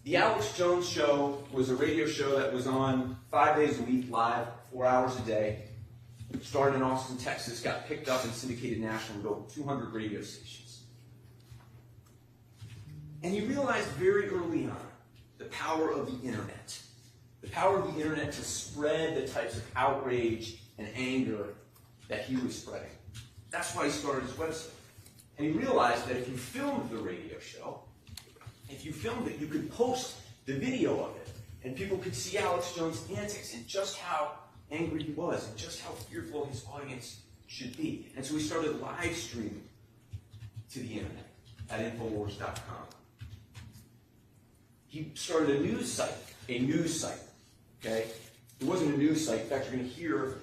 The Alex Jones Show was a radio show that was on 5 days a week, live, 4 hours a day. Started in Austin, Texas, got picked up and syndicated nationally with over 200 radio stations. And he realized very early on the power of the internet. The power of the internet to spread the types of outrage and anger that he was spreading. That's why he started his website. And he realized that if you filmed the radio show, if you filmed it, you could post the video of it, and people could see Alex Jones' antics and just how angry he was and just how fearful his audience should be. And so he started live streaming to the internet at Infowars.com. He started a news site, okay? It wasn't a news site. In fact, you're going to hear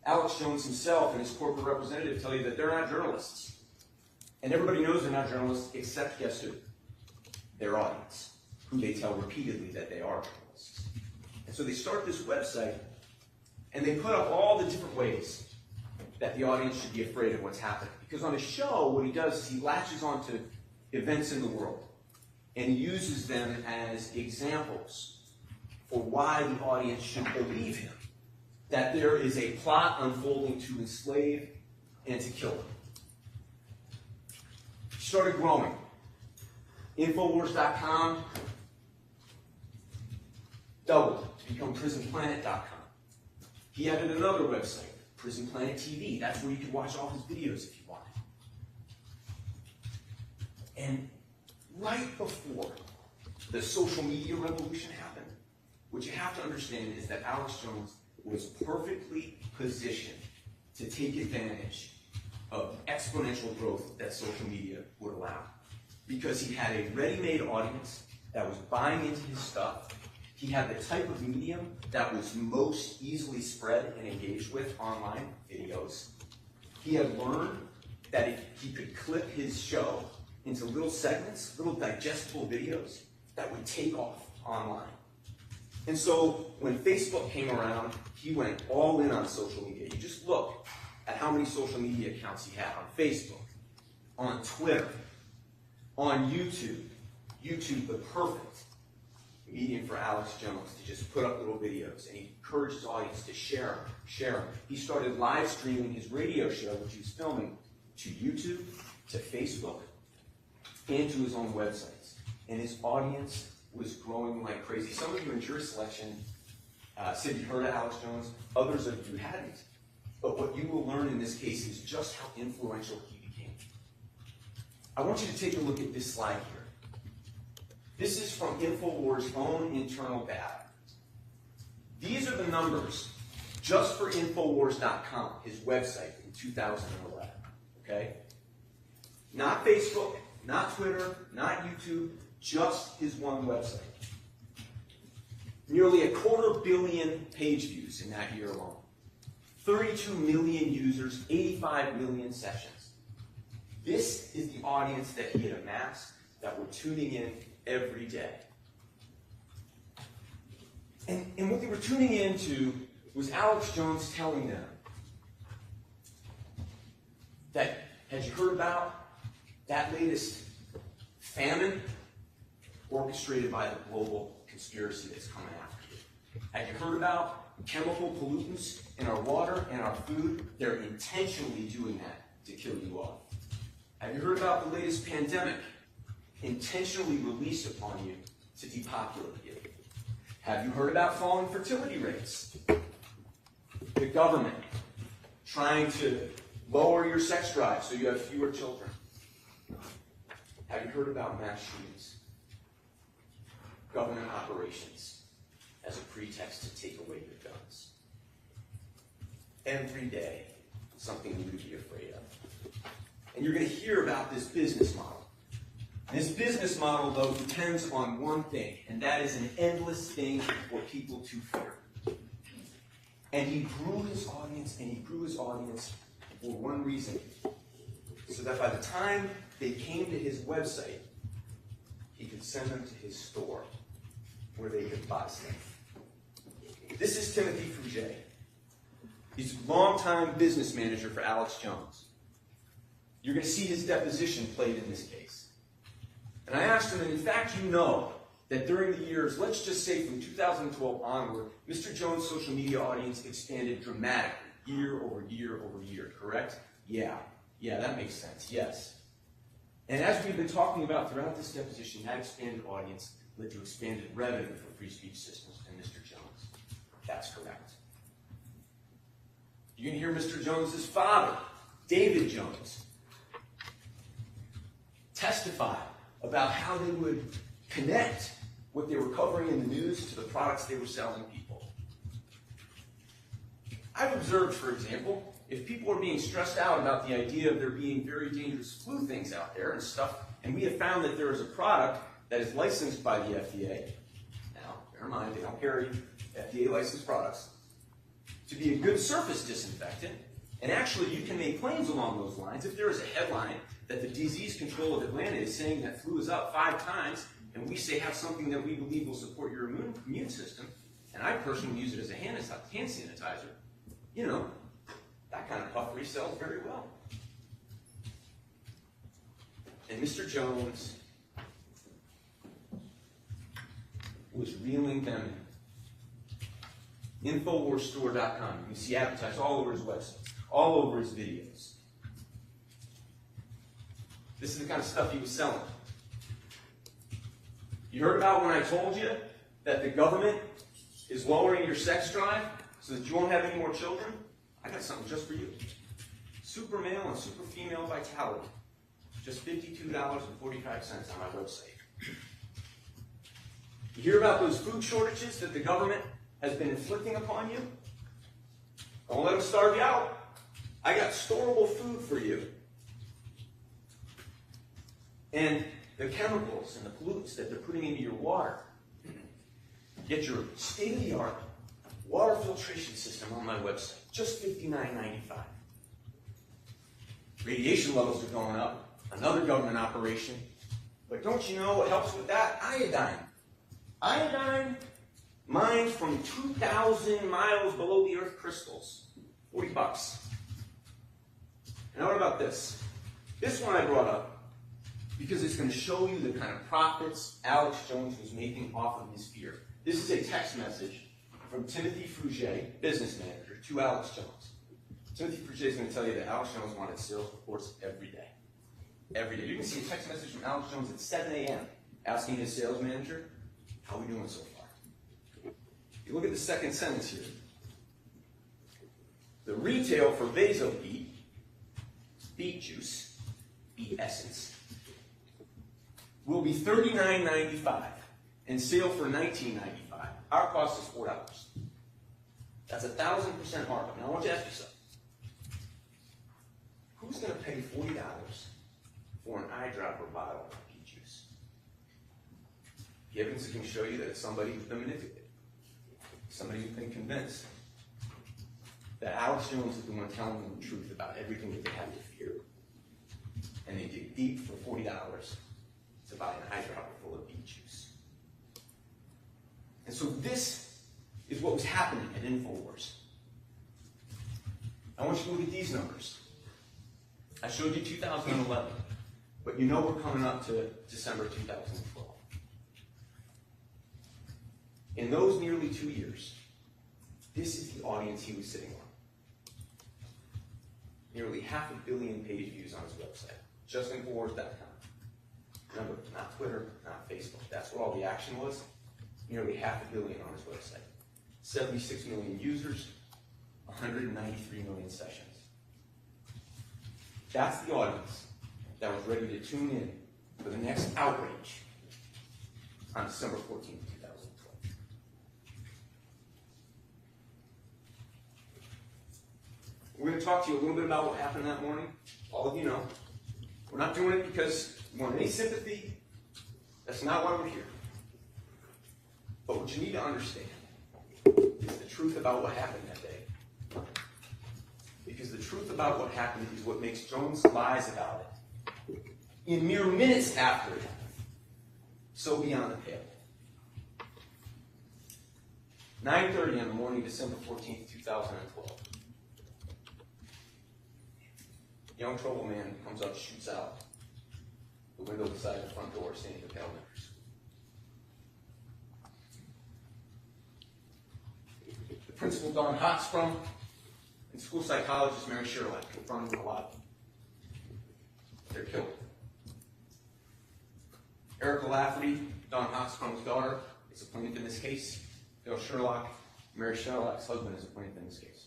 Alex Jones himself and his corporate representative tell you that they're not journalists. And everybody knows they're not journalists, except guess who? Their audience, who they tell repeatedly that they are journalists. And so they start this website, and they put up all the different ways that the audience should be afraid of what's happening. Because on a show, what he does is he latches onto events in the world, and he uses them as examples for why the audience should believe him, that there is a plot unfolding to enslave and to kill him. He started growing. Infowars.com doubled to become PrisonPlanet.com. He added another website, Prison Planet TV. That's where you can watch all his videos if you want. And right before the social media revolution happened, what you have to understand is that Alex Jones was perfectly positioned to take advantage of exponential growth that social media would allow. Because he had a ready-made audience that was buying into his stuff. He had the type of medium that was most easily spread and engaged with online, videos. He had learned that if he could clip his show into little segments, little digestible videos that would take off online. And so when Facebook came around, he went all in on social media. You just look at how many social media accounts he had on Facebook, on Twitter, on YouTube. YouTube, the perfect medium for Alex Jones to just put up little videos, and he encouraged his audience to share them. He started live streaming his radio show, which he was filming, to YouTube, to Facebook, and to his own websites. And his audience was growing like crazy. Some of you in jury selection said you heard of Alex Jones. Others of you hadn't. But what you will learn in this case is just how influential he became. I want you to take a look at this slide here. This is from Infowars' own internal data. These are the numbers just for Infowars.com, his website in 2011. Okay? Not Facebook, not Twitter, not YouTube, just his one website. Nearly 250 million page views in that year alone. 32 million users, 85 million sessions. This is the audience that he had amassed that were tuning in every day. And what they were tuning into was Alex Jones telling them that, had you heard about that latest famine orchestrated by the global conspiracy that's coming after you? Have you heard about chemical pollutants in our water and our food? They're intentionally doing that to kill you off. Have you heard about the latest pandemic intentionally released upon you to depopulate you? Have you heard about falling fertility rates? The government trying to lower your sex drive so you have fewer children? Have you heard about mass shootings? Government operations as a pretext to take away your guns. Every day, something new to be afraid of. And you're going to hear about this business model. This business model, though, depends on one thing, and that is an endless thing for people to fear. And he grew his audience, for one reason. So that by the time they came to his website, he could send them to his store, where they could buy stuff. This is Timothy Fujay. He's a longtime business manager for Alex Jones. You're going to see his deposition played in this case. And I asked him, and in fact, you know that during the years, let's just say from 2012 onward, Mr. Jones' social media audience expanded dramatically, year over year over year, correct? Yeah, that makes sense, yes. And as we've been talking about throughout this deposition, that expanded audience led to expanded revenue for free speech systems and Mr. Jones. That's correct. You can hear Mr. Jones's father, David Jones, testify about how they would connect what they were covering in the news to the products they were selling people. I've observed, for example, if people are being stressed out about the idea of there being very dangerous flu things out there and stuff, and we have found that there is a product that is licensed by the FDA, now, bear in mind, they don't carry FDA-licensed products, to be a good surface disinfectant, and actually you can make claims along those lines. If there is a headline that the Disease Control of Atlanta is saying that flu is up 5 times, and we say have something that we believe will support your immune system, and I personally use it as a hand sanitizer, you know, that kind of puffery sells very well. And Mr. Jones was reeling them in. Infowarsstore.com. You can see advertised all over his website, all over his videos. This is the kind of stuff he was selling. You heard about when I told you that the government is lowering your sex drive so that you won't have any more children? I got something just for you. Super male and super female vitality. Just $52.45 on my website. You hear about those food shortages that the government has been inflicting upon you? Don't let them starve you out. I got storable food for you. And the chemicals and the pollutants that they're putting into your water. Get your state-of-the-art water filtration system on my website. Just $59.95. Radiation levels are going up. Another government operation. But don't you know what helps with that? Iodine. Iodine mined from 2,000 miles below the earth crystals. $40. Now what about this? This one I brought up because it's going to show you the kind of profits Alex Jones was making off of his fear. This is a text message from Timothy Fujay, business manager, to Alex Jones. Timothy Fujay is going to tell you that Alex Jones wanted sales reports every day. Every day. You can see a text message from Alex Jones at 7 a.m. asking his sales manager, how are we doing so far? You look at the second sentence here. The retail for VasoBeet, beet juice, beet essence, will be $39.95 and sale for $19.95. Our cost is $4. That's 1,000% markup. Now I want you to ask yourself, who's going to pay $40 for an eyedropper bottle of beet juice? The evidence can show you that it's somebody who's been manipulated. Somebody who's been convinced that Alex Jones is the one telling them the truth about everything that they have to fear. And they dig deep for $40 to buy an eyedropper full of beet juice. And so this is what was happening at Infowars. I want you to look at these numbers. I showed you 2011, but you know we're coming up to December 2012. In those nearly 2 years, this is the audience he was sitting on. Nearly 500 million page views on his website, just Infowars.com. Remember, not Twitter, not Facebook. That's where all the action was. Nearly 500 million on his website. 76 million users, 193 million sessions. That's the audience that was ready to tune in for the next outrage on December 14th, 2012. We're going to talk to you a little bit about what happened that morning. All of you know. We're not doing it because we want any sympathy. That's not why we're here. But what you need to understand is the truth about what happened that day. Because the truth about what happened is what makes Jones' lies about it, in mere minutes after it happened, so beyond the pale. 9:30 on the morning of December 14th, 2012. Young trouble man comes up, shoots out the window beside the front door, standing at the elementary school. Principal Don Hoax and school psychologist Mary Sherlock confronted them a lot. They're killed. Erica Lafferty, Don Hoxcroft's daughter, is a plaintiff in this case. Bill Sherlock, Mary Sherlock's husband, is a plaintiff in this case.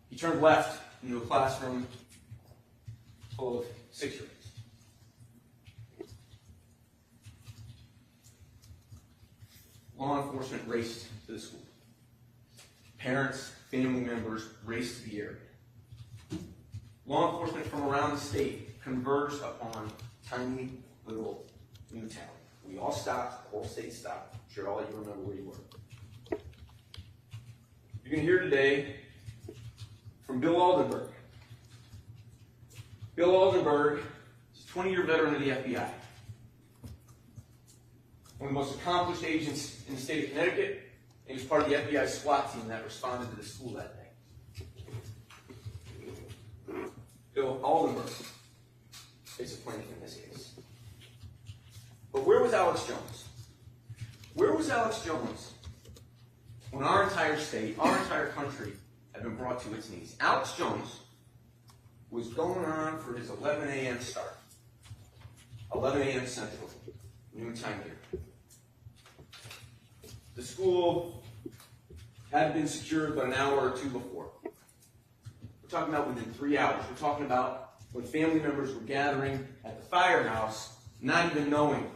He turned left into a classroom full of 6-year-olds. Law enforcement raced to the school. Parents, family members raced to the area. Law enforcement from around the state converged upon tiny little new town. We all stopped, the whole state stopped. I'm sure all of you remember where you were. You're going to hear today from Bill Aldenberg. Bill Aldenberg is a 20-year veteran of the FBI. One of the most accomplished agents in the state of Connecticut, and he was part of the FBI SWAT team that responded to the school that day. Bill Aldenberg is a plaintiff in this case. But where was Alex Jones? Where was Alex Jones when our entire state, our entire country had been brought to its knees? Alex Jones was going on for his 11 a.m. start. 11 a.m. Central, noontime here. The school had been secured but an hour or two before. We're talking about within 3 hours. We're talking about when family members were gathering at the firehouse, not even knowing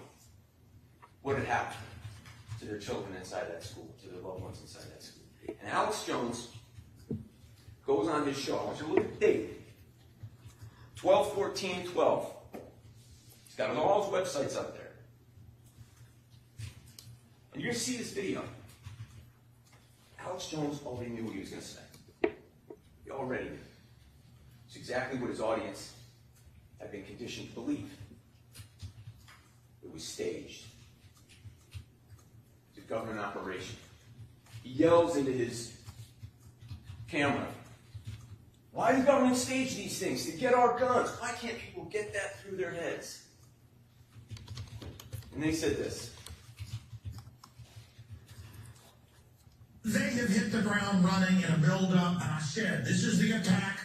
what had happened to their children inside that school, to their loved ones inside that school. And Alex Jones goes on his show. I want you to look at the date. 12/14/12. He's got all his websites up there. And you're going to see this video. Alex Jones already knew what he was going to say. He already knew. It's exactly what his audience had been conditioned to believe. It was staged. It's a government operation. He yells into his camera, why does government stage these things? To get our guns. Why can't people get that through their heads? And then he said this. They have hit the ground running in a build-up, and I said, this is the attack.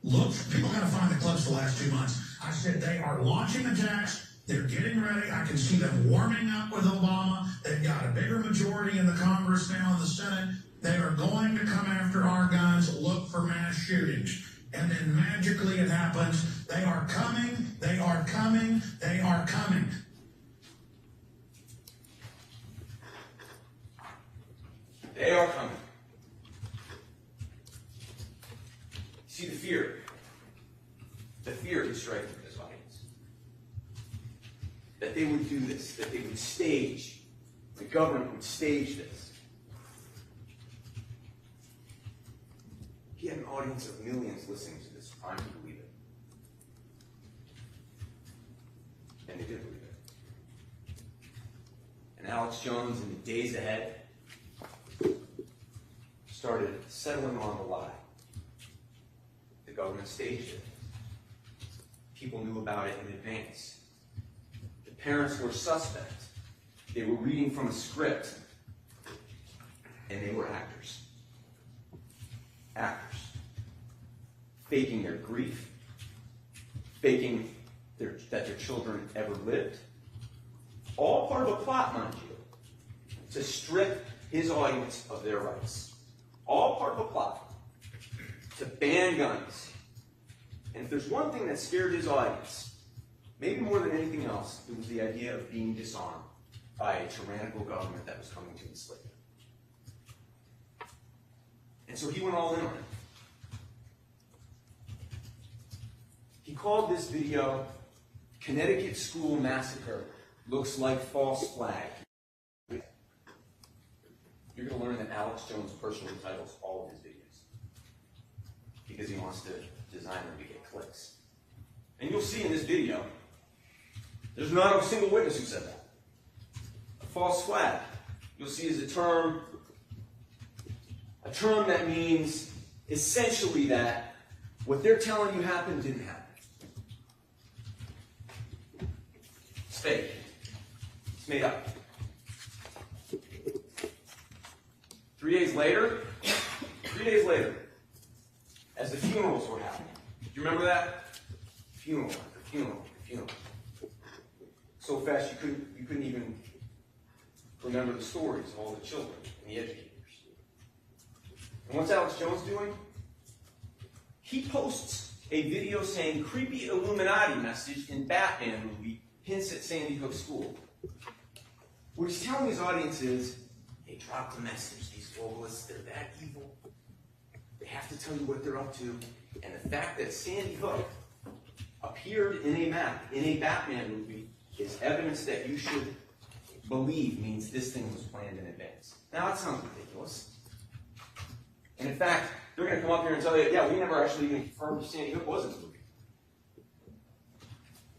Look, people got to find the clips the last 2 months. I said, they are launching attacks. They're getting ready. I can see them warming up with Obama. They've got a bigger majority in the Congress now, in the Senate. They are going to come after our guns, look for mass shootings. And then magically it happens. They are coming. They are coming. They are coming. They are coming. See the fear. The fear is striking his audience. That they would do this, that they would stage, the government would stage this. He had an audience of millions listening to this, trying to believe it. And they did believe it. And Alex Jones, in the days ahead, started settling on the lie. The government staged it. People knew about it in advance. The parents were suspect. They were reading from a script. And they were actors. Actors. Faking their grief. Faking that their children ever lived. All part of a plot, mind you, to strip his audience of their rights. All part of a plot to ban guns. And if there's one thing that scared his audience, maybe more than anything else, it was the idea of being disarmed by a tyrannical government that was coming to enslave them. And so he went all in on it. He called this video, Connecticut School Massacre Looks Like False Flag. You're going to learn that Alex Jones personally titles all of his videos because he wants to design them to get clicks. And you'll see in this video, there's not a single witness who said that. A false flag, you'll see, is a term that means essentially that what they're telling you happened didn't happen. It's fake. It's made up. 3 days later, as the funerals were happening. Do you remember that? Funeral after funeral after funeral. So fast you couldn't even remember the stories of all the children and the educators. And what's Alex Jones doing? He posts a video saying creepy Illuminati message in Batman movie hints at Sandy Hook School. What he's telling his audience is, they dropped a message. These globalists, they're that evil. They have to tell you what they're up to. And the fact that Sandy Hook appeared in a map, in a Batman movie, is evidence that you should believe means this thing was planned in advance. Now, that sounds ridiculous. And in fact, they're going to come up here and tell you, yeah, we never actually even confirmed Sandy Hook was in the movie.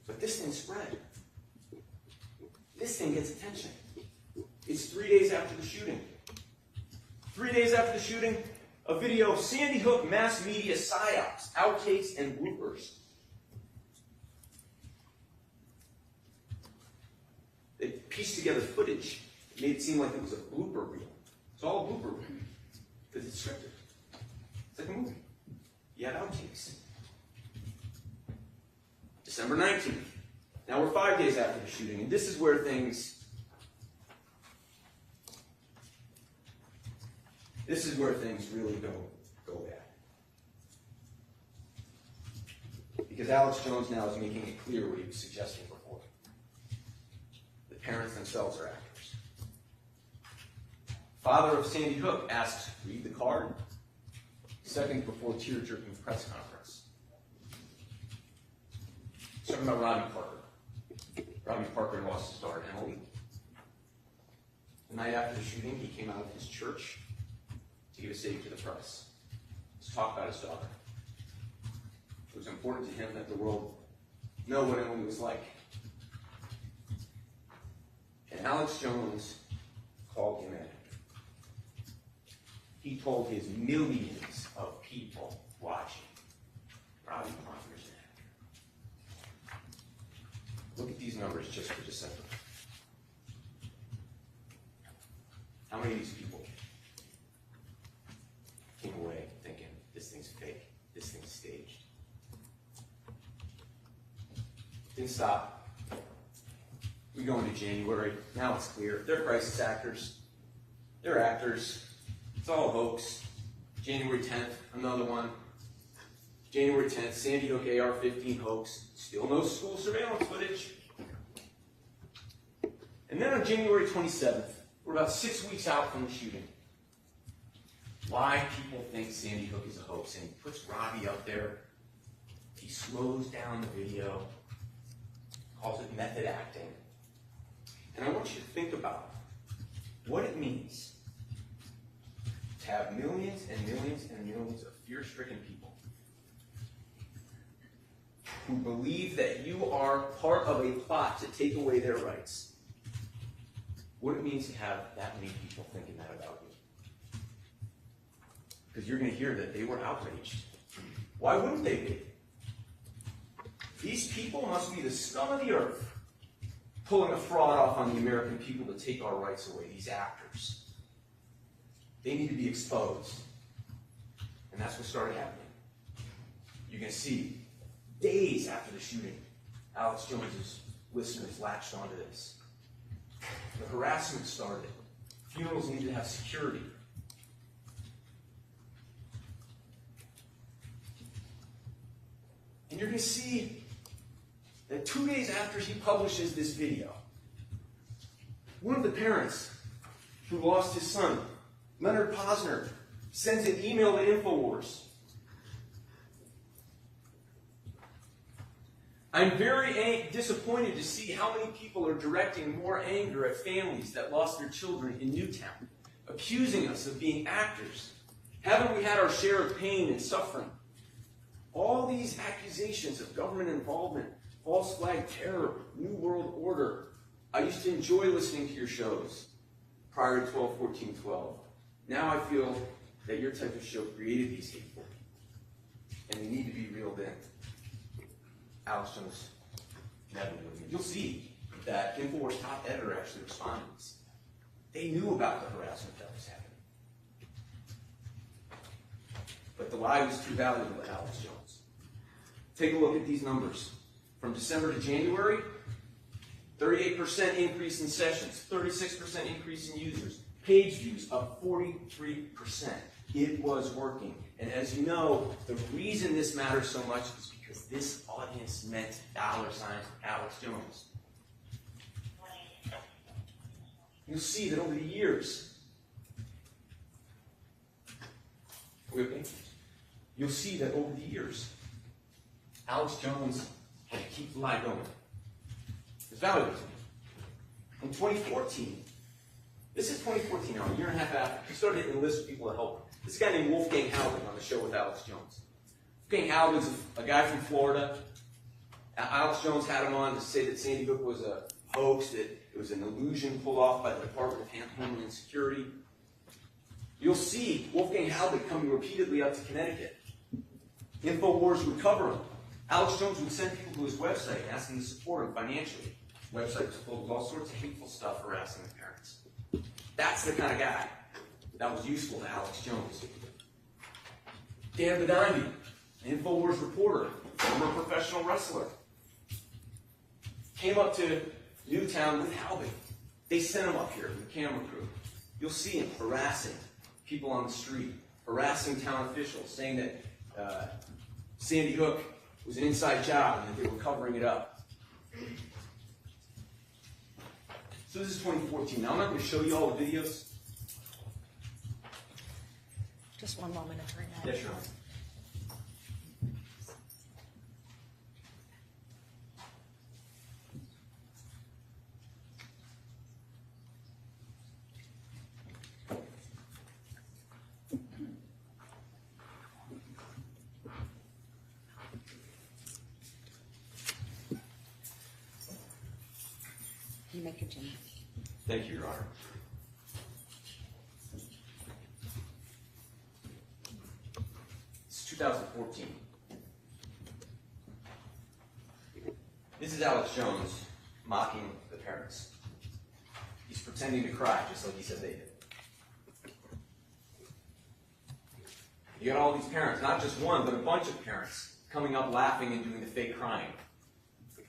But this thing spread. This thing gets attention. It's 3 days after the shooting. 3 days after the shooting, a video of Sandy Hook mass media psyops, outtakes, and bloopers. They pieced together footage, made it seem like it was a blooper reel. It's all a blooper reel, because it's scripted. It's like a movie. You have outtakes. December 19th. Now we're 5 days after the shooting, and this is where things really go bad. Because Alex Jones now is making it clear what he was suggesting before. The parents themselves are actors. Father of Sandy Hook asks, read the card. Seconds before tear-jerking press conference. He's talking about Robbie Parker. Robbie Parker lost his daughter, Emily. The night after the shooting, he came out of his church to give a statement to the press. To talk about his daughter. It was important to him that the world know what Emily was like. And Alex Jones called him an actor. He told his millions of people watching, Robbie Parker's an actor. Look at these numbers just for December. How many of these people came away thinking, this thing's fake, this thing's staged? Didn't stop. We go into January. Now it's clear. They're crisis actors. They're actors. It's all a hoax. January 10th, another one. January 10th, Sandy Hook AR-15 hoax. Still no school surveillance footage. And then on January 27th, we're about 6 weeks out from the shooting. Why people think Sandy Hook is a hoax. And he puts Robbie up there. He slows down the video. Calls it method acting. And I want you to think about what it means to have millions and millions and millions of fear-stricken people who believe that you are part of a plot to take away their rights. What it means to have that many people thinking that about you. Because you're going to hear that they were outraged. Why wouldn't they be? These people must be the scum of the earth, pulling a fraud off on the American people to take our rights away, these actors. They need to be exposed. And that's what started happening. You can see, days after the shooting, Alex Jones's listeners latched onto this. The harassment started. Funerals needed to have security. And you're going to see that 2 days after he publishes this video, one of the parents who lost his son, Leonard Posner, sends an email to Infowars. I'm very disappointed to see how many people are directing more anger at families that lost their children in Newtown, accusing us of being actors. Haven't we had our share of pain and suffering? All these accusations of government involvement, false flag terror, New World Order. I used to enjoy listening to your shows prior to 12/14/12. Now I feel that your type of show created these people, and they need to be reeled in. Alex Jones never would. You'll see that Infowars top editor actually responded to this. They knew about the harassment that was happening. but the lie was too valuable to Alex Jones. Take a look at these numbers. From December to January, 38% increase in sessions, 36% increase in users, page views up 43%. It was working. And as you know, the reason this matters so much is because this audience meant dollar signs for Alex Jones. You'll see that over the years, you'll see that over the years, Alex Jones had to keep the lie going. It's valuable to me. In 2014, this is 2014 now, a year and a half after, he started to enlist people to help him. This guy named Wolfgang Halbig on the show with Alex Jones. Wolfgang Halbig's a guy from Florida. Alex Jones had him on to say that Sandy Hook was a hoax, that it was an illusion pulled off by the Department of Homeland Security. You'll see Wolfgang Halbig coming repeatedly up to Connecticut. Infowars would cover him. Alex Jones would send people to his website asking to support him financially. The website was full of all sorts of hateful stuff harassing the parents. That's the kind of guy that was useful to Alex Jones. Dan Badandi, an Infowars reporter, former professional wrestler, came up to Newtown with Halbig. They sent him up here with the camera crew. You'll see him harassing people on the street, harassing town officials, saying that Sandy Hook was an inside job and that they were covering it up. So this is 2014. Now I'm not going to show you all the videos. Just one moment, Attorney. Yeah, sure. You may continue. Thank you, Your Honor. It's 2014. This is Alex Jones mocking the parents. He's pretending to cry, just like he said they did. You got all these parents, not just one, but a bunch of parents, coming up laughing and doing the fake crying.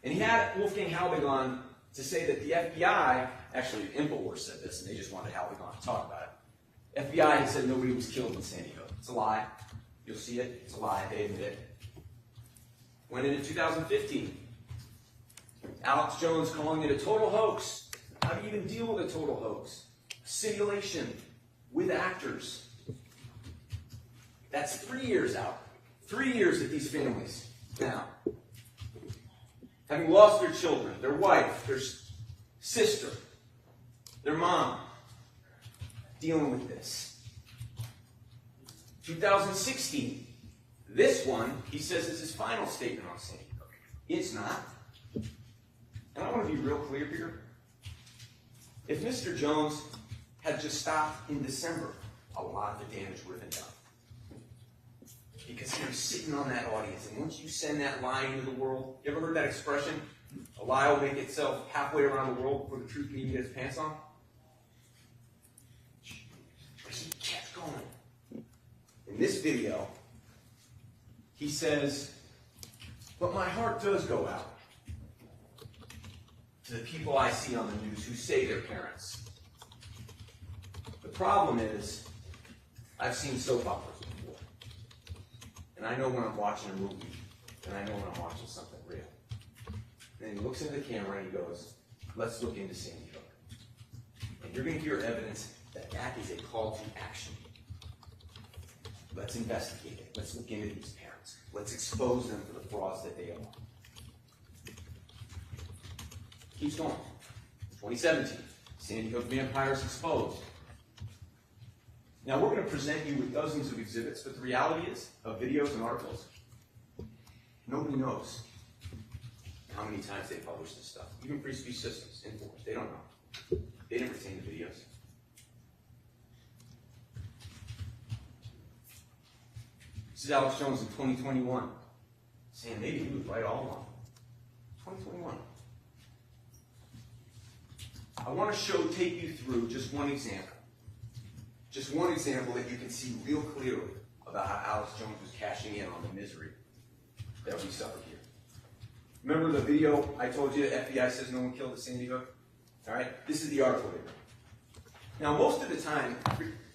And he had Wolfgang Halbig on to say that the FBI, actually Infowars said this, and they just wanted Halbig on to talk about it. FBI had said nobody was killed in Sandy Hook. It's a lie. You'll see it. It's a lie. They admit it. Went into 2015. Alex Jones calling it a total hoax. How do you even deal with a total hoax? Simulation with actors. That's 3 years out. 3 years that these families now, having lost their children, their wife, their sister, their mom, dealing with this. 2016, this one, he says is his final statement on Sandy Hook. It's not. And I want to be real clear here. If Mr. Jones had just stopped in December, a lot of the damage would have been done. Because he was sitting on that audience, and once you send that lie into the world, you ever heard that expression? A lie will make itself halfway around the world before the truth can even get its pants on? But he kept going. In this video, he says, but my heart does go out to the people I see on the news who say they're parents. The problem is, I've seen soap operas before. And I know when I'm watching a movie, and I know when I'm watching something real. And he looks into the camera and he goes, let's look into Sandy Hook. And you're going to hear evidence that that is a call to action. Let's investigate it. Let's look into these parents. Let's expose them for the frauds that they are. Keeps going. 2017, Sandy Hook vampires exposed. Now we're going to present you with dozens of exhibits, but the reality is, of videos and articles, nobody knows how many times they publish this stuff. Even free speech systems, Infowars, they don't know. They didn't retain the videos. This is Alex Jones in 2021, saying maybe he was right all along. 2021. I want to take you through just one example. Just one example that you can see real clearly about how Alex Jones was cashing in on the misery that we suffered here. Remember the video I told you, FBI says no one killed at Sandy Hook? All right, this is the article here. Now, most of the time,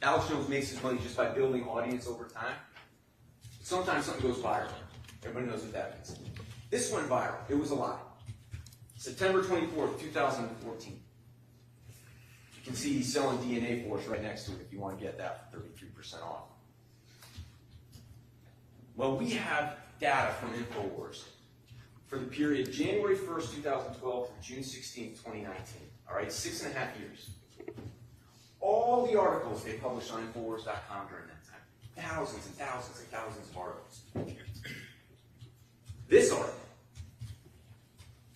Alex Jones makes his money just by building audience over time. Sometimes something goes viral. Everybody knows what that means. This went viral. It was a lie. September 24th, 2014. You can see he's selling DNA for us right next to it if you want to get that for 33% off. Well, we have data from Infowars for the period January 1st, 2012 through June 16th, 2019. All right, 6.5 years. All the articles they published on Infowars.com during that time. Thousands and thousands and thousands of articles. This article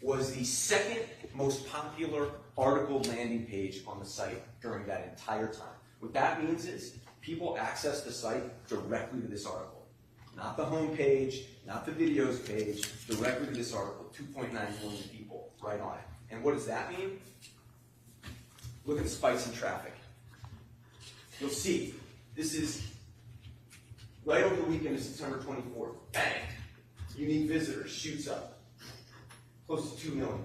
was the second most popular article landing page on the site during that entire time. What that means is people access the site directly to this article. Not the home page, not the videos page, directly to this article. 2.9 million people right on it. And what does that mean? Look at the spikes in traffic. You'll see, this is right over the weekend of September 24th. Bang! Unique visitors shoots up. Close to 2 million.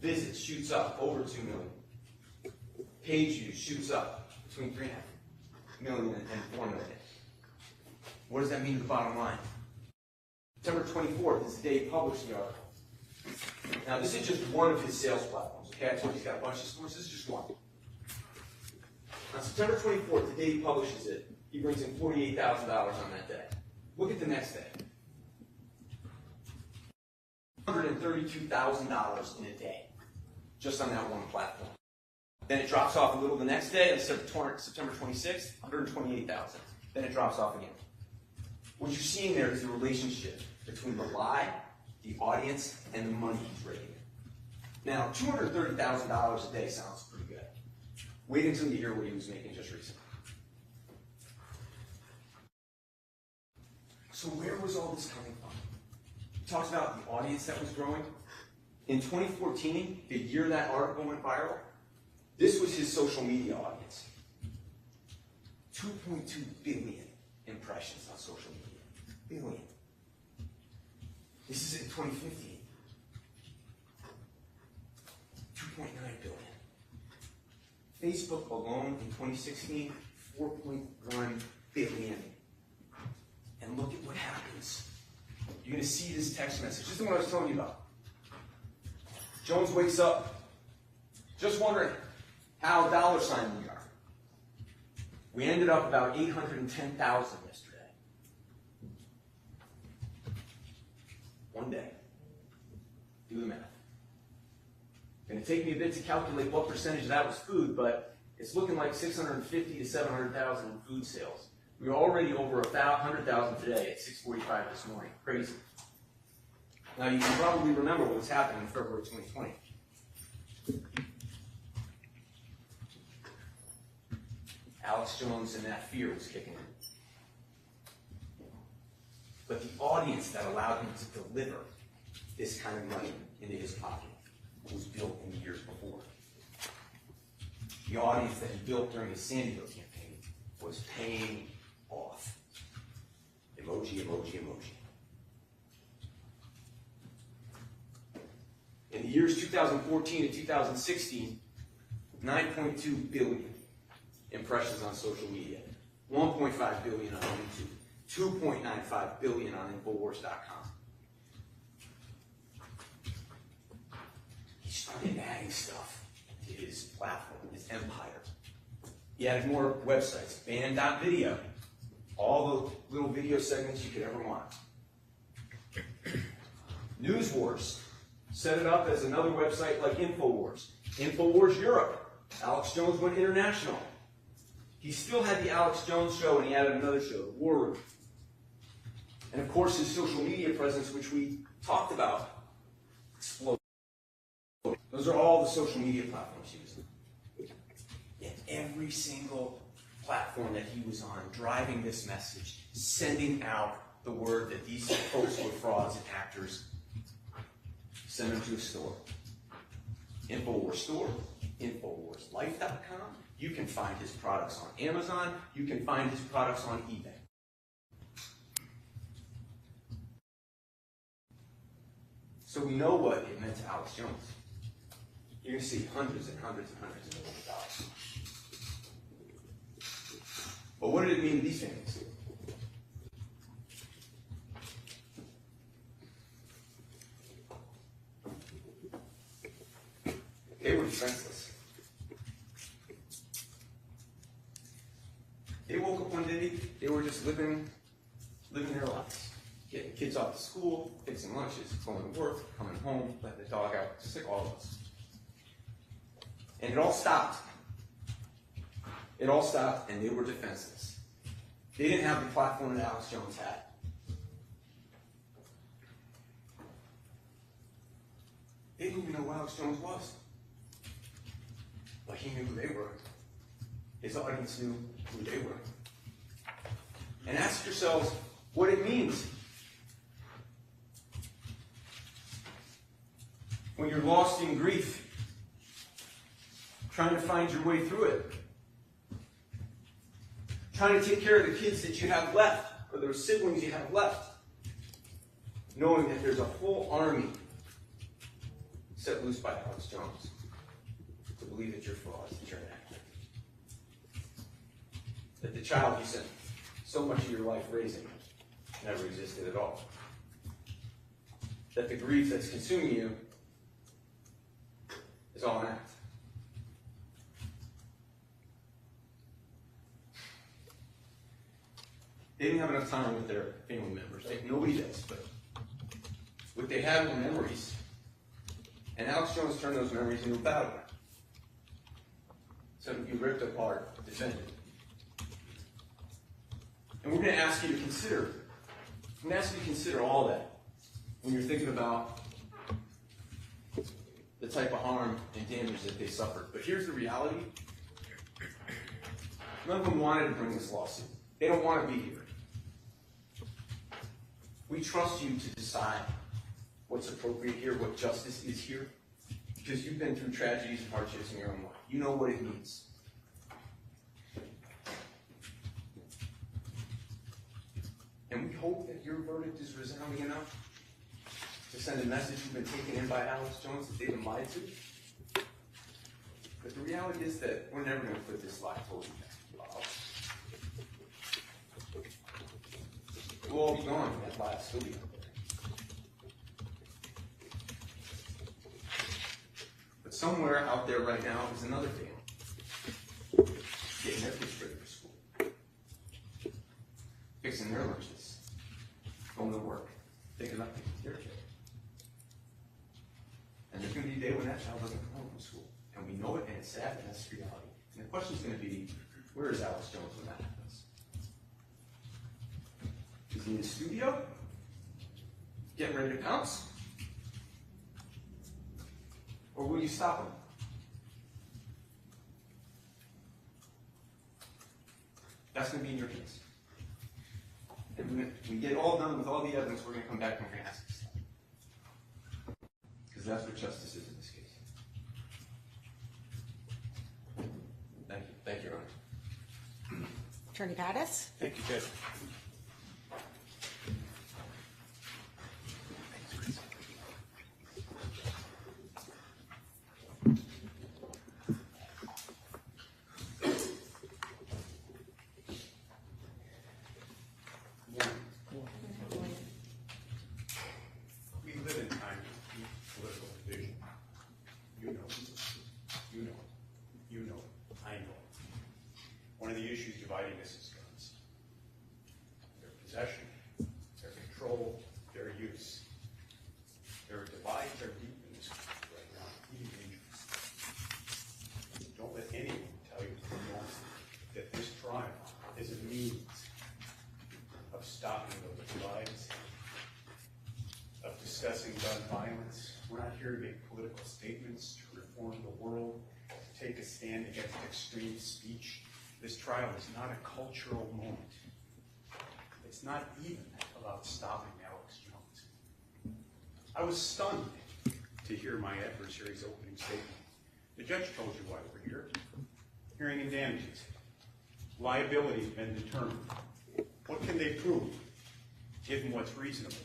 Visits shoots up, over 2 million. Page views shoots up between 3.5 million and 4 million. What does that mean to the bottom line? September 24th is the day he published the article. Now, this is just one of his sales platforms. Okay, I told you he's got a bunch of stores. This is just one. On September 24th, the day he publishes it, he brings in $48,000 on that day. Look at the next day. $132,000 in a day, just on that one platform. Then it drops off a little the next day, on September 26th, $128,000. Then it drops off again. What you're seeing there is the relationship between the lie, the audience, and the money he's raking. Now, $230,000 a day sounds pretty good. Wait until you hear what he was making just recently. So where was all this coming from? He talks about the audience that was growing. In 2014, the year that article went viral, this was his social media audience. 2.2 billion impressions on social media. Billion. This is in 2015. 2.9 billion. Facebook alone in 2016, 4.1 billion. And look at what happens. You're going to see this text message. This is the one I was telling you about. Jones wakes up just wondering how $sign we are. We ended up about 810,000 yesterday. One day. Do the math. It's going to take me a bit to calculate what percentage of that was food, but it's looking like 650 to 700,000 in food sales. We were already over 100,000 today at 6:45 this morning. Crazy. Now you can probably remember what was happening in February 2020. Alex Jones and that fear was kicking in. But the audience that allowed him to deliver this kind of money into his pocket was built in the years before. The audience that he built during his Sandy Hook campaign was paying off. Emoji, emoji, emoji. In the years 2014 to 2016, 9.2 billion impressions on social media, 1.5 billion on YouTube, 2.95 billion on Infowars.com. He started adding stuff to his platform, his empire. He added more websites, band.video, all the little video segments you could ever want. News Wars set it up as another website like Infowars. Infowars Europe. Alex Jones went international. He still had the Alex Jones show, and he added another show, the War Room. And of course, his social media presence, which we talked about, exploded. Those are all the social media platforms he was on. Yet every single platform that he was on, driving this message, sending out the word that these folks were frauds and actors, send them to a store. Infowars store, InfowarsLife.com. You can find his products on Amazon. You can find his products on eBay. So we know what it meant to Alex Jones. You're going to see hundreds and hundreds and hundreds of millions of dollars. But what did it mean to these families? They were defenseless. They woke up one day, they were just living their lives. Getting kids off to school, fixing lunches, going to work, coming home, letting the dog out, just like all of us. And it all stopped. It all stopped, and they were defenseless. They didn't have the platform that Alex Jones had. They didn't even know who Alex Jones was. But he knew who they were. His audience knew who they were. And ask yourselves what it means when you're lost in grief, trying to find your way through it, trying to take care of the kids that you have left, or the siblings you have left, knowing that there's a whole army set loose by Alex Jones to believe that you're flawed, that you're inaccurate, that the child you spent so much of your life raising never existed at all, that the grief that's consuming you is all an act. They didn't have enough time with their family members. Like, nobody does, but what they had were memories. And Alex Jones turned those memories into a battleground. So you ripped apart, defended. And we're going to ask you to consider, all that when you're thinking about the type of harm and damage that they suffered. But here's the reality. None of them wanted to bring this lawsuit. They don't want to be here. We trust you to decide what's appropriate here, what justice is here, because you've been through tragedies and hardships in your own life. You know what it means. And we hope that your verdict is resounding enough to send a message you've been taken in by Alex Jones that they've been lied to. But the reality is that we're never going to put this lie totally back. We'll all be gone, and that lie will still be out there. But somewhere out there right now is another family getting their kids ready for school, fixing their lunches, going to work, thinking about taking care of their kids. And there's going to be a day when that child doesn't come home from school. And we know it, and it's sad, and that's the reality. And the question is going to be, where is Alex Jones when that happens? Is he in the studio? Getting ready to pounce? Or will you stop him? That's going to be in your hands. And when we get all done with all the evidence, we're going to come back and we're going to ask you to stop. Because that's what justice is in this case. Thank you. Thank you, Your Honor. Attorney Pattis? Thank you, Judge. We live in times of deep political division. You know it, I know it. One of the issues dividing us is guns. Their possession, their control, their use. Their divides are deep in this country right now, even dangerous. Don't let anyone tell you for a moment that this trial is a means of stopping those divides, of discussing gun violence. We're not here to make political statements, to reform the world, to take a stand against extreme speech. This trial is not a cultural moment. It's not even about stopping Alex Jones. I was stunned to hear my adversary's opening statement. The judge told you why we're here. Hearing and damages. Liability has been determined. What can they prove, given what's reasonable?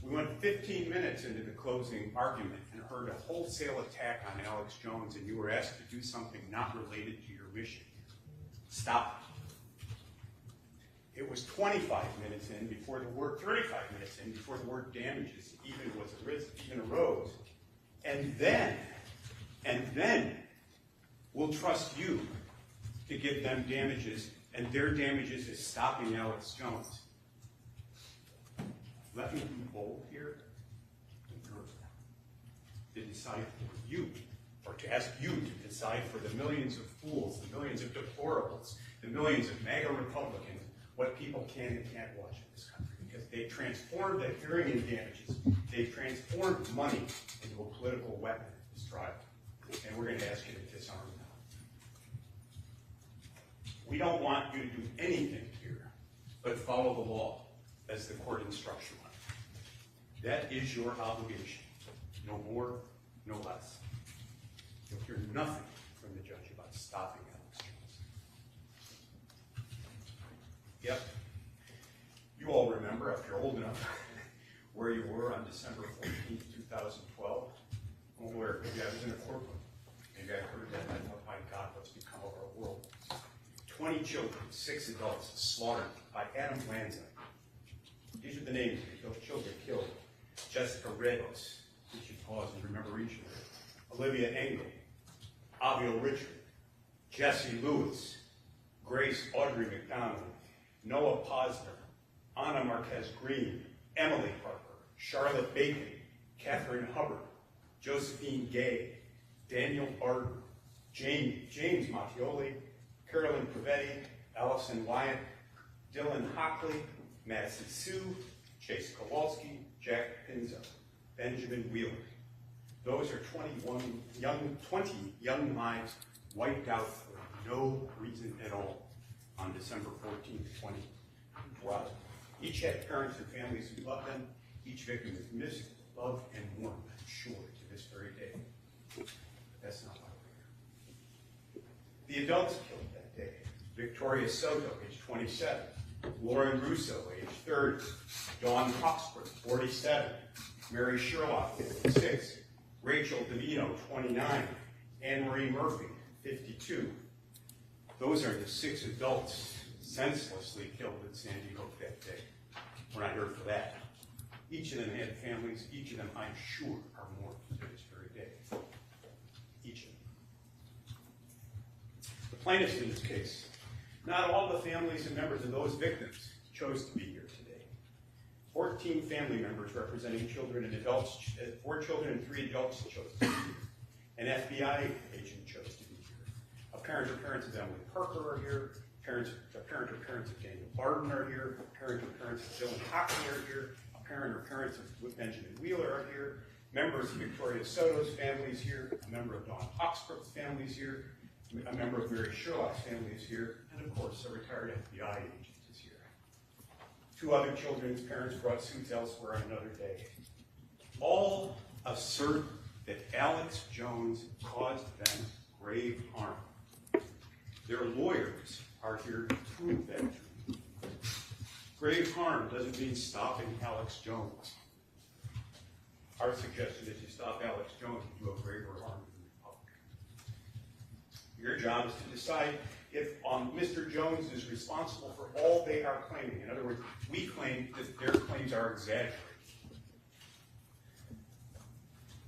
We went 15 minutes into the closing argument and heard a wholesale attack on Alex Jones, and you were asked to do something not related to your mission. Stop. It was 35 minutes in before the word, 35 minutes in before the word damages even arose. And then we'll trust you to give them damages, and their damages is stopping Alex Jones. Let me be bold here to decide for you, or to ask you to decide for the millions of fools, the millions of deplorables, the millions of MAGA Republicans, what people can and can't watch in this country, because they transformed the hearing in damages. They transformed money into a political weapon to strive. And we're going to ask you to disarm them. We don't want you to do anything here but follow the law as the court instruction went. That is your obligation. No more, no less. You'll hear nothing from the judge about stopping Alex Jones. Yep. You all remember, if you're old enough, where you were on December 14th, 2012. Well, where maybe I was in a courtroom. Maybe I heard that and I thought, my God, what's become of our world? 20 children, 6 adults slaughtered by Adam Lanza. These are the names of those children killed. Jessica Reyes, we should pause and remember each of them. Olivia Engel, Abiel Richard, Jesse Lewis, Grace Audrey McDonald, Noah Posner, Anna Marquez Green, Emily Parker, Charlotte Bacon, Catherine Hubbard, Josephine Gay, Daniel Barton, James Mattioli, Carolyn Privetti, Allison Wyatt, Dylan Hockley, Madison Sue, Chase Kowalski, Jack Pinzo, Benjamin Wheeler. Those are 20 young lives wiped out for no reason at all on December 14th, 2012. Each had parents and families who loved them. Each victim is missed, loved, and mourned, I'm sure, to this very day. But that's not why we're here. The adults killed that day: Victoria Soto, age 27, Lauren Russo, age 30, Dawn Hawksworth, 47, Mary Sherlock, 56, Rachel DeVito, 29, Anne Marie Murphy, 52. Those are the 6 adults senselessly killed in San Diego that day. We're not here for that. Each of them had families. Each of them, I'm sure, are mourned to this very day. Each of them. The plaintiffs in this case, not all the families and members of those victims chose to be here today. 14 family members representing children and adults, 4 children and 3 adults chose to be here. An FBI agent chose to be here. A parent or parents of Emily Parker are here. A parent or parents of Daniel Barton are here. A parent or parents of Dylan Hockley are here. A parent or parents of Benjamin Wheeler are here. Members of Victoria Soto's family is here. A member of Dawn Hawksworth's family is here. A member of Mary Sherlock's family is here. And of course, a retired FBI agent is here. 2 other children's parents brought suits elsewhere on another day. All assert that Alex Jones caused them grave harm. Their lawyers are here to prove that truth. Grave harm doesn't mean stopping Alex Jones. Our suggestion is you stop Alex Jones and do a graver harm to the Republic. Your job is to decide if Mr. Jones is responsible for all they are claiming. In other words, we claim that their claims are exaggerated.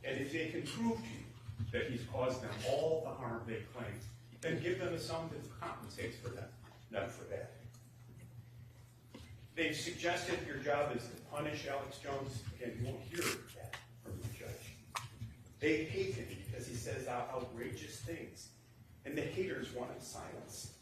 And if they can prove to you that he's caused them all the harm they claim, then give them a sum that compensates for them, not for that. They've suggested your job is to punish Alex Jones. Again, you won't hear that from the judge. They hate him because he says outrageous things, and the haters want him silenced.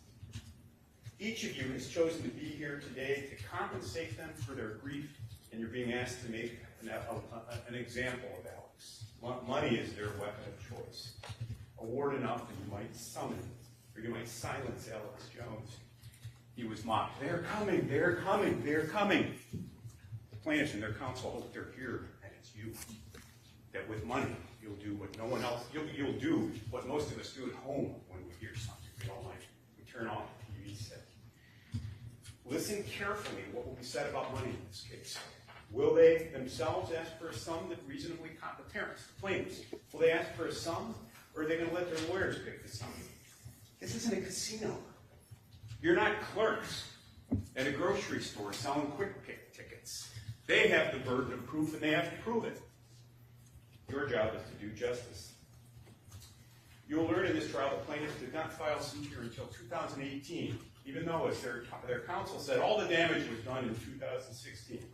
Each of you has chosen to be here today to compensate them for their grief, and you're being asked to make an example of Alex. Money is their weapon of choice. Award enough and you might summon, or you might silence Alex Jones. He was mocked. They're coming, they're coming, they're coming. The plaintiffs and their counsel hope they're here, and it's you. That with money, you'll do what no one else, you'll do what most of us do at home when we hear something we don't like. We turn off the TV set. Listen carefully what will be said about money in this case. Will they themselves ask for a sum that reasonably the parents, the plaintiffs, will they ask for a sum, or are they going to let their lawyers pick the sum? This isn't a casino. You're not clerks at a grocery store selling quick pick tickets. They have the burden of proof, and they have to prove it. Your job is to do justice. You will learn in this trial that plaintiffs did not file suit here until 2018, even though, as their counsel said, all the damage was done in 2016.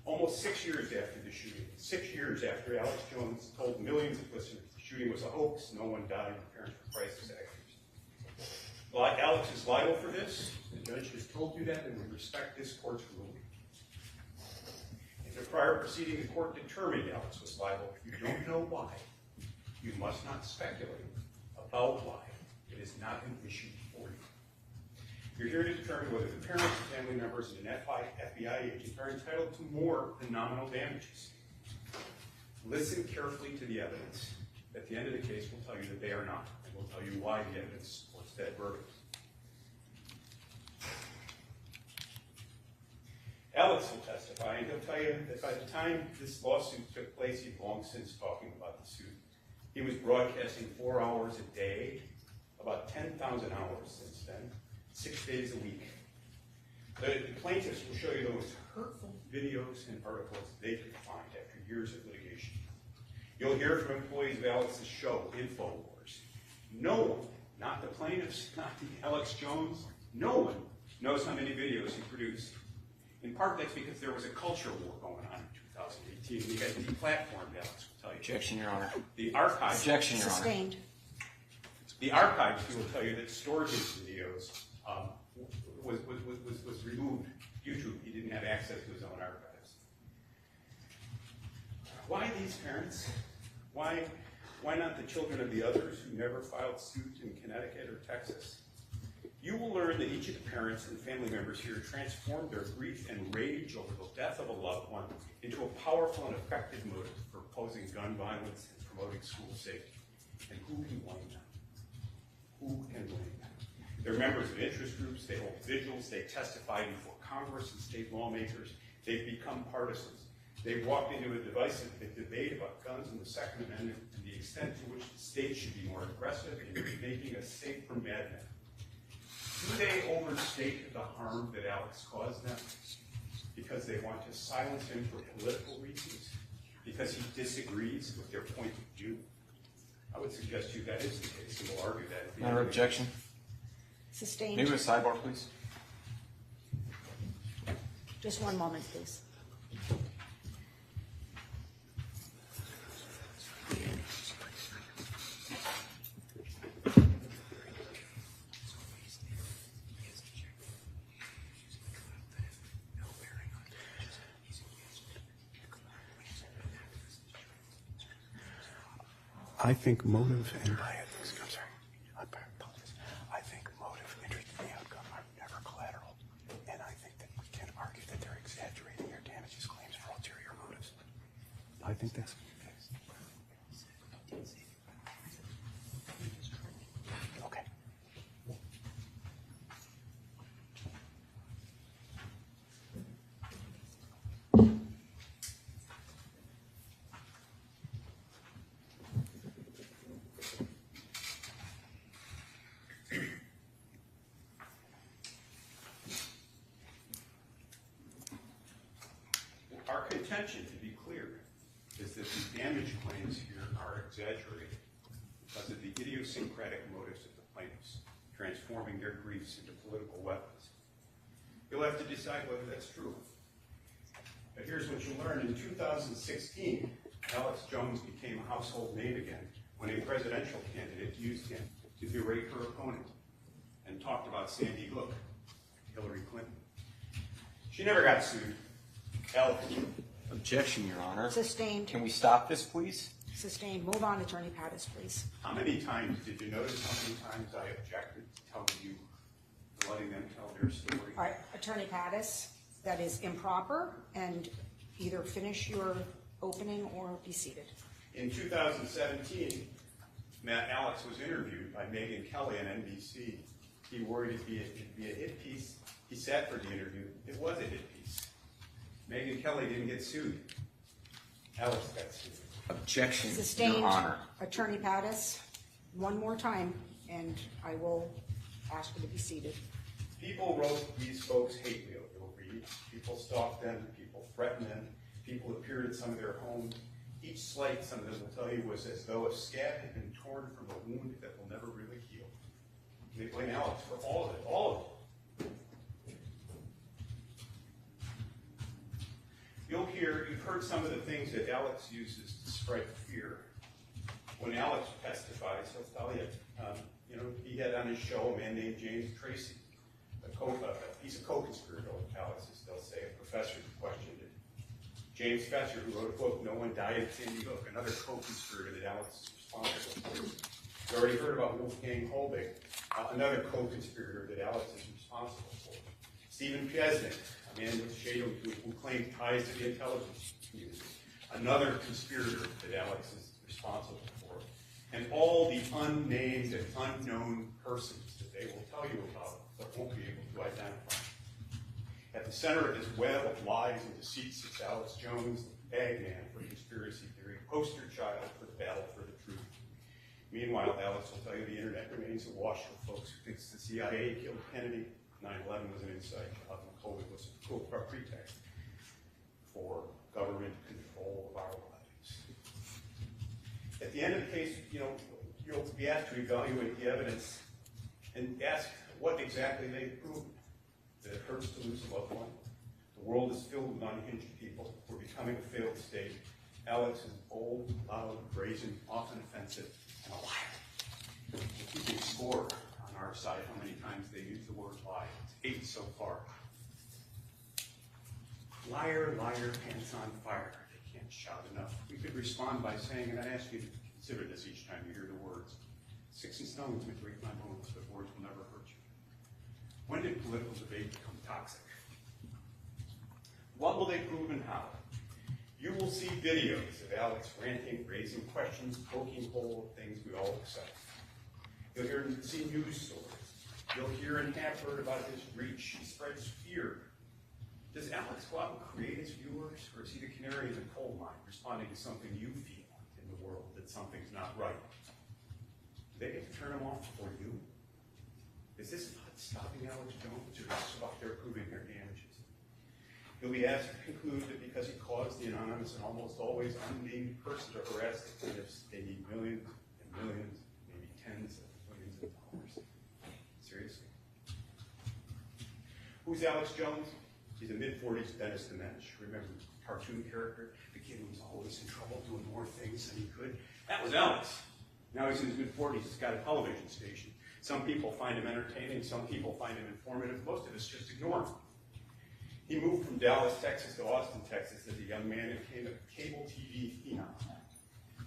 Almost 6 years after the shooting, 6 years after Alex Jones told millions of listeners the shooting was a hoax, no one died, the parents were crisis actors. Like Alex is liable for this, the judge has told you that, and we respect this court's ruling. In the prior proceeding, the court determined Alex was liable. If you don't know why, you must not speculate about why. It is not an issue for you. You're here to determine whether the parents, family members, and an FBI agent are entitled to more than nominal damages. Listen carefully to the evidence. At the end of the case, we'll tell you that they are not, and we'll tell you why the evidence supports that verdict. Alex will testify, and he'll tell you that by the time this lawsuit took place, he'd long since talking about the suit. He was broadcasting 4 hours a day, about 10,000 hours since then, 6 days a week. The plaintiffs will show you the most hurtful videos and articles they could find after years of litigation. You'll hear from employees of Alex's show, Infowars. No one, not the plaintiffs, not the Alex Jones, no one knows how many videos he produced. In part, that's because there was a culture war going on in 2018. We had deplatformed Alex, will tell you. Objection, Your Honor. The archives. Objection, Your Honor. Sustained. The archives will tell you that stored his videos was removed. YouTube, he didn't have access to his own archives. Why these parents? Why not the children of the others who never filed suit in Connecticut or Texas? You will learn that each of the parents and family members here transformed their grief and rage over the death of a loved one into a powerful and effective motive for opposing gun violence and promoting school safety. And who can blame them? Who can blame them? They're members of interest groups, they hold vigils, they testify before Congress and state lawmakers, they've become partisans. They've walked into a divisive debate about guns and the Second Amendment and the extent to which the state should be more aggressive in making us safe from madmen. Do they overstate the harm that Alex caused them because they want to silence him for political reasons? Because he disagrees with their point of view? I would suggest to you that is the case, and we'll argue that. Matter of objection. Sustained. Maybe a sidebar, please. Just one moment, please. I think motive and bias, I'm sorry, I apologize. I think motive, interest, and the outcome are never collateral. And I think that we can argue that they're exaggerating their damages claims for ulterior motives. I think that's the case. Okay. Our contention, to be clear, is that the damage claims here are exaggerated because of the idiosyncratic motives of the plaintiffs, transforming their griefs into political weapons. You'll have to decide whether that's true. But here's what you learned. In 2016, Alex Jones became a household name again when a presidential candidate used him to berate her opponent and talked about Sandy Hook, Hillary Clinton. She never got sued. Alex. Objection, Your Honor. Sustained. Can we stop this, please? Sustained. Move on, Attorney Pattis, please. How many times did you notice how many times I objected to telling you, letting them tell their story? All right, Attorney Pattis, that is improper, and either finish your opening or be seated. In 2017, Alex was interviewed by Megyn Kelly on NBC. He worried it'd be a hit piece. He sat for the interview. It was a hit piece. Megyn Kelly didn't get sued. Alex got sued. Objection, Your Sustained. Honor. Attorney Pattis, one more time, and I will ask you to be seated. People wrote these folks hate mail. You'll read. People stalked them. People threatened them. People appeared at some of their homes. Each slight, some of them will tell you, was as though a scab had been torn from a wound that will never really heal. And they blame Alex for all of it, all of it. You've heard some of the things that Alex uses to spread fear. When Alex testifies, he'll tell you, he had on his show a man named James Tracy, he's a co-conspirator, Alex, they'll say, a professor who questioned it. James Fetcher, who wrote a book, No One Died at Sandy Hook, another co-conspirator that Alex is responsible for. You already heard about Wolfgang Holbig, another co-conspirator that Alex is responsible for. Stephen Piesnik, a man with shade who claimed ties to the intelligence community, another conspirator that Alex is responsible for. And all the unnamed and unknown persons that they will tell you about, but won't be able to identify. At the center of this web of lies and deceits sits Alex Jones, the bag man for conspiracy theory, poster child for the battle for the truth. Meanwhile, Alex will tell you the internet remains awash with folks who think the CIA killed Kennedy, 9/11 was an inside job, and COVID was a pretext for government control of our lives. At the end of the case, you'll be asked to evaluate the evidence and ask what exactly they've proven. That it hurts to lose a loved one. The world is filled with unhinged people. We're becoming a failed state. Alex is bold, loud, brazen, often offensive, and a liar. We're keeping score on our side how many times they use the word lie. It's 8 so far. Liar, liar, pants on fire. They can't shout enough. We could respond by saying, and I ask you to consider this each time you hear the words, 6 and stones may break my bones, but words will never hurt you. When did political debate become toxic? What will they prove and how? You will see videos of Alex ranting, raising questions, poking holes at things we all accept. You'll hear and see news stories. You'll hear and have heard about his reach. He spreads fear. Does Alex go out and create his viewers, or is he the canary in the coal mine, responding to something you feel in the world that something's not right? Do they get to turn him off for you? Is this about stopping Alex Jones, or is this about their proving their damages? He'll be asked to conclude that because he caused the anonymous and almost always unnamed person to harass the plaintiffs, they need millions and millions, maybe tens of millions of dollars. Seriously. Who's Alex Jones? He's a mid-40s Dennis the Menace. Remember the cartoon character? The kid who was always in trouble doing more things than he could? That was Alex. Now he's in his mid-40s. He's got a television station. Some people find him entertaining. Some people find him informative. Most of us just ignore him. He moved from Dallas, Texas to Austin, Texas as a young man and became a cable TV phenom.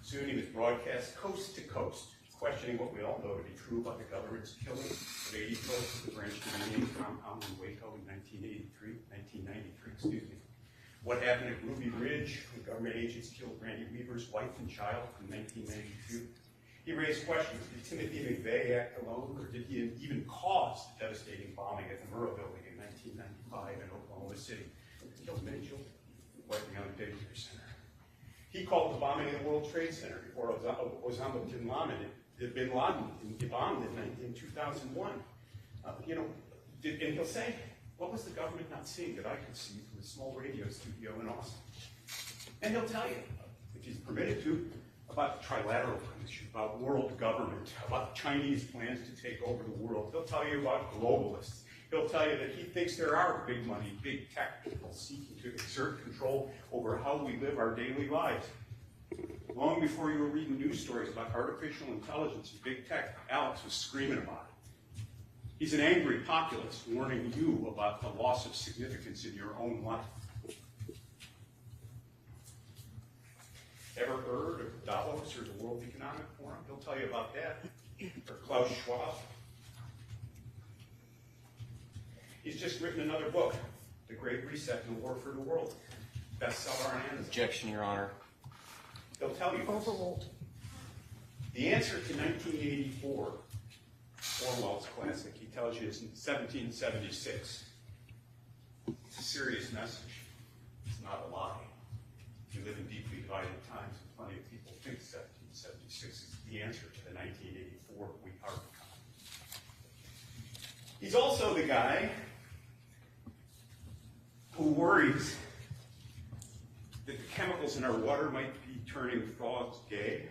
Soon he was broadcast coast to coast, questioning what we all know to be true about the government's killing of 80 folks at the Branch Davidian compound in Waco in 1993. What happened at Ruby Ridge when government agents killed Randy Weaver's wife and child in 1992. He raised questions. Did Timothy McVeigh act alone, or did he even cause the devastating bombing at the Murrah Building in 1995 in Oklahoma City? It killed many children, wiping out a daycare center. He called the bombing of the World Trade Center before Osama bin Laden bombed in 2001. And he'll say, what was the government not seeing that I could see from a small radio studio in Austin? And he'll tell you, if he's permitted to, about the Trilateral Commission, about world government, about the Chinese plans to take over the world. He'll tell you about globalists. He'll tell you that he thinks there are big money, big tech people seeking to exert control over how we live our daily lives. Long before you were reading news stories about artificial intelligence and big tech, Alex was screaming about it. He's an angry populist warning you about the loss of significance in your own life. Ever heard of Davos or the World Economic Forum? He'll tell you about that. Or Klaus Schwab. He's just written another book, The Great Reset and the War for the World. Bestseller on Amazon. Objection, Your Honor. They'll tell you this. Overruled. The answer to 1984, Orwell's classic, he tells you it's in 1776. It's a serious message. It's not a lie. We live in deeply divided times, and plenty of people think 1776 is the answer to the 1984 we are becoming. He's also the guy who worries that the chemicals in our water might be turning frogs gay,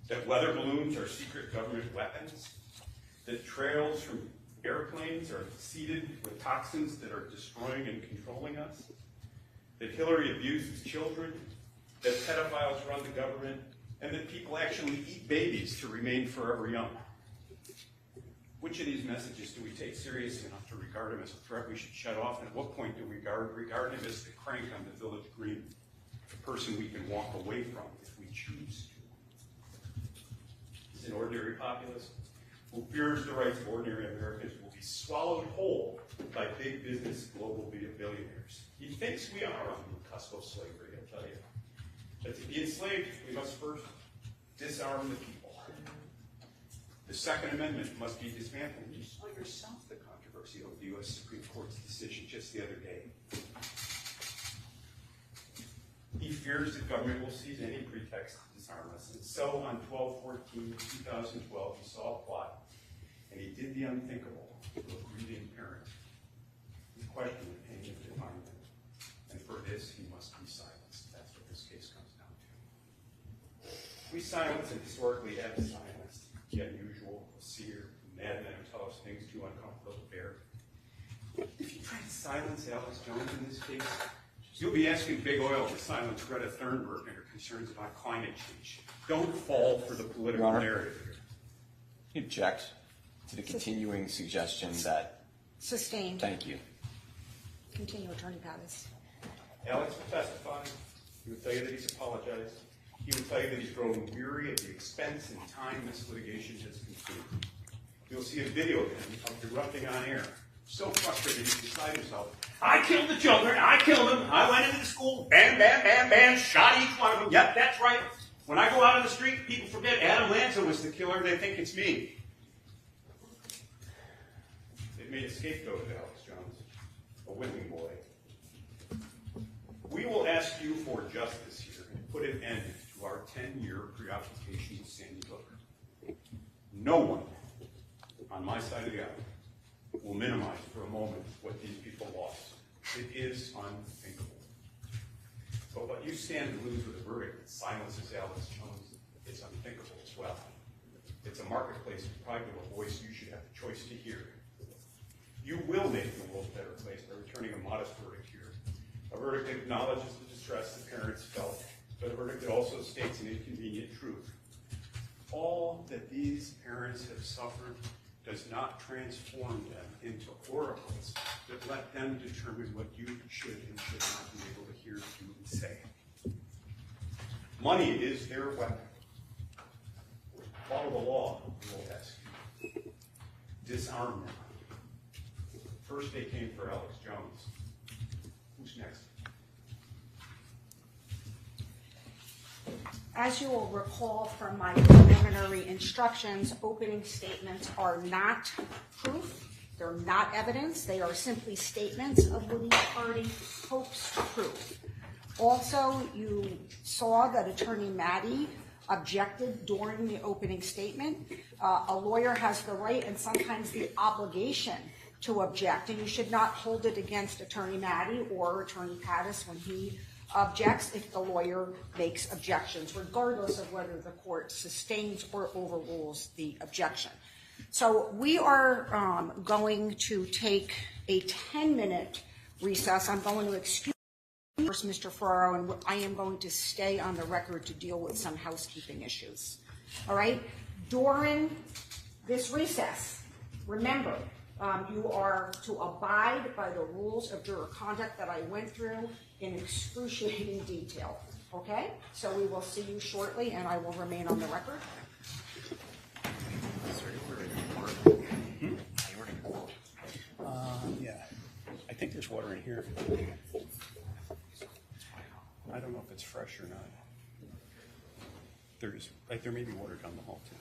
that weather balloons are secret government weapons, that trails from airplanes are seeded with toxins that are destroying and controlling us, that Hillary abuses children, that pedophiles run the government, and that people actually eat babies to remain forever young. Which of these messages do we take seriously enough to regard him as a threat we should shut off? And at what point do we regard him as the crank on the village green, a person we can walk away from if we choose to? He's an ordinary populist who fears the rights of ordinary Americans will be swallowed whole by big business global billionaires. He thinks we are on the cusp of slavery, I'll tell you. But to be enslaved, we must first disarm the people. The Second Amendment must be dismantled. You saw yourself the controversy over the U.S. Supreme Court's decision just the other day. He fears that government will seize any pretext to disarm us. And so on 12/14/2012, he saw a plot, and he did the unthinkable to a grieving parent. He questioned the pain of confinement, and for this he must be silenced. That's what this case comes down to. We silence and historically have silenced the unusual, seer, madmen who tell us things too uncomfortable to bear. If you try to silence Alex Jones in this case, you'll be asking Big Oil to silence Greta Thunberg and her concerns about climate change. Don't fall for the political narrative here. You object to the continuing suggestion that... Sustained. Thank you. Continue, Attorney Pattis. Alex will testify. He will tell you that he's apologized. He will tell you that he's grown weary of the expense and time this litigation has consumed. You'll see a video of him erupting on air, so frustrated he's beside himself. I killed the children. I killed them. I went into the school. Bam, bam, bam, bam. Shot each one of them. Yep, that's right. When I go out on the street, people forget Adam Lanza was the killer. They think it's me. They've made a scapegoat of Alex Jones, a whipping boy. We will ask you for justice here and put an end to our 10-year preoccupation with Sandy Hook. No one on my side of the aisle will minimize for a moment what these people lost. It is unthinkable. But what you stand to lose with a verdict that silences Alex Jones is unthinkable as well. It's a marketplace deprived of a voice you should have the choice to hear. You will make the world a better place by returning a modest verdict here. A verdict that acknowledges the distress the parents felt, but a verdict that also states an inconvenient truth. All that these parents have suffered does not transform them into oracles that let them determine what you should and should not be able to hear, do, and say. Money is their weapon. Follow the law, we will ask you. Disarm them. First they came for Alex Jones. Who's next? As you will recall from my preliminary instructions, opening statements are not proof. They're not evidence. They are simply statements of what each party hopes to prove. Also, you saw that Attorney Maddie objected during the opening statement. A lawyer has the right and sometimes the obligation to object, and you should not hold it against Attorney Maddie or Attorney Pattis when he objects if the lawyer makes objections, regardless of whether the court sustains or overrules the objection. So we are going to take a 10-minute recess. I'm going to excuse first Mr. Ferraro, and I am going to stay on the record to deal with some housekeeping issues. All right? During this recess, remember, you are to abide by the rules of juror conduct that I went through in excruciating detail. Okay? So we will see you shortly, and I will remain on the record. Yeah. I think there's water in here. I don't know if it's fresh or not. There may be water down the hall too.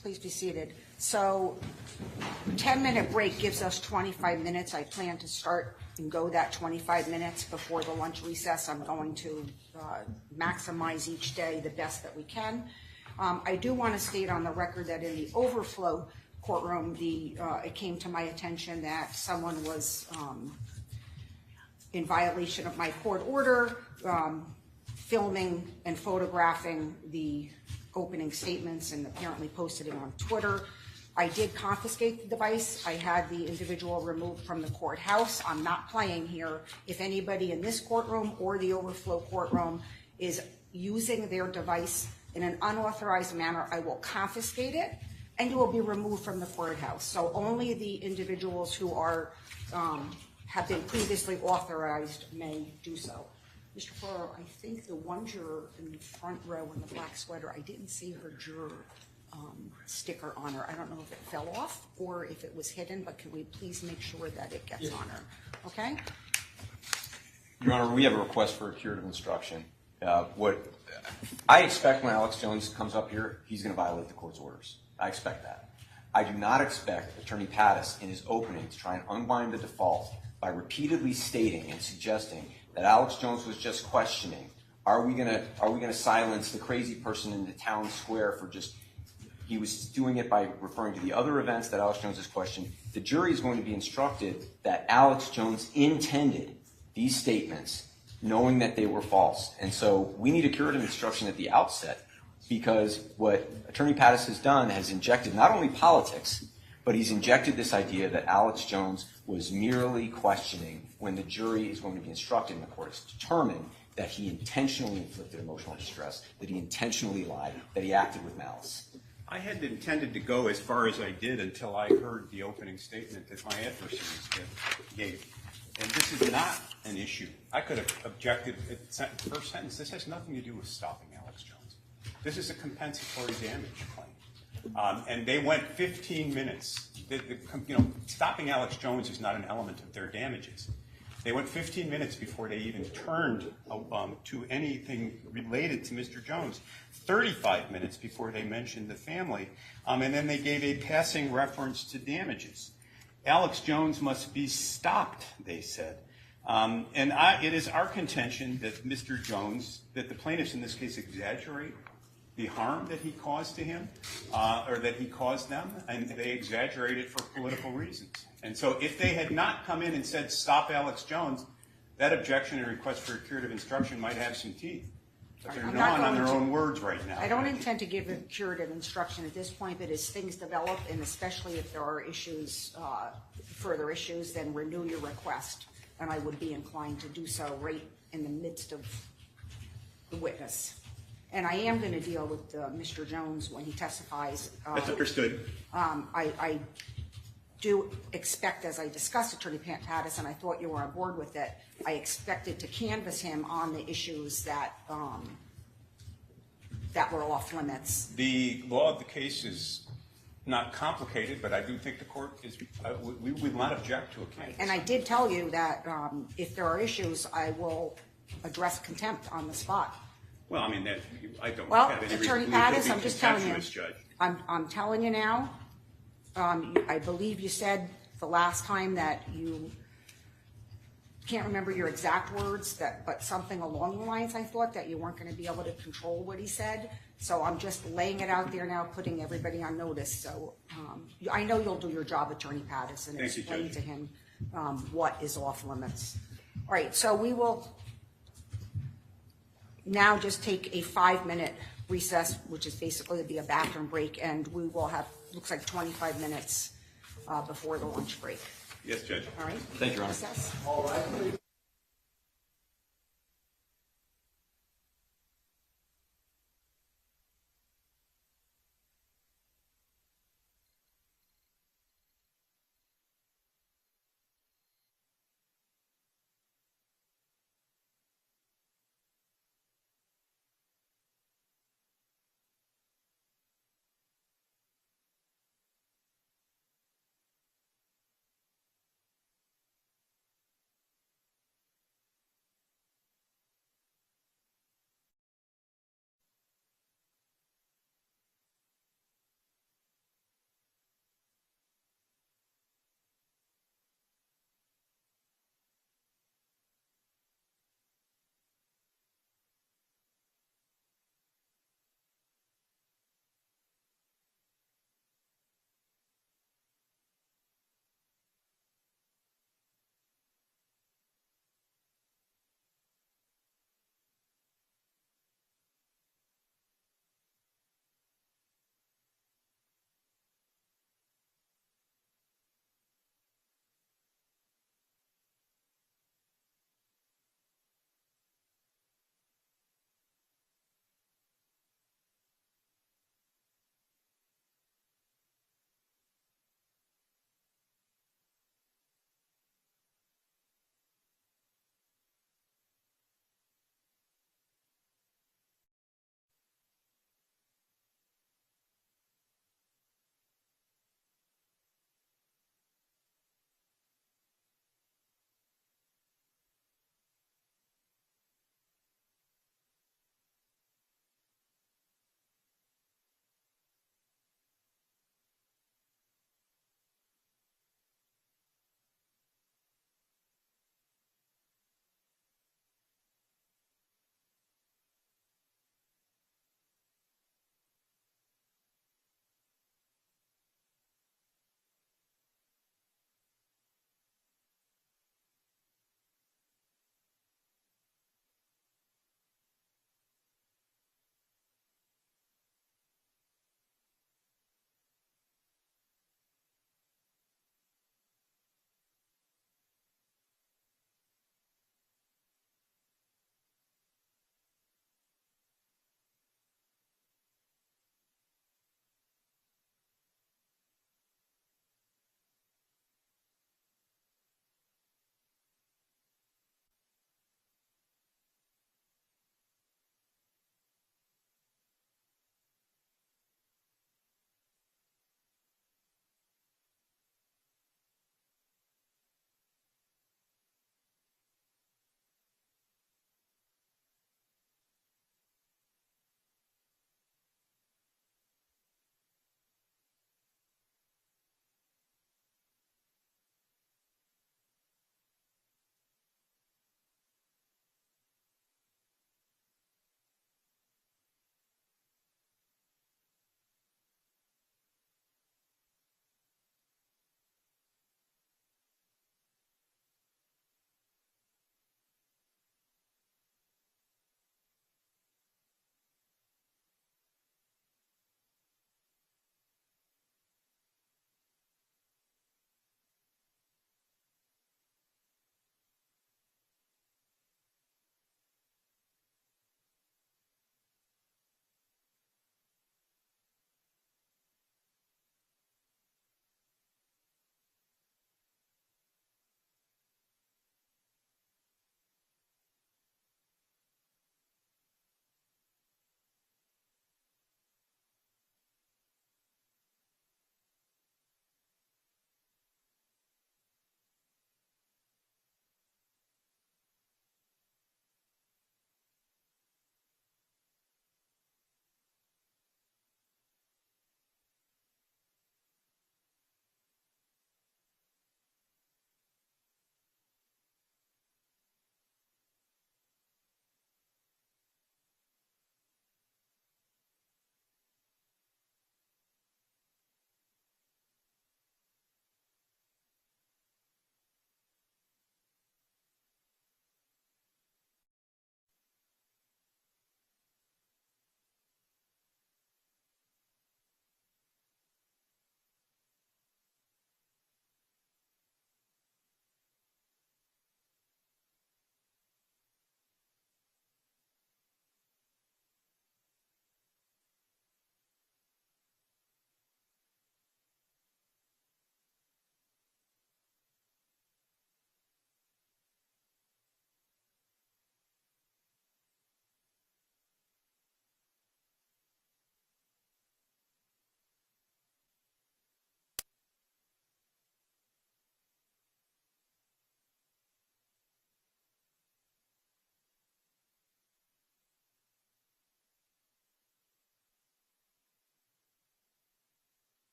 Please be seated. So 10-minute break gives us 25 minutes. I plan to start and go that 25 minutes before the lunch recess. I'm going to maximize each day the best that we can. I do want to state on the record that in the overflow courtroom, it came to my attention that someone was in violation of my court order, filming and photographing the opening statements and apparently posted it on Twitter. I did confiscate the device. I had the individual removed from the courthouse. I'm not playing here. If anybody in this courtroom or the overflow courtroom is using their device in an unauthorized manner, I will confiscate it and you will be removed from the courthouse. So only the individuals who are have been previously authorized may do so. Mr. Farrow, I think the one juror in the front row in the black sweater, I didn't see her juror sticker on her. I don't know if it fell off or if it was hidden, but can we please make sure that it gets on her? Okay? Your Honor, we have a request for a curative instruction. What I expect when Alex Jones comes up here, he's going to violate the court's orders. I expect that. I do not expect Attorney Pattis in his opening to try and unwind the default by repeatedly stating and suggesting that Alex Jones was just questioning, are we gonna silence the crazy person in the town square for just, he was doing it by referring to the other events that Alex Jones has questioned. The jury is going to be instructed that Alex Jones intended these statements knowing that they were false. And so we need a curative instruction at the outset, because what Attorney Pattis has done has injected not only politics, but he's injected this idea that Alex Jones was merely questioning when the jury is going to be instructed in the court to determine that he intentionally inflicted emotional distress, that he intentionally lied, that he acted with malice. I had intended to go as far as I did until I heard the opening statement that my adversaries gave. And this is not an issue. I could have objected at the first sentence. This has nothing to do with stopping Alex Jones. This is a compensatory damage claim. And they went 15 minutes. Stopping Alex Jones is not an element of their damages. They went 15 minutes before they even turned to anything related to Mr. Jones. 35 minutes before they mentioned the family. And then they gave a passing reference to damages. Alex Jones must be stopped, they said. It is our contention that Mr. Jones, that the plaintiffs in this case exaggerate the harm that he caused to him, or that he caused them, and they exaggerate it for political reasons. And so if they had not come in and said, stop Alex Jones, that objection and request for a curative instruction might have some teeth. But they're not on their own words right now. I don't intend to give a curative instruction at this point, but as things develop, and especially if there are issues, further issues, then renew your request. And I would be inclined to do so right in the midst of the witness. And I am going to deal with Mr. Jones when he testifies. That's understood. I do expect, as I discussed, Attorney Pattis, and I thought you were on board with it, I expected to canvass him on the issues that that were off limits. The law of the case is not complicated, but I do think the court is, we would not object to a canvass. And I did tell you that if there are issues, I will address contempt on the spot. Well, I mean, I don't Well, have any Attorney reason to believe Pattis, you'll I'm be just telling you. contemptuous, Judge. I'm telling you now. I believe you said the last time that you can't remember your exact words, but something along the lines, I thought, that you weren't going to be able to control what he said. So I'm just laying it out there now, putting everybody on notice. So I know you'll do your job, Attorney Pattis, and explain to him what is off limits. All right, so we will now just take a 5-minute recess, which is basically be a bathroom break, and we will have, looks like 25 minutes before the lunch break. Yes, Judge. All right? Thank you, Your Honor. Recess. All right.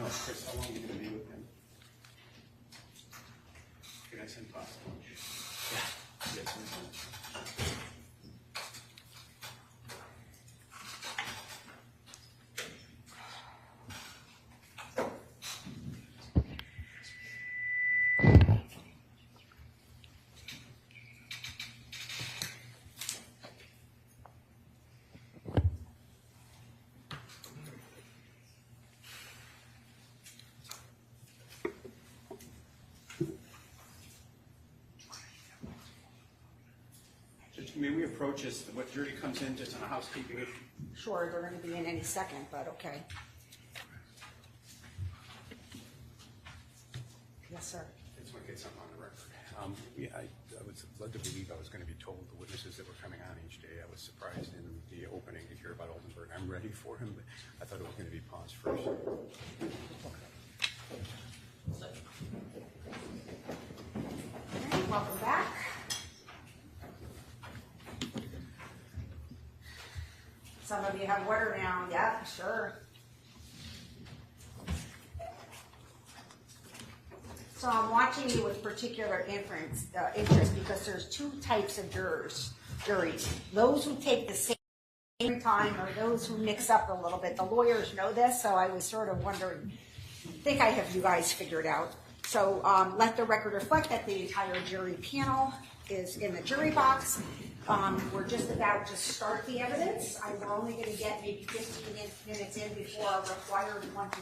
know, Chris, how long are you going to be with him? Can I send pasta lunch? Yeah. Yes, may we approach this, what jury comes in just on a housekeeping issue? Sure, they're gonna be in any second, but okay. Yes, sir. I just want to get something on the record. I was led to believe I was going to be told the witnesses that were coming on each day. I was surprised in the opening to hear about Oldenburg. I'm ready for him, but I thought it was going to be paused first. Welcome back. Some of you have water now. Yeah, sure. So I'm watching you with particular interest because there's two types of juries. Those who take the same time or those who mix up a little bit. The lawyers know this, so I was sort of wondering. I think I have you guys figured out. So let the record reflect that the entire jury panel is in the jury box. We're just about to start the evidence. We're only going to get maybe 15 minutes in before our required 1 to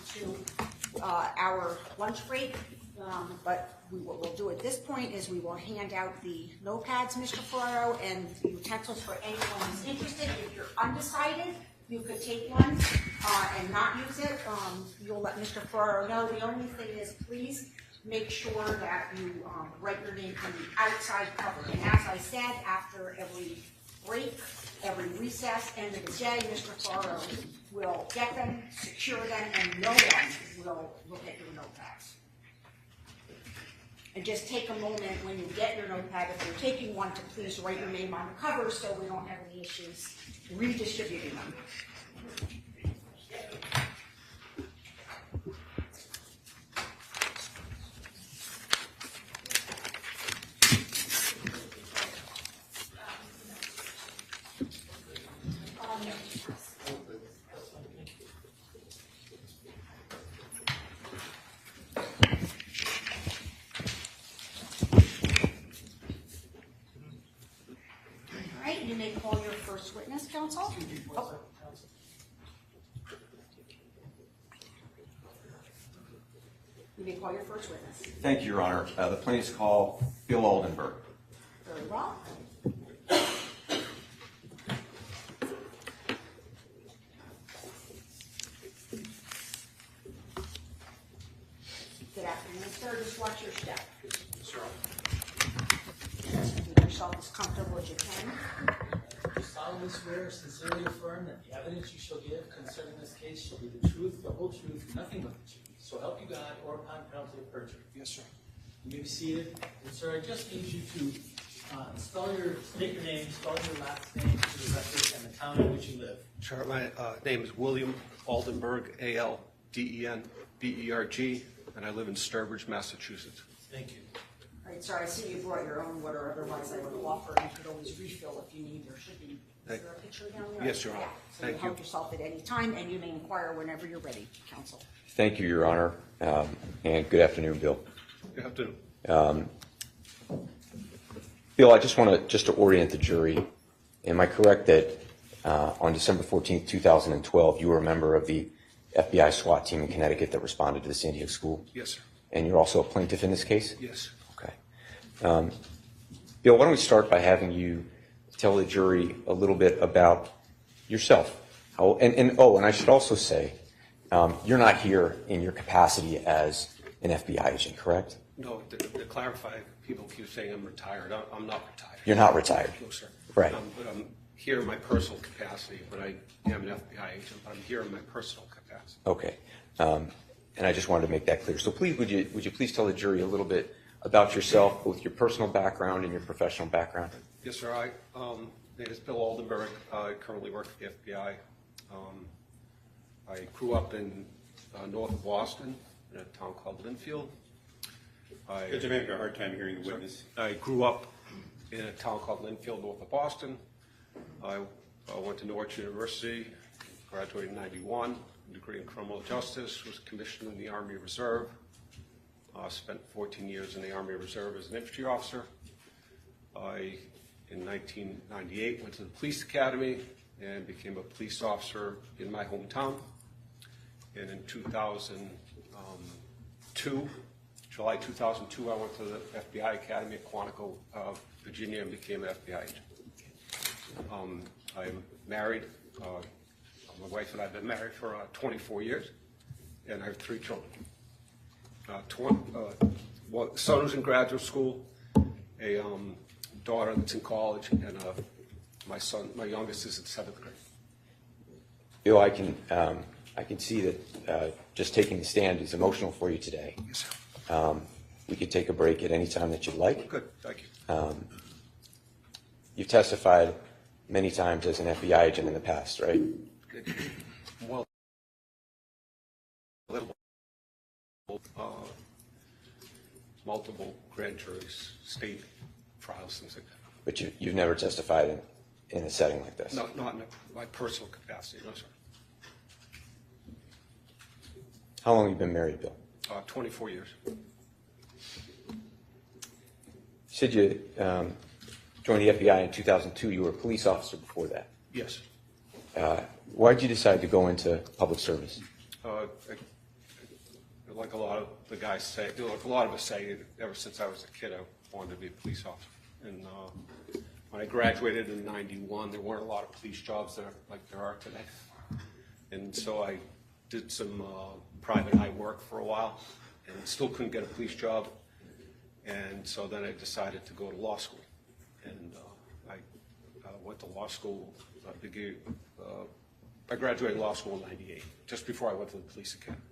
2 hour lunch break. But what we'll do at this point is we will hand out the notepads, Mr. Ferraro, and the utensils for anyone who's interested. If you're undecided, you could take one and not use it. You'll let Mr. Ferraro know. The only thing is, please make sure that you write your name on the outside cover. And as I said, after every break, every recess, end of the day, Mr. Ferraro will get them, secure them, and no one will look at your notepads. And just take a moment when you get your notepad, if you're taking one, to please write your name on the cover so we don't have any issues redistributing them. You may call your first witness, counsel. Oh. You may call your first witness. Thank you, Your Honor. The plaintiff's call, Bill Oldenburg. Very well. Good afternoon, sir. Just watch your step. Make yourself as comfortable as you can. I solemnly swear or sincerely affirm that the evidence you shall give concerning this case shall be the truth, the whole truth, nothing but the truth. So help you God, or upon penalty of perjury. Yes, sir. You may be seated. And sir, I just need you to state your name, spell your last name to the record, and the town in which you live. Sure. My name is William Aldenberg, Aldenberg, and I live in Sturbridge, Massachusetts. Thank you. All right, sir, I see you brought your own water, otherwise I would offer, and you could always refill if you need. There should be, is there a picture down there? Yes, Your Honor. Yeah. So Thank you help you. yourself at any time, and you may inquire whenever you're ready, counsel. Thank you, Your Honor, and good afternoon, Bill. Good afternoon. Bill, I just want to orient the jury. Am I correct that on December 14th, 2012, you were a member of the FBI SWAT team in Connecticut that responded to the San Diego school? Yes, sir. And you're also a plaintiff in this case? Yes. Okay. Bill, why don't we start by having you tell the jury a little bit about yourself? And I should also say, you're not here in your capacity as an FBI agent, correct? No, to clarify, people keep saying I'm retired. I'm not retired. You're not retired? No, sir. Right. But I'm here in my personal capacity, but I am an FBI agent, but I'm here in my personal capacity. Okay. And I just wanted to make that clear. So please, would you please tell the jury a little bit about yourself, both your personal background and your professional background? Yes, sir. My name is Bill Aldenberg. I currently work for the FBI. I grew up in north of Boston, in a town called Linfield. Good, I'm having a hard time hearing the witness. I grew up in a town called Linfield, north of Boston. I went to Norwich University, graduated in '91, degree in criminal justice, was commissioned in the Army Reserve. Spent 14 years in the Army Reserve as an infantry officer. In 1998, went to the police academy and became a police officer in my hometown. And in 2002, July 2002, I went to the FBI Academy at Quantico, Virginia, and became an FBI agent. I'm married. My wife and I have been married for 24 years, and I have 3 children. Son who's in graduate school, a daughter that's in college, and my youngest is in 7th grade. Bill, I can see that just taking the stand is emotional for you today. Yes, sir. We could take a break at any time that you'd like. Good, thank you. You've testified many times as an FBI agent in the past, right? Well, multiple grand juries, state trials, things like that. But you've never testified in a setting like this? Not in my personal capacity, no, sir. How long have you been married, Bill? 24 years. You said you joined the FBI in 2002. You were a police officer before that. Yes. Why did you decide to go into public service? Like a lot of the guys say, like a lot of us say, ever since I was a kid, I wanted to be a police officer. And when I graduated in '91, there weren't a lot of police jobs there like there are today. And so I did some private eye work for a while, and still couldn't get a police job. And so then I decided to go to law school. And I went to law school. I graduated law school in '98, just before I went to the police academy.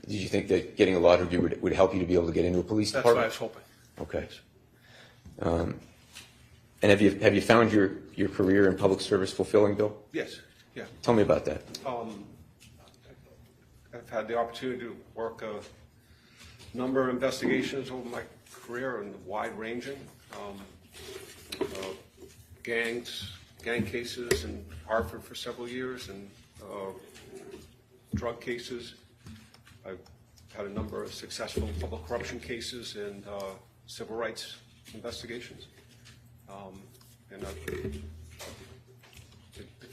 Did you think that getting a law degree would help you to be able to get into a police That's what I department? was hoping. Okay. And have you found your career in public service fulfilling, Bill? Yes, yeah. Tell me about that. I've had the opportunity to work a number of investigations over my career, and wide-ranging. Gang cases in Hartford for several years, and drug cases. I've had a number of successful public corruption cases and civil rights investigations. And I've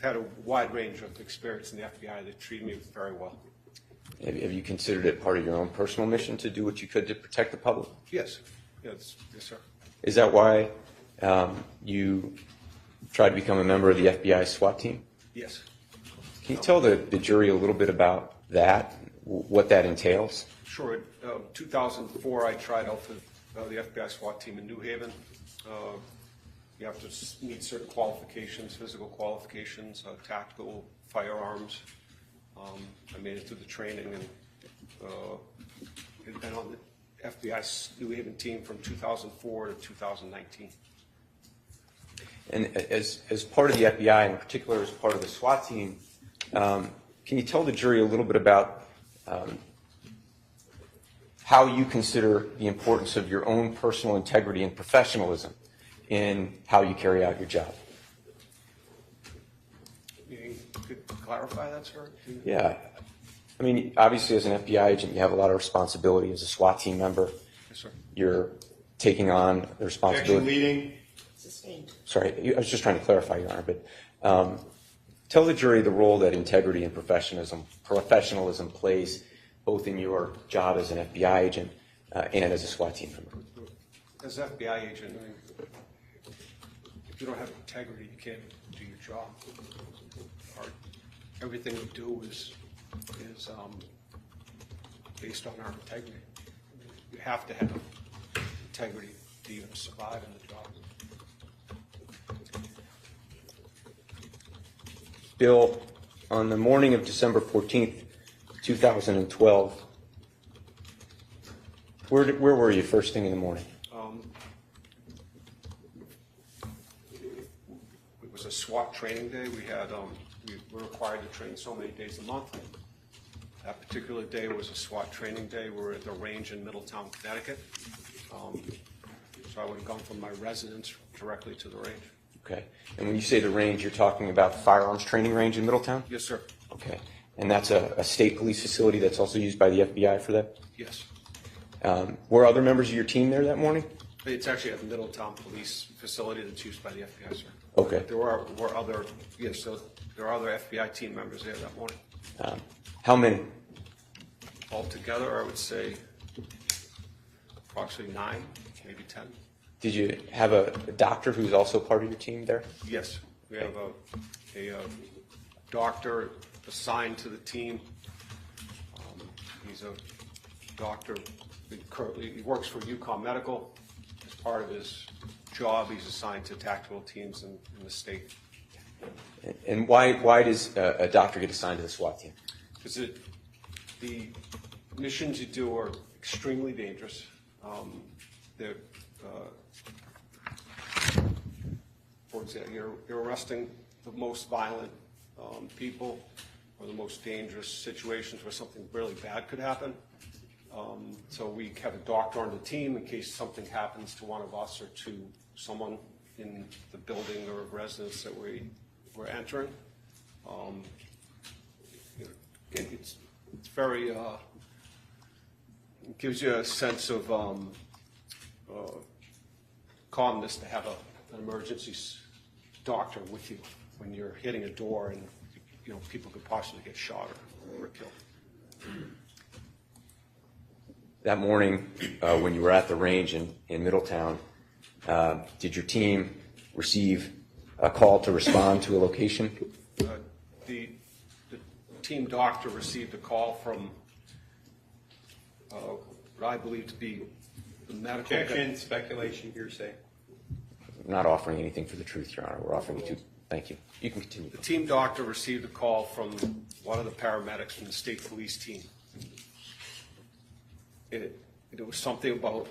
had a wide range of experience in the FBI that treated me very well. Have you considered it part of your own personal mission to do what you could to protect the public? Yes, yes, sir. Is that why you tried to become a member of the FBI SWAT team? Yes. Can you tell the jury a little bit about that, what that entails? Sure. In 2004, I tried out for the FBI SWAT team in New Haven. You have to meet certain qualifications, physical qualifications, tactical, firearms. I made it through the training and had been on the FBI New Haven team from 2004 to 2019. And as part of the FBI, and in particular as part of the SWAT team, can you tell the jury a little bit about how you consider the importance of your own personal integrity and professionalism in how you carry out your job? You could clarify that, sir? Yeah. I mean, obviously as an FBI agent, you have a lot of responsibility as a SWAT team member. Yes, sir. You're taking on the responsibility. Leading. Sustained. Sorry, I was just trying to clarify, Your Honor, but tell the jury the role that integrity and professionalism plays both in your job as an FBI agent and as a SWAT team member. As an FBI agent, I mean, if you don't have integrity, you can't do your job. Everything we do is based on our integrity. You have to have integrity to even survive in the job. Bill, on the morning of December 14th, 2012, where were you first thing in the morning? It was a SWAT training day. We had we were required to train so many days a month. That particular day was a SWAT training day. We were at the range in Middletown, Connecticut. So I would have gone from my residence directly to the range. Okay. And when you say the range, you're talking about the firearms training range in Middletown? Yes, sir. Okay. And that's a state police facility that's also used by the FBI for that? Yes. Were other members of your team there that morning? It's actually at the Middletown Police Facility that's used by the FBI, sir. Okay. But there were other, yes, so there are other FBI team members there that morning. How many? Altogether, I would say approximately 9, maybe 10. Did you have a doctor who's also part of your team there? Yes, we have a doctor assigned to the team. He's a doctor. He works for UConn Medical. As part of his job, he's assigned to tactical teams in the state. And why does a doctor get assigned to the SWAT team? Because the missions you do are extremely dangerous. They're, for example, you're arresting the most violent people or the most dangerous situations where something really bad could happen. So we have a doctor on the team in case something happens to one of us or to someone in the building or residence that we're entering. It's very, it gives you a sense of calmness to have an emergency doctor with you when you're hitting a door and people could possibly get shot or killed. That morning, when you were at the range in Middletown, did your team receive a call to respond to a location? The team doctor received a call from what I believe to be the medical. Objection, speculation, hearsay. We're not offering anything for the truth, Your Honor. We're offering you to. Thank you. You can continue. The team doctor received a call from one of the paramedics from the state police team. It was something about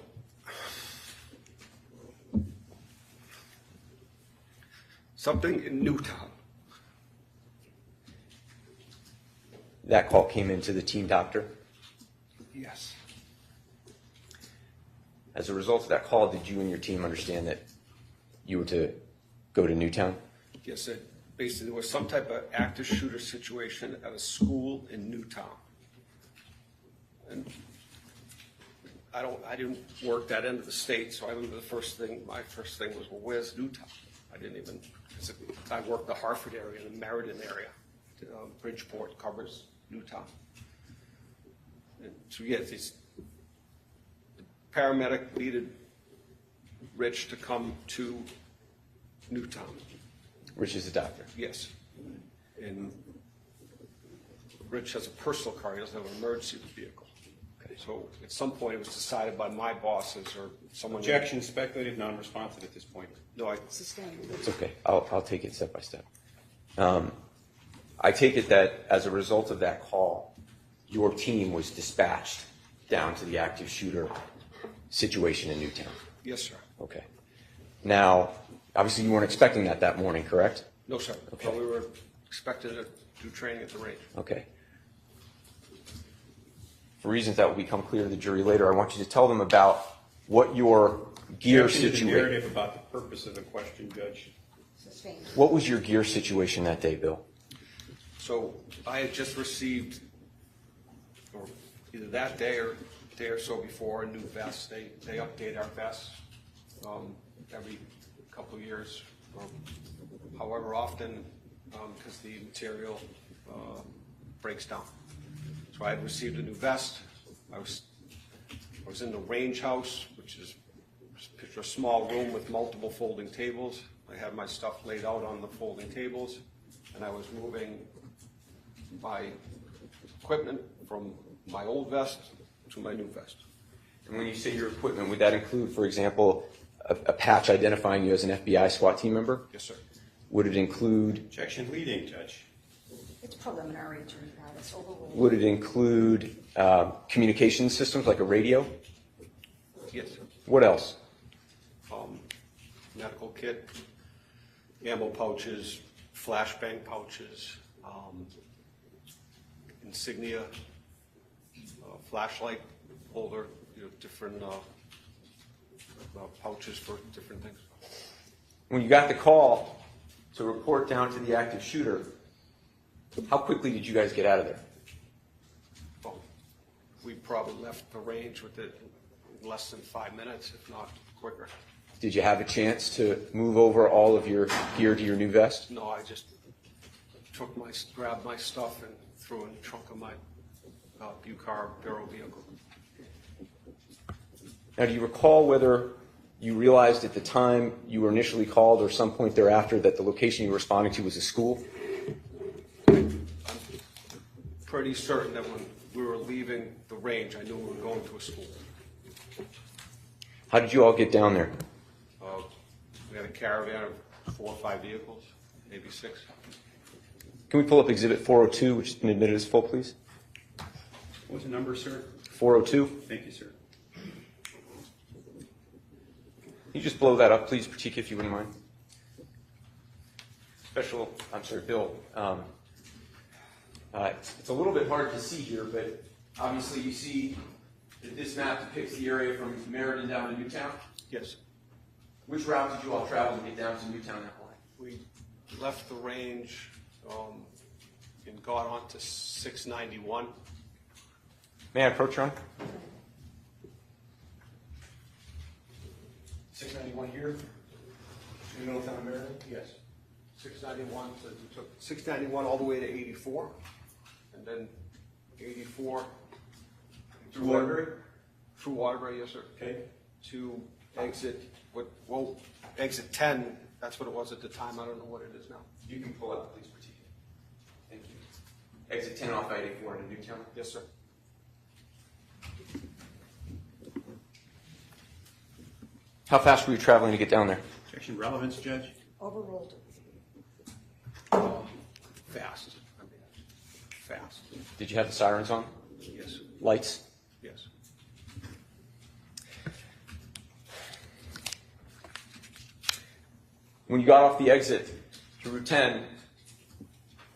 something in Newtown. That call came into the team doctor? Yes. As a result of that call, did you and your team understand that you were to go to Newtown? Yes, basically there was some type of active shooter situation at a school in Newtown. And I didn't work that end of the state, so I remember my first thing was, well, where's Newtown? I didn't even, because I worked the Hartford area, the Meriden area. Bridgeport covers Newtown. And so yes, the paramedic needed Rich to come to Newtown. Rich is a doctor. Yes. And Rich has a personal car, he doesn't have an emergency vehicle. Okay. So at some point it was decided by my bosses or someone. Objection, speculative, non-responsive at this point. No, Sustained. It's okay. I'll take it step by step. I take it that as a result of that call, your team was dispatched down to the active shooter situation in Newtown. Yes, sir. Okay. Now, obviously you weren't expecting that morning, correct? No, sir. Okay. But we were expected to do training at the range. Okay. For reasons that will become clear to the jury later, I want you to tell them about what your gear Objection to the situation. narrative about the purpose of the question, Judge. Sustained. What was your gear situation that day, Bill? So I had just received, or either that day or a day or so before, a new vest. They update our vests every couple of years, or however often, because the material breaks down. So I had received a new vest. I was in the range house, which is picture a small room with multiple folding tables. I had my stuff laid out on the folding tables, and I was moving my equipment from my old vest to my new vest. And when you say your equipment, would that include, for example, a patch identifying you as an FBI SWAT team member? Yes, sir. Would it include? Objection, leading, Judge. It's preliminary to that. It's overruled. Would it include communication systems like a radio? Yes, sir. What else? Medical kit, ammo pouches, flashbang pouches, insignia, flashlight holder, different pouches for different things. When you got the call to report down to the active shooter, how quickly did you guys get out of there? Well, we probably left the range with it in less than 5 minutes, if not quicker. Did you have a chance to move over all of your gear to your new vest? No, I just grabbed my stuff and threw it in the trunk of my Bucar Barrow vehicle. Now, do you recall whether you realized at the time you were initially called or some point thereafter that the location you were responding to was a school? I'm pretty certain that when we were leaving the range, I knew we were going to a school. How did you all get down there? We had a caravan of 4 or 5 vehicles, maybe 6. Can we pull up Exhibit 402, which has been admitted as full, please? What was the number, sir? 402. Thank you, sir. Can you just blow that up, please, Pratik, if you wouldn't mind? Bill. It's a little bit hard to see here, but obviously you see that this map depicts the area from Meriden down to Newtown. Yes. Which route did you all travel to get down to Newtown that morning? We left the range and got onto 691. May I approach, Ron? 691 here, in the middle of town of Meriden? Yes. 691, so we took 691 all the way to 84, and then 84 Through Waterbury? through Waterbury, yes, sir. Okay. To exit, exit 10, that's what it was at the time, I don't know what it is now. You can pull up, please, Pratik. Thank you. Exit 10 off I-84 into Newtown. Yes, sir. How fast were you traveling to get down there? Objection relevance, Judge? Overruled. Fast. Fast. Did you have the sirens on? Yes. Lights? Yes. When you got off the exit to Route 10,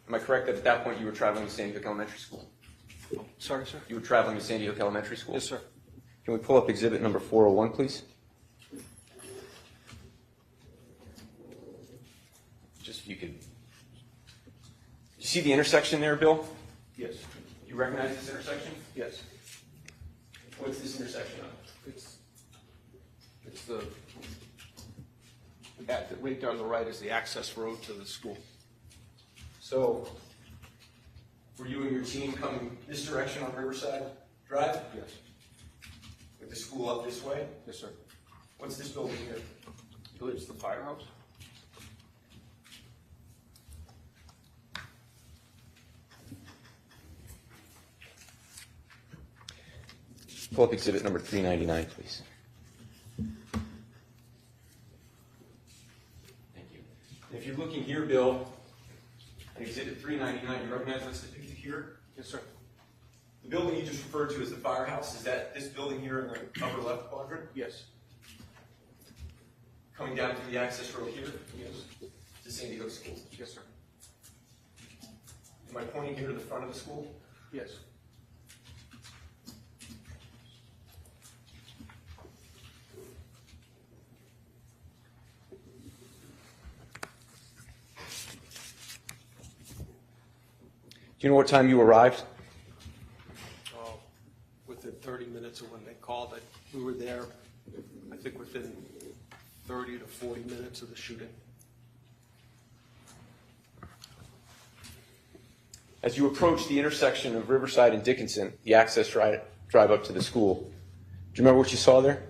am I correct that at that point you were traveling to Sandy Hook Elementary School? Sorry, sir? You were traveling to Sandy Hook Elementary School? Yes, sir. Can we pull up exhibit number 401, please? Just if you could. You see the intersection there, Bill? Yes. You recognize this intersection? Yes. What's this intersection on? It's the right there on the right is the access road to the school. So, were you and your team coming this direction on Riverside Drive? Yes. With the school up this way? Yes, sir. What's this building here? I believe it's the firehouse. Pull up exhibit number 399, please. Thank you. And if you're looking here, Bill, at exhibit 399, you recognize what's depicted here? Yes, sir. The building you just referred to as the firehouse, is that this building here in the upper left quadrant? Yes. Coming down to the access road here? Yes. To Sandy Hook School? Yes, sir. Am I pointing here to the front of the school? Yes. Do you know what time you arrived? Within 30 minutes of when they called it, we were there, I think within 30 to 40 minutes of the shooting. As you approached the intersection of Riverside and Dickinson, the access drive up to the school, do you remember what you saw there?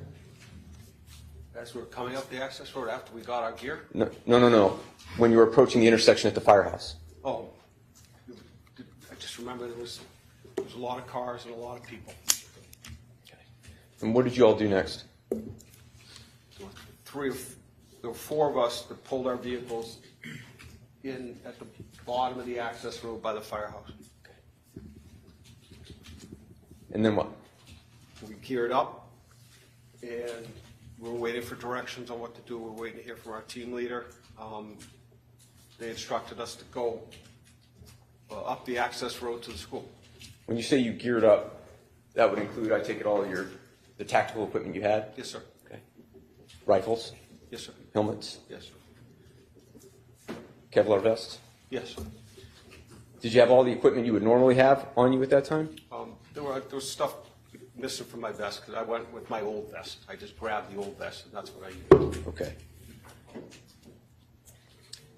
As we were coming up the access road after we got our gear? No. When you were approaching the intersection at the firehouse. Oh, I just remember there was a lot of cars and a lot of people. Okay. And what did you all do next? There were 4 of us that pulled our vehicles in at the bottom of the access road by the firehouse. And then what? We geared up and we were waiting for directions on what to do. We were waiting to hear from our team leader. They instructed us to go up the access road to the school. When you say you geared up, That would include, I take it, all the tactical equipment you had? Yes, sir. Okay. Rifles, Yes, sir. helmets, Yes, sir. Kevlar vests? Yes, sir. Did you have all the equipment you would normally have on you at that time? There was stuff missing from my vest because I went with my old vest. I just grabbed the old vest, and that's what I used. Okay.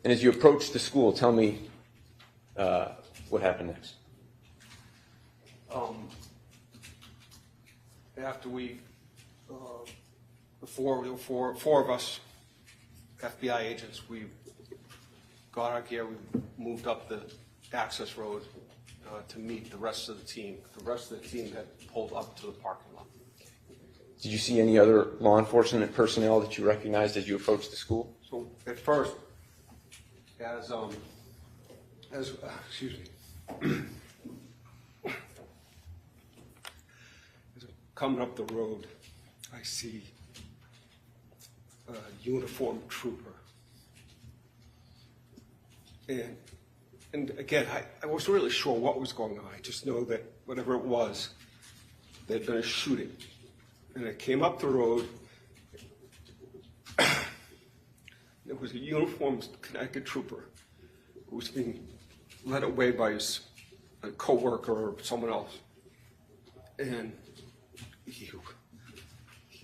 And as you approached the school, tell me what happened next. After we, four of us, FBI agents, we got our gear, we moved up the access road to meet the rest of the team. The rest of the team had pulled up to the parking lot. Did you see any other law enforcement personnel that you recognized as you approached the school? So at first, as excuse me, as I'm coming up the road, I see a uniformed trooper, and again, I wasn't really sure what was going on. I just know that whatever it was, there'd been a shooting, and I came up the road. There was a uniformed Connecticut trooper who was being led away by his co-worker or someone else. And he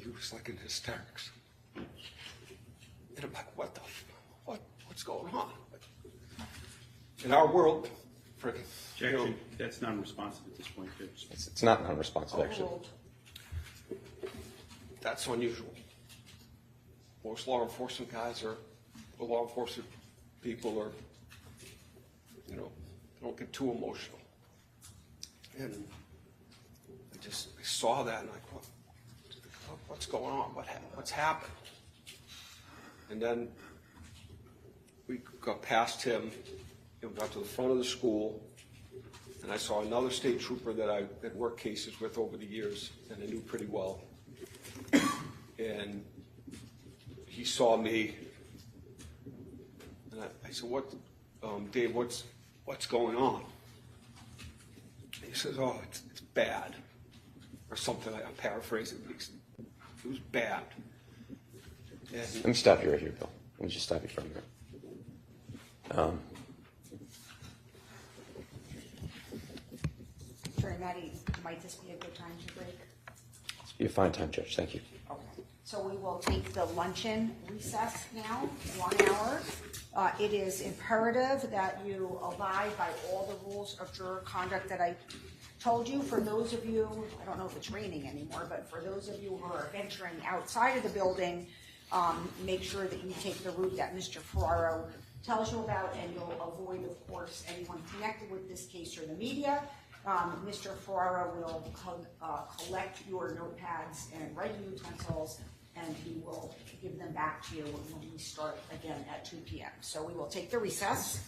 was like in hysterics. And I'm like, what's going on? In our world, freaking. Objection. That's non-responsive at this point, Judge. It's not non-responsive, actually. Overruled. That's unusual. Most law enforcement guys or law enforcement people are, don't get too emotional. And I saw that and what's going on? What's happened? And then we got past him and got to the front of the school, and I saw another state trooper that I had worked cases with over the years and I knew pretty well. And he saw me, and I said, Dave, what's going on? And he says, oh, it's bad, or something. I'm paraphrasing. It was bad. And Let me stop you right here, Bill. Let me just stop you for a minute. Attorney Matty, might this be a good time to break? It's be a fine time, Judge. Thank you. Okay. So we will take the luncheon recess now, 1 hour. It is imperative that you abide by all the rules of juror conduct that I told you. For those of you, I don't know if it's raining anymore, but for those of you who are venturing outside of the building, make sure that you take the route that Mr. Ferraro tells you about, and you'll avoid, of course, anyone connected with this case or the media. Mr. Ferraro will collect your notepads and writing utensils, and he will give them back to you when we start again at 2 p.m. So we will take the recess.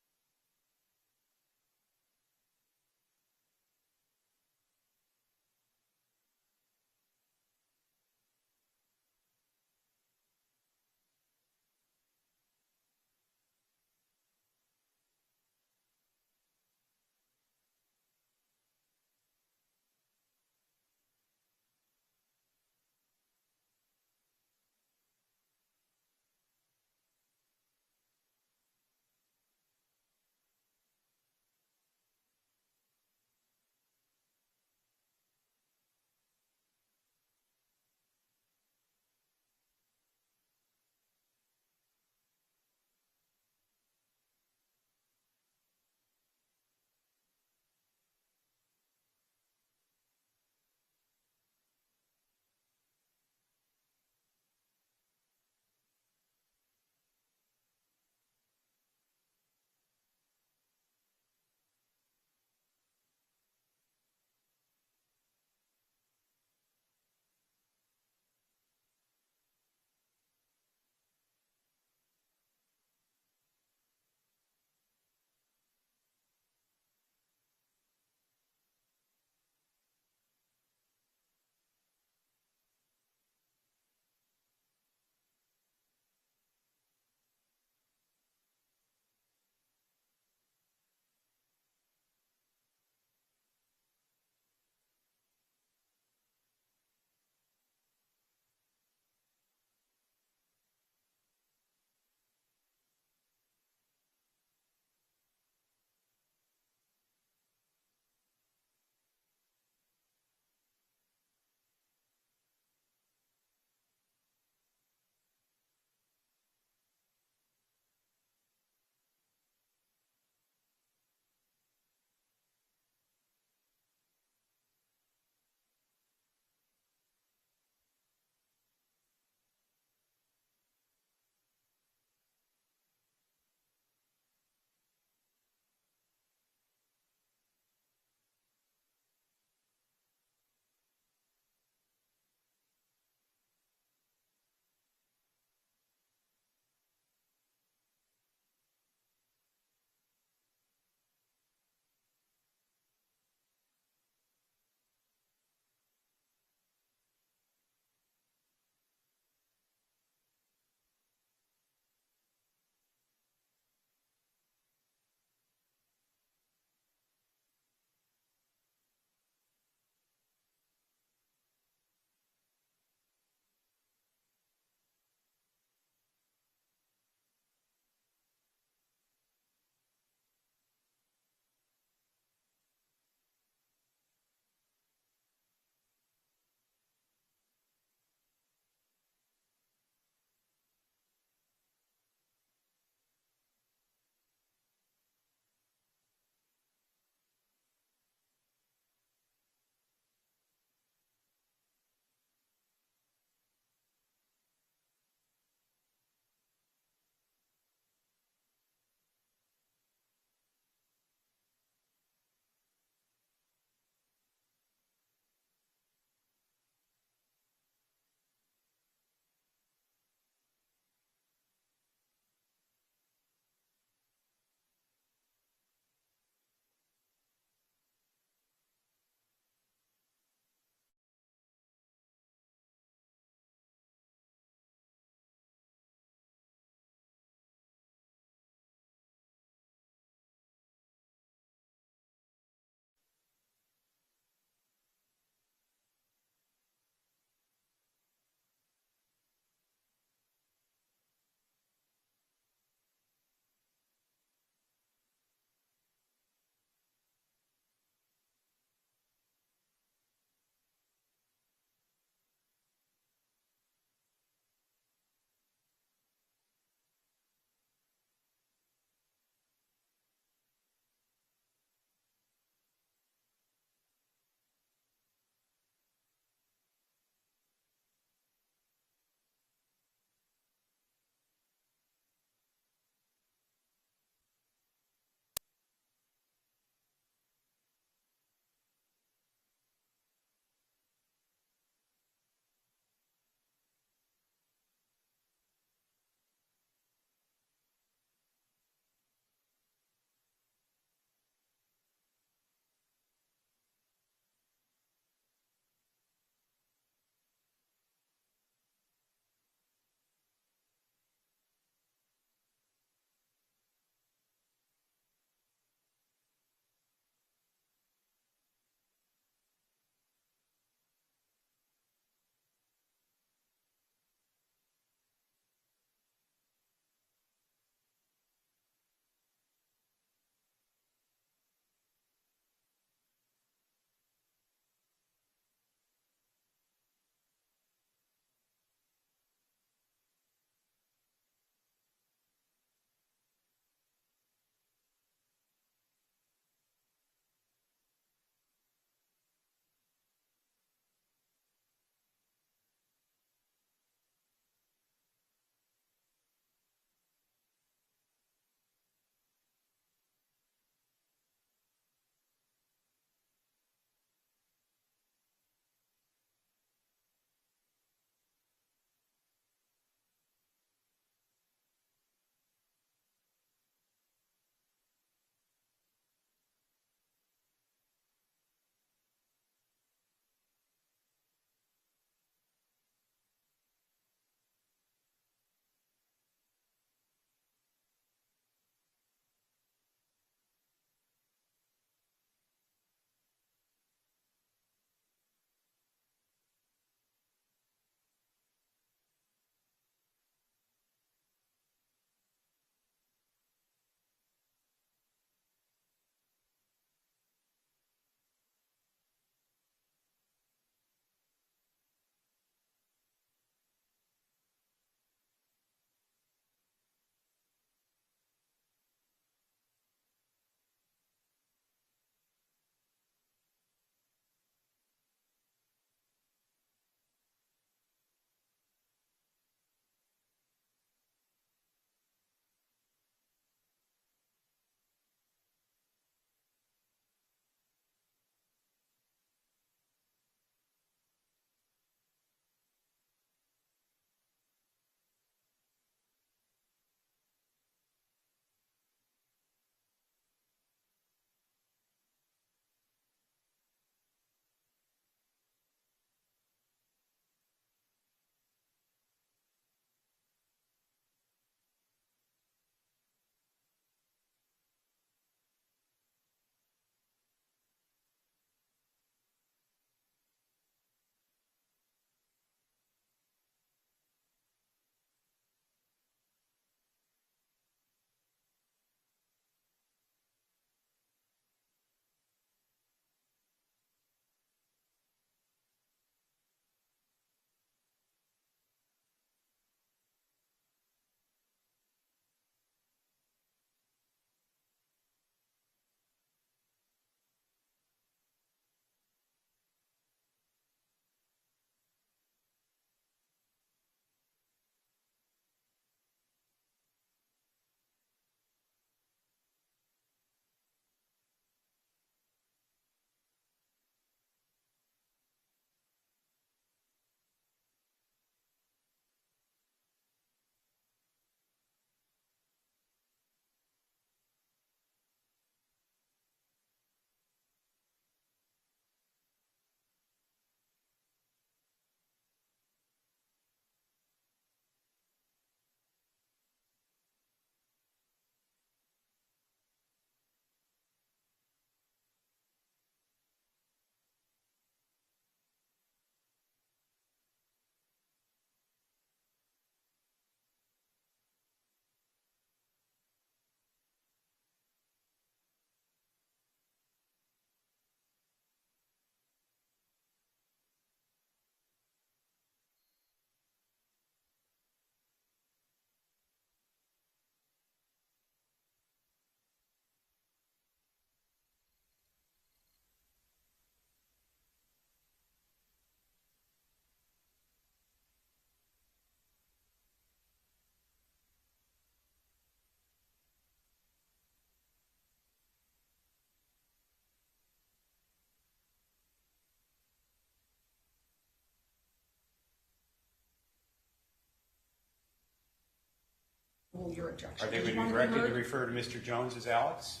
overrule your objection. Are they Do you going to be want directed to heard? refer to Mr. Jones as Alex?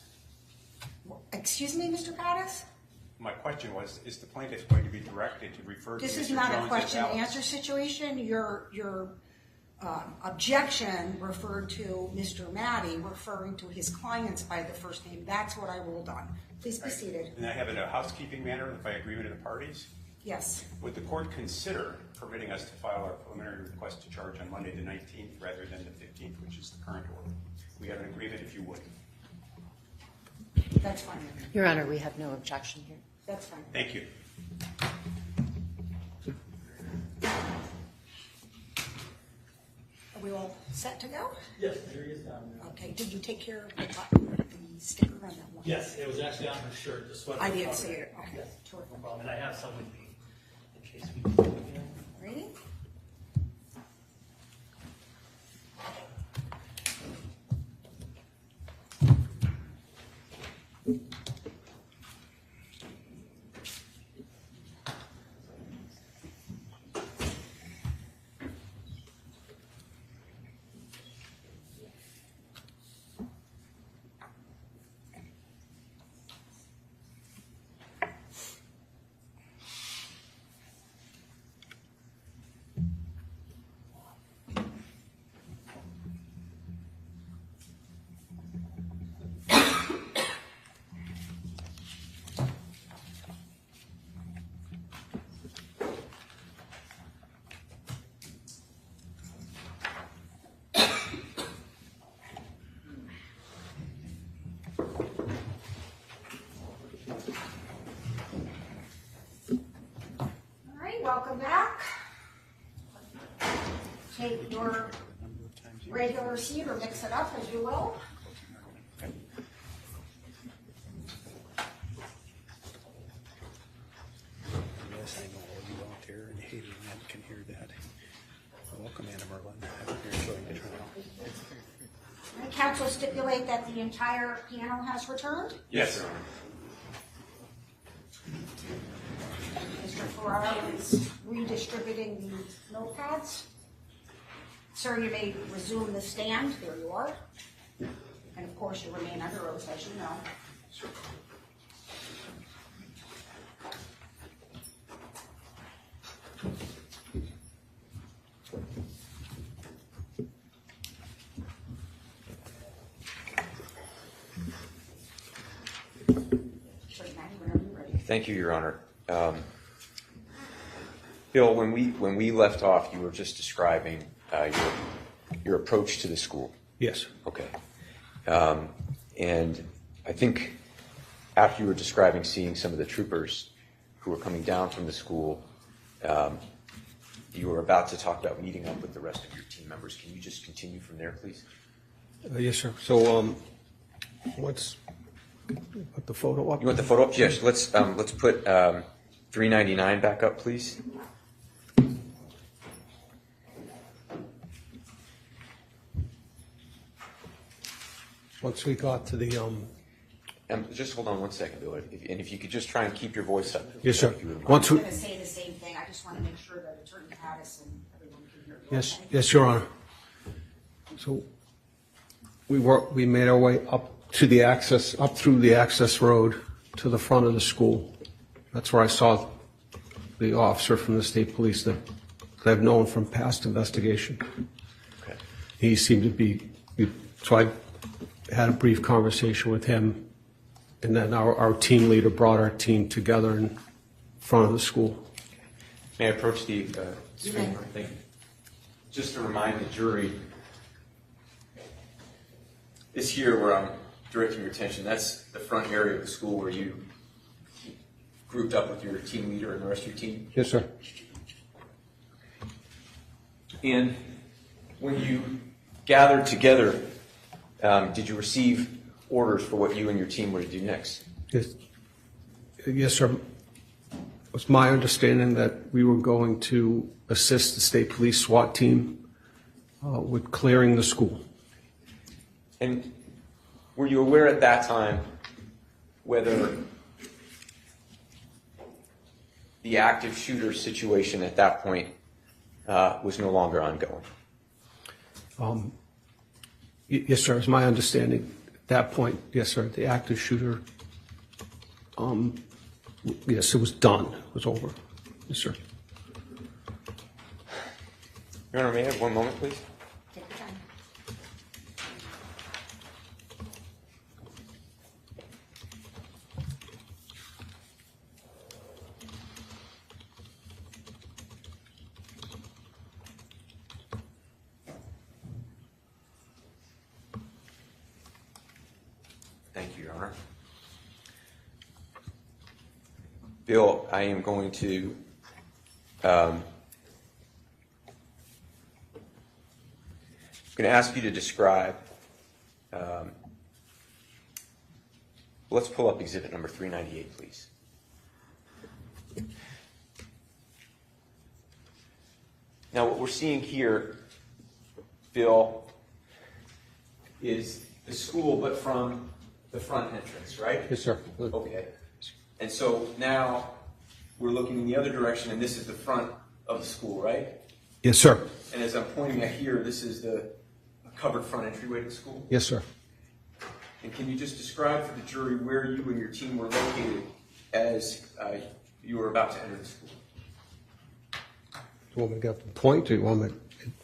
Excuse me, Mr. Pattis? My question was, is the plaintiff going to be directed to refer to Mr. This Jones is not a as question and Alex? answer situation. Your objection referred to Mr. Matty, referring to his clients by the first name. That's what I ruled on. Please be seated. And I have it in a housekeeping manner by agreement of the parties? Yes. Would the court consider permitting us to file our preliminary request to charge on Monday the 19th rather than the 15th, which is the current order? We have an agreement if you would. That's fine. Your Honor, we have no objection here. That's fine. Thank you. Are we all set to go? Yes, there he is down there. Okay. Did you take care of the sticker on that one? Yes, it was actually on her shirt, the sweater. I didn't see it. Okay. Yes, Terrific. no problem, and I have some with me in case we do it again. Ready? Welcome back. Take your regular seat or mix it up as you will. Yes, I know all you out there and hating men can hear that. Welcome, Anna Merlin. I hope you're enjoying the trial. All right, counsel stipulate that the entire panel has returned. Yes, sir. Mr. Ferraro is redistributing the notepads. Sir, you may resume the stand. There you are. And of course, you remain under oath, as you know. Sir, Matty, whenever you're ready. Thank you, Your Honor. Bill, when we left off, you were just describing your approach to the school. Yes. Okay. And I think after you were describing seeing some of the troopers who were coming down from the school, you were about to talk about meeting up with the rest of your team members. Can you just continue from there, please? Yes, sir. So, let's put the photo up. You want the photo up? Yes. Let's put 399 back up, please. Once we got to the, Just hold on one second, Bill. And if you could just try and keep your voice up. yes, sir. if you wouldn't mind. Once I'm we, going to say the same thing. I just want to make sure that Attorney Pattis and everyone can hear you. yes, okay? yes, Your Honor. So we made our way up through the access road to the front of the school. That's where I saw the officer from the state police that I've known from past investigation. Okay. He seemed to be, so I had a brief conversation with him, and then our team leader brought our team together in front of the school. May I approach the screen? Thank you. Just to remind the jury, this here where I'm directing your attention, that's the front area of the school where you grouped up with your team leader and the rest of your team. Yes, sir. And when you gathered together, did you receive orders for what you and your team were to do next? Yes, sir. It was my understanding that we were going to assist the state police SWAT team with clearing the school. And were you aware at that time whether the active shooter situation at that point was no longer ongoing? Yes, sir. It's my understanding at that point, yes, sir, the active shooter, yes, it was done. It was over. Yes, sir. Your Honor, may I have one moment, please? Take your time. Thank you, Your Honor. Bill, I am going to ask you to describe, let's pull up exhibit number 398, please. Now, what we're seeing here, Bill, is the school, but from the front entrance, right? Yes, sir. Okay. And so now we're looking in the other direction, and this is the front of the school, right? Yes, sir. And as I'm pointing at here, this is the covered front entryway to the school? Yes, sir. And can you just describe for the jury where you and your team were located as you were about to enter the school? Do you want me to get the point, or you want me?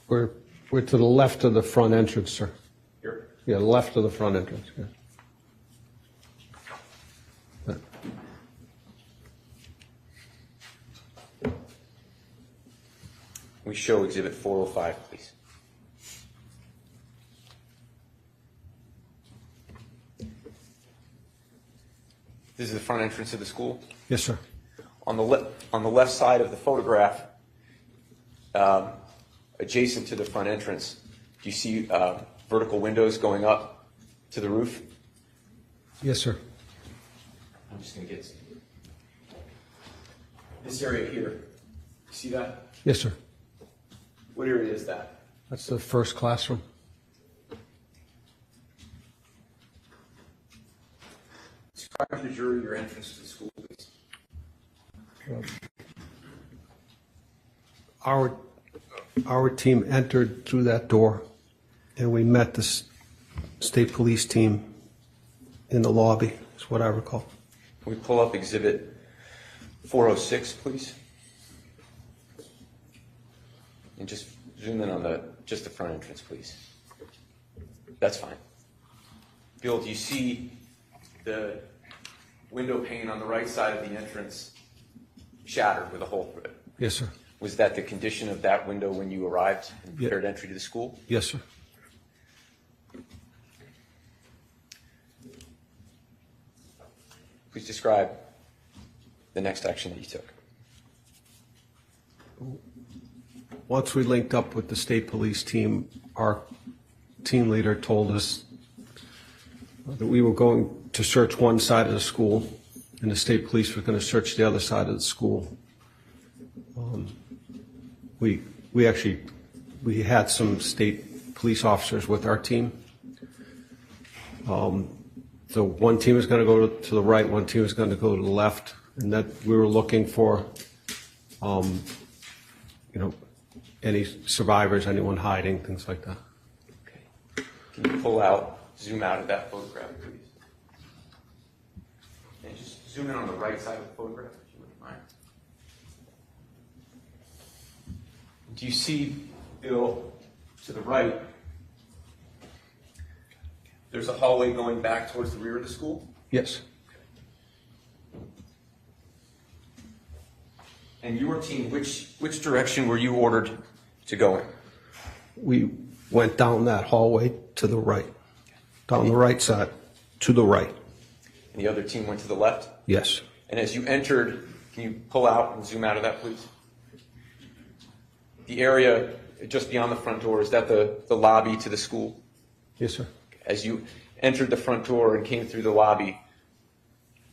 We're to the left of the front entrance, sir. Here? Yeah, left of the front entrance. Yeah. We show exhibit 405, please. This is the front entrance of the school. Yes, sir. On the left side of the photograph, adjacent to the front entrance, do you see vertical windows going up to the roof? Yes, sir. I'm just going to get this area here. You see that? Yes, sir. What area is that? That's the first classroom. Describe to the jury your entrance to the school, please. Our team entered through that door, and we met the state police team in the lobby, is what I recall. Can we pull up exhibit 406, please? And just zoom in on just the front entrance, please. That's fine. Bill, do you see the window pane on the right side of the entrance shattered with a hole through it? Yes, sir. Was that the condition of that window when you arrived and prepared entry to the school? Yes, sir. Please describe the next action that you took. Once we linked up with the state police team, our team leader told us that we were going to search one side of the school, and the state police were going to search the other side of the school. We had some state police officers with our team. So one team is going to go to the right, one team is going to go to the left, and that we were looking for, any survivors, anyone hiding, things like that. Okay. Can you zoom out of that photograph, please? And just zoom in on the right side of the photograph, if you wouldn't mind. Do you see, Bill, to the right, there's a hallway going back towards the rear of the school? Yes. And your team, which direction were you ordered to go in? We went down that hallway to the right, down the right side, to the right. And the other team went to the left? Yes. And as you entered, can you pull out and zoom out of that, please? The area just beyond the front door, is that the lobby to the school? Yes, sir. As you entered the front door and came through the lobby,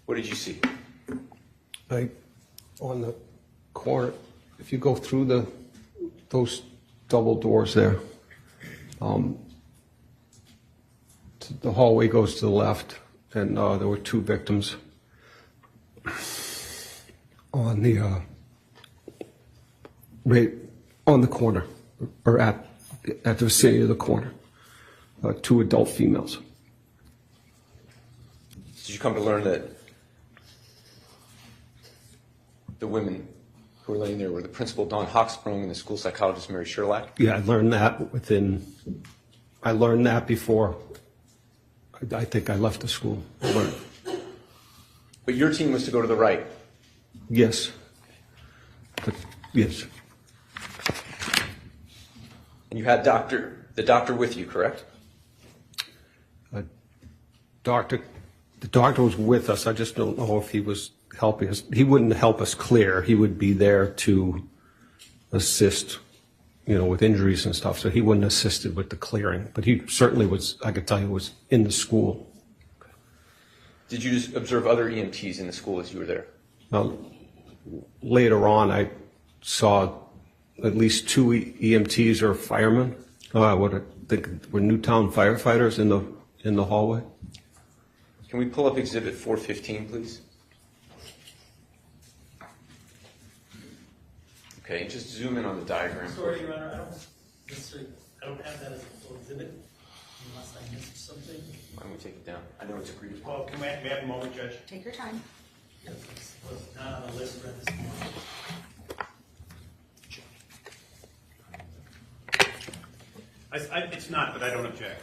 what did you see? On the corner, if you go through those double doors there, the hallway goes to the left, and there were two victims on the right on the corner, or at the vicinity of the corner. 2 adult females. Did you come to learn that the women who were laying there were the principal, Dawn Hoxsprung, and the school psychologist, Mary Sherlock? Yeah, I learned that before I think I left the school. But your team was to go to the right. Yes. But, yes. And you had the doctor with you, correct? The doctor was with us. I just don't know if he was helping us. He wouldn't help us clear. He would be there to assist, with injuries and stuff. So he wouldn't have assisted with the clearing. But he certainly was, I could tell you, was in the school. Did you just observe other EMTs in the school as you were there? Now, later on, I saw at least 2 EMTs or firemen. What I think were Newtown firefighters in the hallway. Can we pull up Exhibit 415, please? Okay, just zoom in on the diagram. Sorry, Your Honor, I don't have that as a full exhibit, unless I missed something. Why don't we take it down? I know it's agreed upon. Well, may I have a moment, Judge? Take your time. Yes, this was not on the list read this morning. It's not, but I don't object.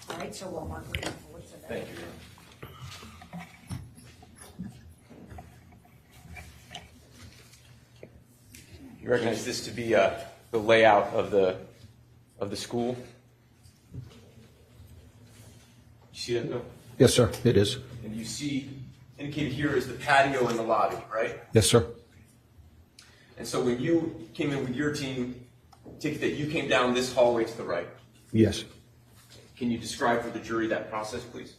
All right, so we'll mark it forward to that. Thank you. You recognize this to be the layout of the school? You see that, Bill? Yes, sir, it is. And you see, indicated here is the patio and the lobby, right? Yes, sir. And so when you came in with your team, take it that you came down this hallway to the right. Yes. Can you describe for the jury that process, please?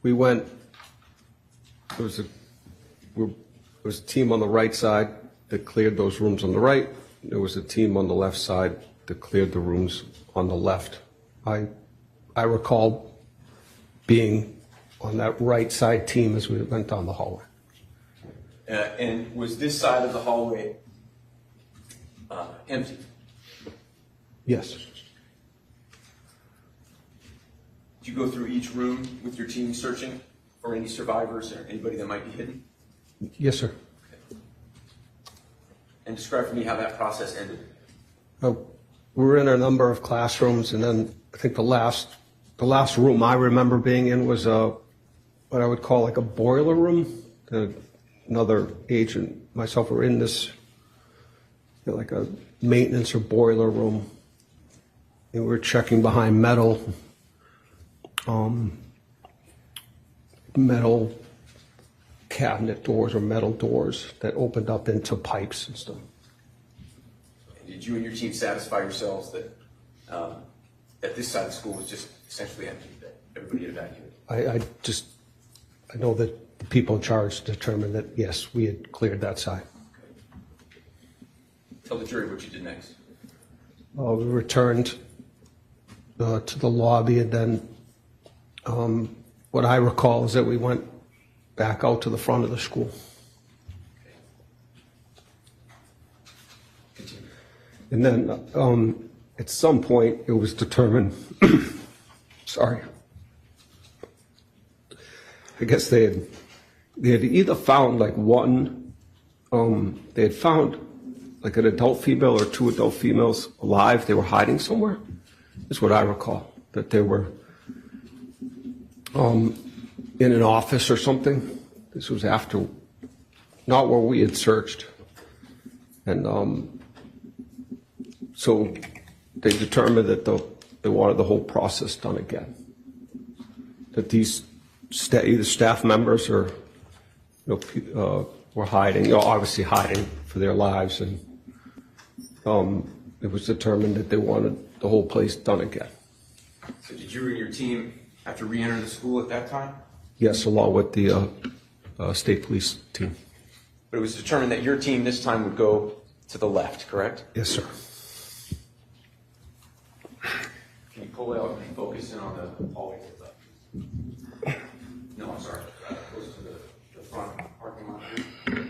We went, there was a team on the right side that cleared those rooms on the right. There was a team on the left side that cleared the rooms on the left. I recall being on that right side team as we went down the hallway. And was this side of the hallway empty? Yes. Did you go through each room with your team searching for any survivors or anybody that might be hidden? Yes, sir. And describe for me how that process ended. We were in a number of classrooms, and then I think the last room I remember being in was what I would call like a boiler room. Another agent, myself, were in this like a maintenance or boiler room, and we were checking behind metal cabinet doors or metal doors that opened up into pipes and stuff. Did you and your team satisfy yourselves that that this side of the school was just essentially empty, that everybody had evacuated? I know that the people in charge determined that, yes, we had cleared that side. Tell the jury what you did next. We returned to the lobby, and then what I recall is that we went back out to the front of the school. Continue. And then at some point it was determined, sorry, I guess they had either found like they had found like an adult female or 2 adult females alive. They were hiding somewhere, is what I recall, that they were in an office or something. This was after, not where we had searched. And so they determined that they wanted the whole process done again. That these either staff members or were hiding, obviously hiding for their lives, and it was determined that they wanted the whole place done again. So did you and your team have to re-enter the school at that time? Yes, along with the state police team. But it was determined that your team this time would go to the left, correct? Yes, sir. Can you pull out and focus in on the hallway to the left? No, I'm sorry. Close to the front parking lot here.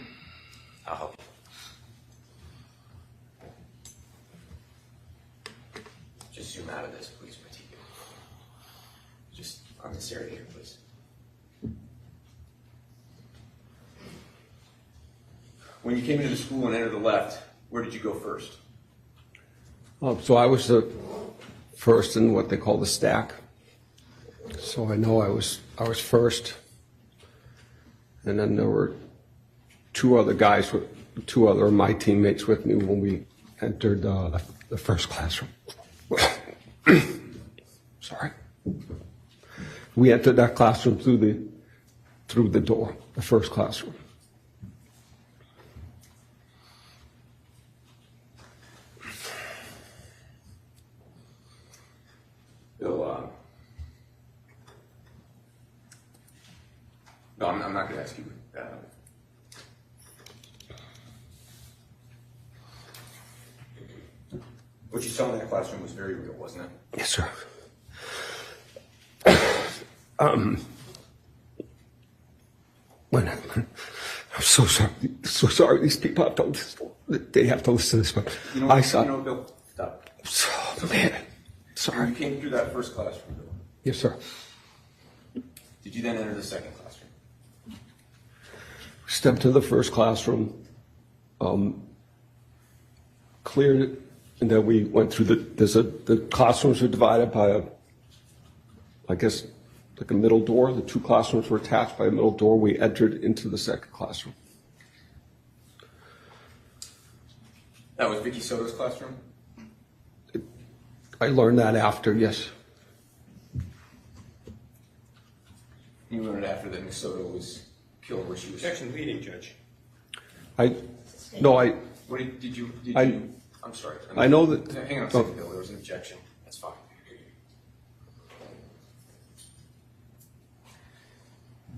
I'll help you. Just zoom out of this, please, Matthew. Just on this area here, please. When you came into the school and entered the left, where did you go first? So I was the first in what they call the stack. So I know I was first, and then there were two other guys, two other of my teammates with me when we entered the first classroom. Sorry. We entered that classroom through the door, the first classroom. Bill, no, I'm not going to ask you. What you saw in that classroom was very real, wasn't it? Yes, sir. I'm so sorry. So sorry. These people have to listen. They have to listen to this, but You know, I saw. You know, Bill, stop. Oh, man, sorry. You came through that first classroom, Bill. Yes, sir. Did you then enter the second classroom? Stepped to the first classroom, cleared it, and then we went through the classrooms were divided by I guess, like a middle door. The two classrooms were attached by a middle door. We entered into the second classroom. That was Vicky Soto's classroom? I learned that after, yes. You learned after that Miss Soto was killed where she was. Objection leading, Judge. No, What did you? I'm sorry. I know that. Hang on a second, Bill. There was an objection. That's fine.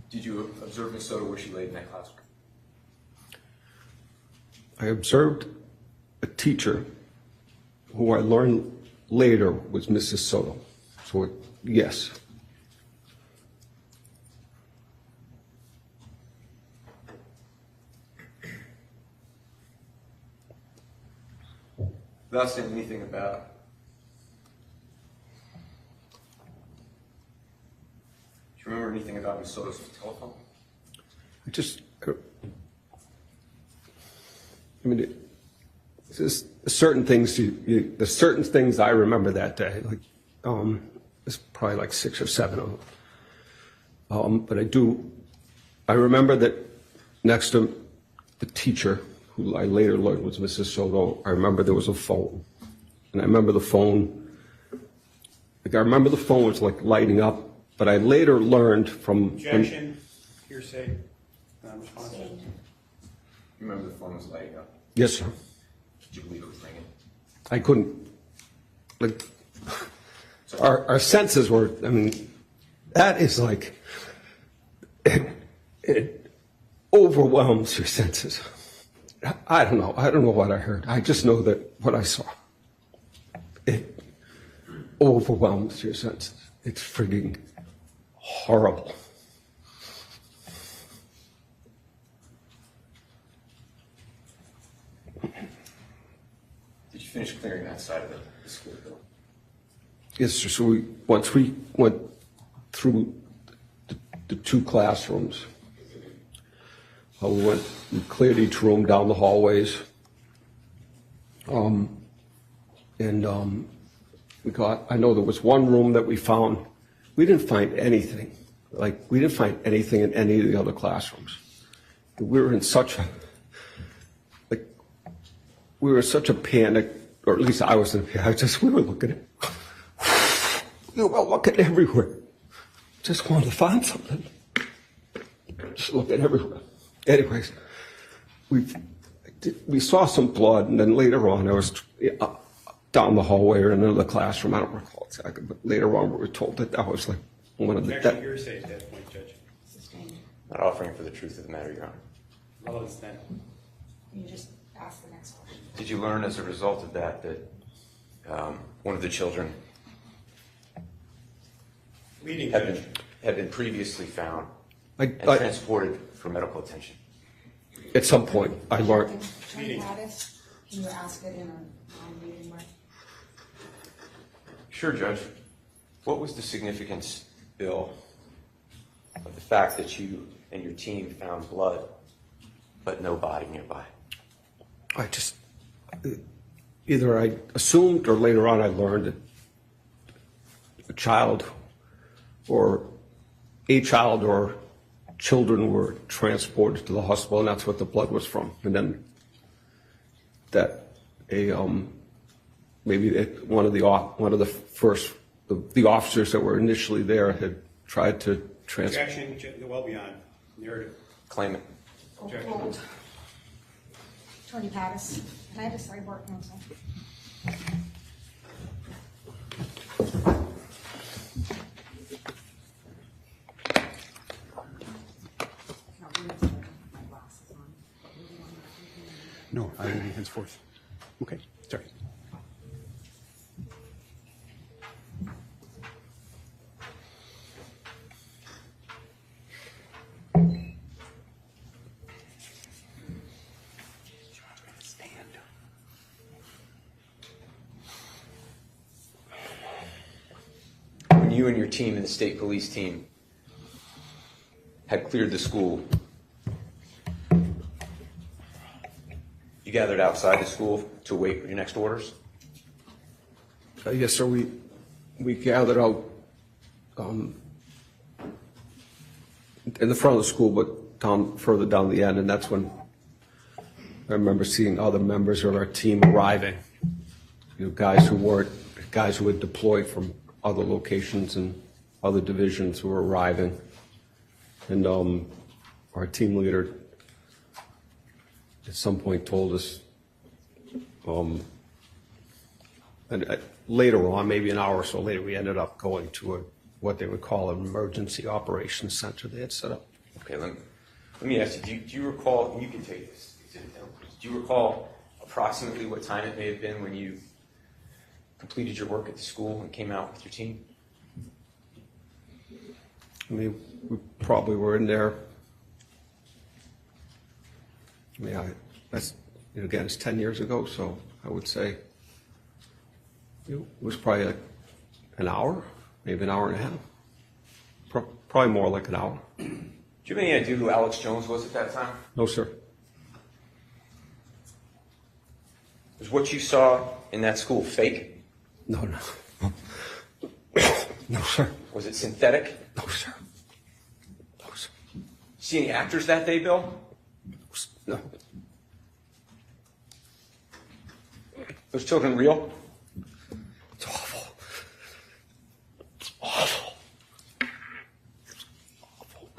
Did you observe Miss Soto where she laid in that classroom? I observed a teacher who I learned later was Mrs. Soto. So, yes. Without saying anything about. Do you remember anything about Miss Soto's telephone? There's certain things. There's certain things I remember that day. Like, there's probably like 6 or 7 of them. But I remember that next to the teacher, who I later learned was Mrs. Soto, I remember there was a phone. And I remember the phone, I remember the phone was like lighting up, but I later learned from... Objection, hearsay, non-responsive. You remember the phone was lighting up? Yes, sir. Did you believe it was ringing? I couldn't, like, our senses were, I mean, that is like, it overwhelms your senses. I don't know what I heard. I just know that what I saw, it overwhelms your senses. It's freaking horrible. Did you finish clearing that side of the school building? Yes, sir. So once we went through the 2 classrooms, we cleared each room down the hallways. I know there was one room that we found, we didn't find anything. Like, we didn't find anything in any of the other classrooms. We were in such a panic, or at least I was in a panic. We were looking everywhere. Just wanted to find something. Just looking everywhere. Anyways, we saw some blood, and then later on, I was down the hallway or in another classroom. I don't recall exactly, but later on, we were told that was like one of the. Objection, hearsay at that point, Judge. Not offering for the truth of the matter, Your Honor. Well, it's then. You just ask the next question. Did you learn as a result of that one of the children Leading, had Judge. been previously found I and transported for medical attention? at some point, I learned. Attorney Gaddis, can you ask it in a non-meeting way? Sure, Judge. What was the significance Bill, of the fact that you and your team found blood, but no body nearby? I just, either I assumed or later on I learned that a child or children were transported to the hospital, and that's what the blood was from. And then that one of the officers that were initially there had tried to transport. Objection, well beyond narrative. Claim it. Overruled. Attorney Pattis, can I have a sidebar counsel? No, I will be henceforth. Okay, sorry. When you and your team and the state police team had cleared the school, you gathered outside the school to wait for your next orders? Yes, sir. We gathered out in the front of the school, but further down the end, and that's when I remember seeing other members of our team arriving. Guys who had deployed from other locations and other divisions who were arriving, and our team leader at some point told us, and later on, maybe an hour or so later, we ended up going to what they would call an emergency operations center they had set up. Okay, let me ask you, do you recall, and you can take this, do you recall approximately what time it may have been when you completed your work at the school and came out with your team? I mean, we probably were in there. I mean, that's, again, it's 10 years ago, so I would say it was probably like an hour, maybe an hour and a half. Probably more like an hour. Do you have any idea who Alex Jones was at that time? No, sir. Was what you saw in that school fake? No. No, sir. Was it synthetic? No, sir. No, sir. See any actors that day, Bill? No. Those children real? It's awful. It's awful. It's awful.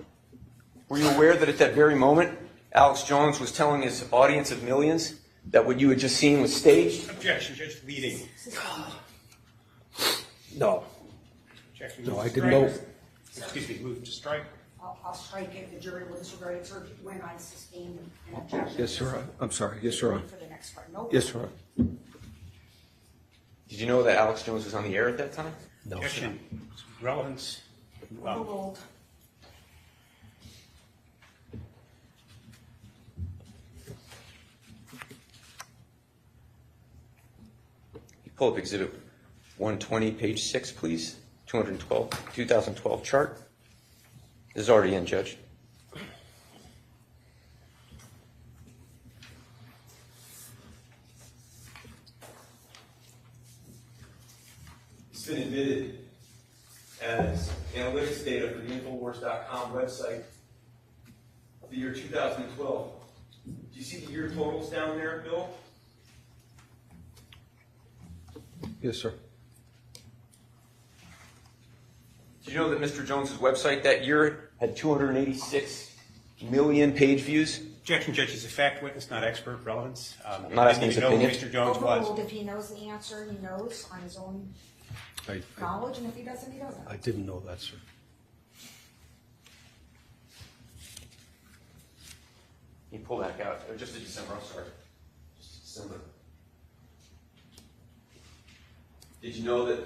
Were you aware that at that very moment, Alex Jones was telling his audience of millions that what you had just seen was staged? Objection, Judge leading. No. Objection. No, I didn't know. Excuse me, move to strike. I'll strike it. The jury will disregard it when I sustain an objection. Yes, sir. I'm sorry. Yes, sir. For the next part. No. Yes, sir. Did you know that Alex Jones was on the air at that time? No, sir. Objection. Relevance. Overruled. You pull up Exhibit 120, page 6, please. 2012 chart. This is already in, Judge. It's been admitted as analytics data for the Infowars.com website of the year 2012. Do you see the year totals down there, Bill? Yes, sir. Did you know that Mr. Jones's website that year had 286 million page views? Objection, Judge, is a fact witness, not expert. Relevance. I'm not asking his know who opinion. Mr. Jones Overruled. was. If he knows the answer, he knows on his own I knowledge, and if he doesn't, he doesn't. didn't know that, sir. Can you pull back out? Or just December, I'm sorry. Just December. Did you know that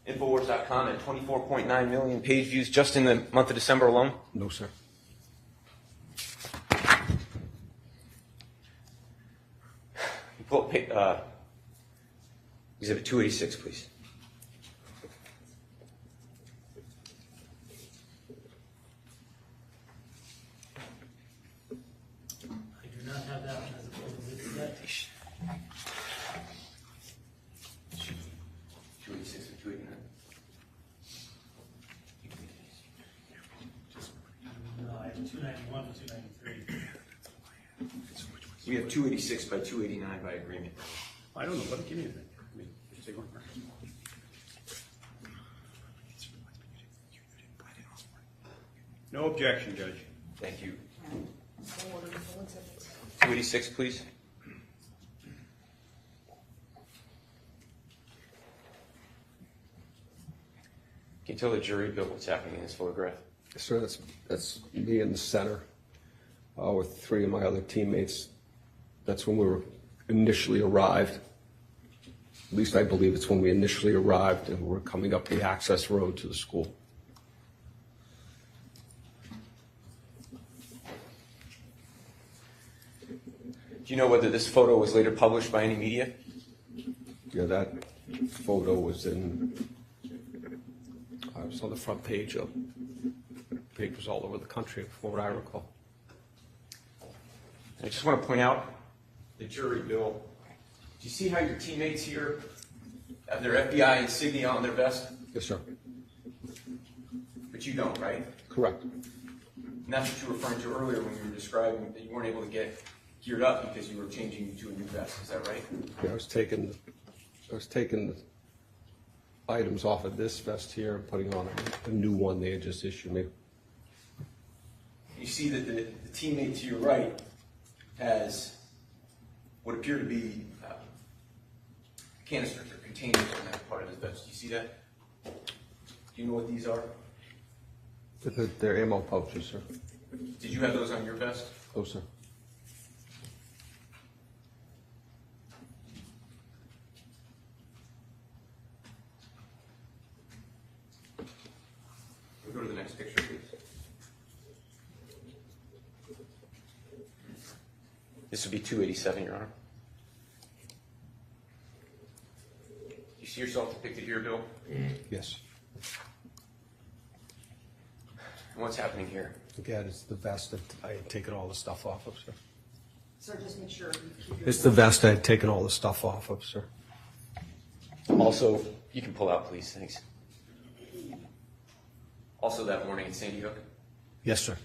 Infowars.com had 24.9 million page views just in the month of December alone? No, sir. You pull up Exhibit 286, please. 291 to 293. We have 286 by 289 by agreement. I don't know, but give me a thing. I mean, just take one first. No objection, Judge. Thank you. 286, please. Can you tell the jury, Bill, what's happening in this photograph? Sir, that's me in the center with three of my other teammates. That's when we were initially arrived. At least I believe it's when we initially arrived and we're coming up the access road to the school. Do you know whether this photo was later published by any media? Yeah, that photo was in, I was on the front page of papers all over the country, from what I recall. I just want to point out, the jury, Bill, do you see how your teammates here have their FBI insignia on their vest? Yes, sir. But you don't, right? Correct. And that's what you were referring to earlier when you were describing that you weren't able to get geared up because you were changing to a new vest. Is that right? Yeah, I was taking the items off of this vest here and putting on a new one they had just issued me. You see that the teammate to your right has what appear to be canisters or containers in that part of his vest. Do you see that? Do you know what these are? They're ammo pouches, sir. Did you have those on your vest? Oh, sir. We'll go to the next picture, please. This would be 287, Your Honor. You see yourself depicted here, Bill? Yes. And what's happening here? Again, it's the vest that I had taken all the stuff off of, sir. So just make sure you keep your. It's the vest I had taken all the stuff off of, sir. Also, you can pull out, please. Thanks. Also that morning in Sandy Hook. Yes, sir.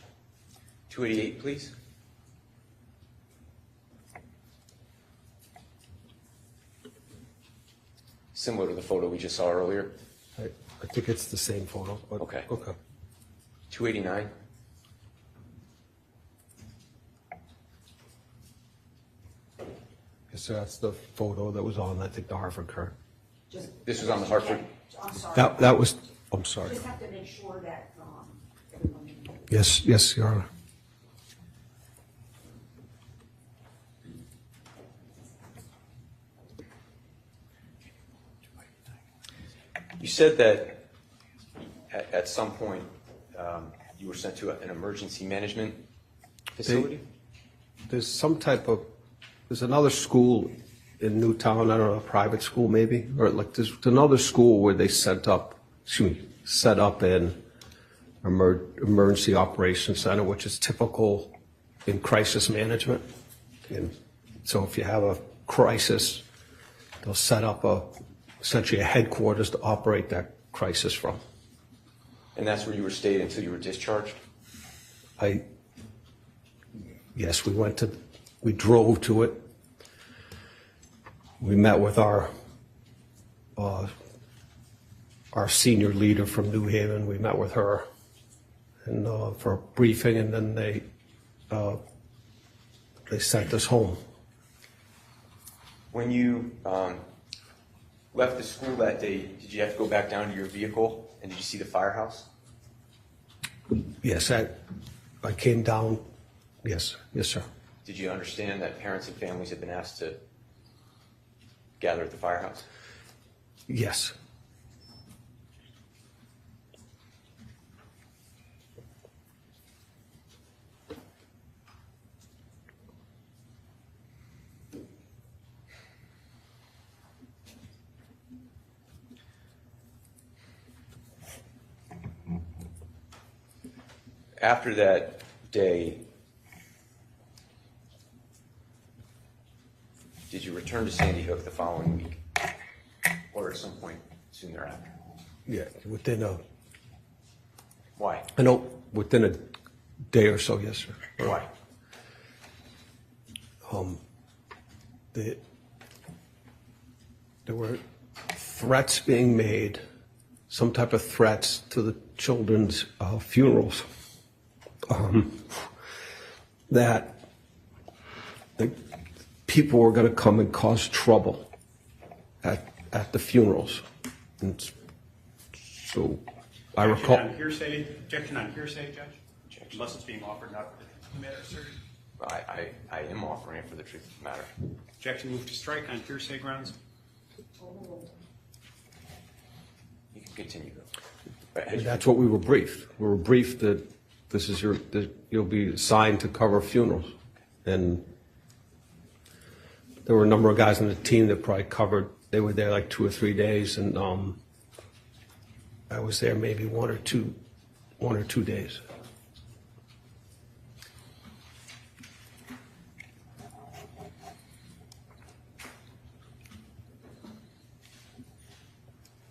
288, please. Similar to the photo we just saw earlier. I think it's the same photo. But Okay. Okay. 289. Yes, sir. That's the photo that was on, I think, the Hartford Current. This was on the Hartford. I'm sorry. That was. I'm sorry. Just have to make sure that everyone. Yes, yes, Your Honor. You said that at some point you were sent to an emergency management facility? There's some type of. There's another school in Newtown. I don't know, a private school maybe, or like there's another school where they set up an emergency operations center, which is typical in crisis management. And so if you have a crisis, they'll set up essentially a headquarters to operate that crisis from. And that's where you were stayed until you were discharged? Yes, we drove to it. We met with our senior leader from New Haven. We met with her and for a briefing, and then they sent us home. When you left the school that day, did you have to go back down to your vehicle, and did you see the firehouse? Yes, I came down. Yes, yes, sir. Did you understand that parents and families had been asked to gather at the firehouse? Yes. After that day, did you return to Sandy Hook the following week, or at some point soon thereafter? Yeah, Why? I know within day or so, yes, sir. Why? There were threats being made, some type of threats to the children's funerals, that the people were going to come and cause trouble at the funerals. And so I recall. Objection on hearsay, Judge? Unless it's being offered not for the matter, sir. I am offering it for the truth of the matter. Objection moved to strike on hearsay grounds. You can continue, though. And that's what we were briefed. We were briefed that this is that you'll be assigned to cover funerals. And there were a number of guys on the team that probably covered, they were there like 2 or 3 days, and I was there maybe 1 or 2 days.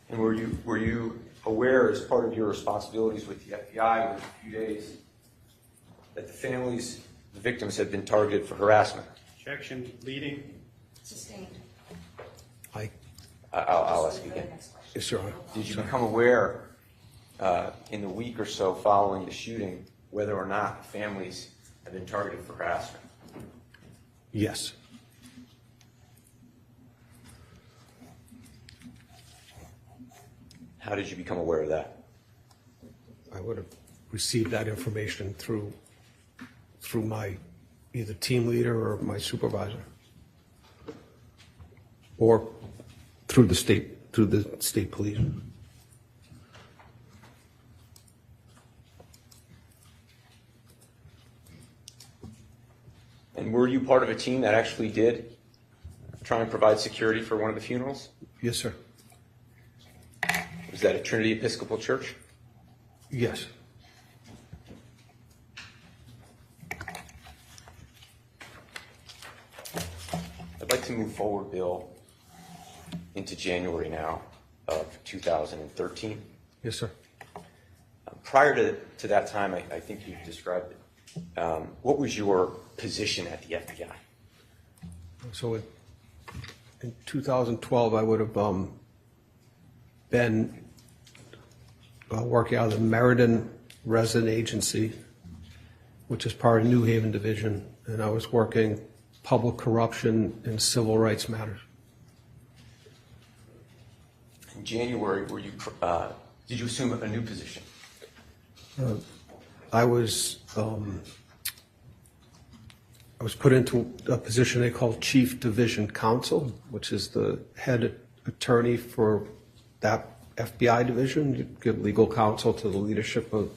And were you aware, as part of your responsibilities with the FBI within a few days, that the families, the victims, had been targeted for harassment? Objection, leading. Sustained. I'll ask again. Yes, Your Honor. Did you become aware in the week or so following the shooting whether or not the families had been targeted for harassment? Yes. How did you become aware of that? I would have received that information through my either team leader or my supervisor, or through the state police. And were you part of a team that actually did try and provide security for one of the funerals? Yes, sir. Was that at Trinity Episcopal Church? Yes. I'd like to move forward, Bill, into January now of 2013. Yes, sir. Prior to that time, I think you described it. What was your position at the FBI? So in 2012, I would have been working out of the Meriden Resident Agency, which is part of New Haven Division, and I was working public corruption and civil rights matters. In January, did you assume a new position? I was put into a position they call Chief Division Counsel, which is the head attorney for that FBI division. You give legal counsel to the leadership of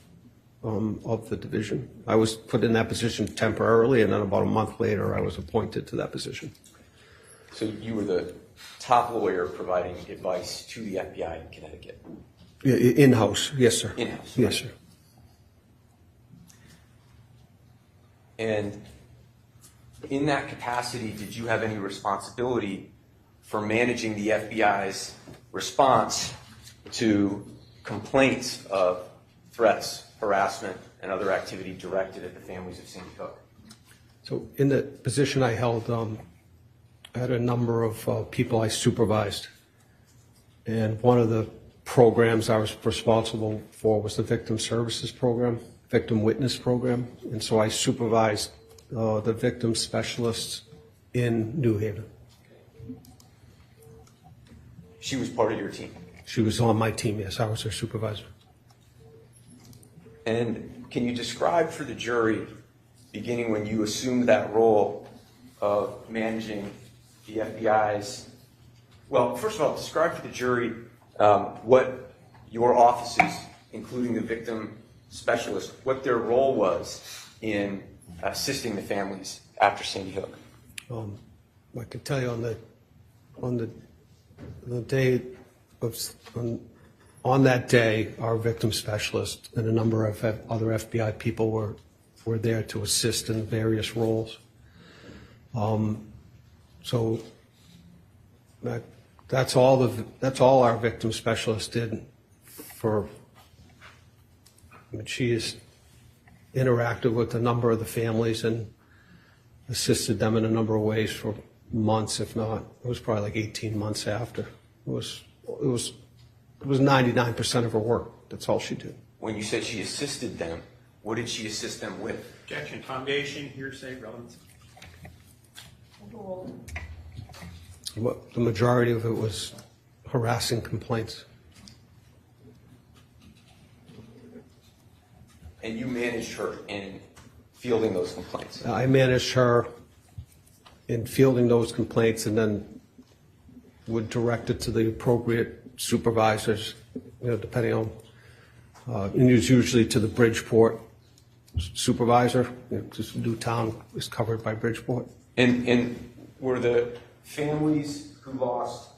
the division. I was put in that position temporarily, and then about a month later, I was appointed to that position. So you were the top lawyer providing advice to the FBI in Connecticut? Yeah, in-house, yes, sir. In-house. Yes, sir. And in that capacity, did you have any responsibility for managing the FBI's response to complaints of threats, harassment, and other activity directed at the families of Sandy Hook? So in the position I held, I had a number of people I supervised. And one of the programs I was responsible for was the Victim Services Program, Victim Witness Program. And so I supervised the victim specialists in New Haven. She was part of your team? She was on my team, yes. I was her supervisor. And can you describe for the jury, beginning when you assumed that role of managing the FBI's, well, first of all, describe for the jury what your offices, including the victim specialist, what their role was in assisting the families after Sandy Hook. I can tell you on the day of, on that day, our victim specialist and a number of other FBI people were there to assist in various roles. So that's all our victim specialist did. I mean, she is interacted with a number of the families and assisted them in a number of ways for months, if not, it was probably like 18 months after. It was 99% of her work. That's all she did. When you said she assisted them, what did she assist them with? Objection, foundation, hearsay, relevance. The majority of it was harassing complaints. And you managed her in fielding those complaints. I managed her in fielding those complaints and then would direct it to the appropriate supervisors, depending on, and it was usually to the Bridgeport supervisor, because Newtown is covered by Bridgeport. And were the families who lost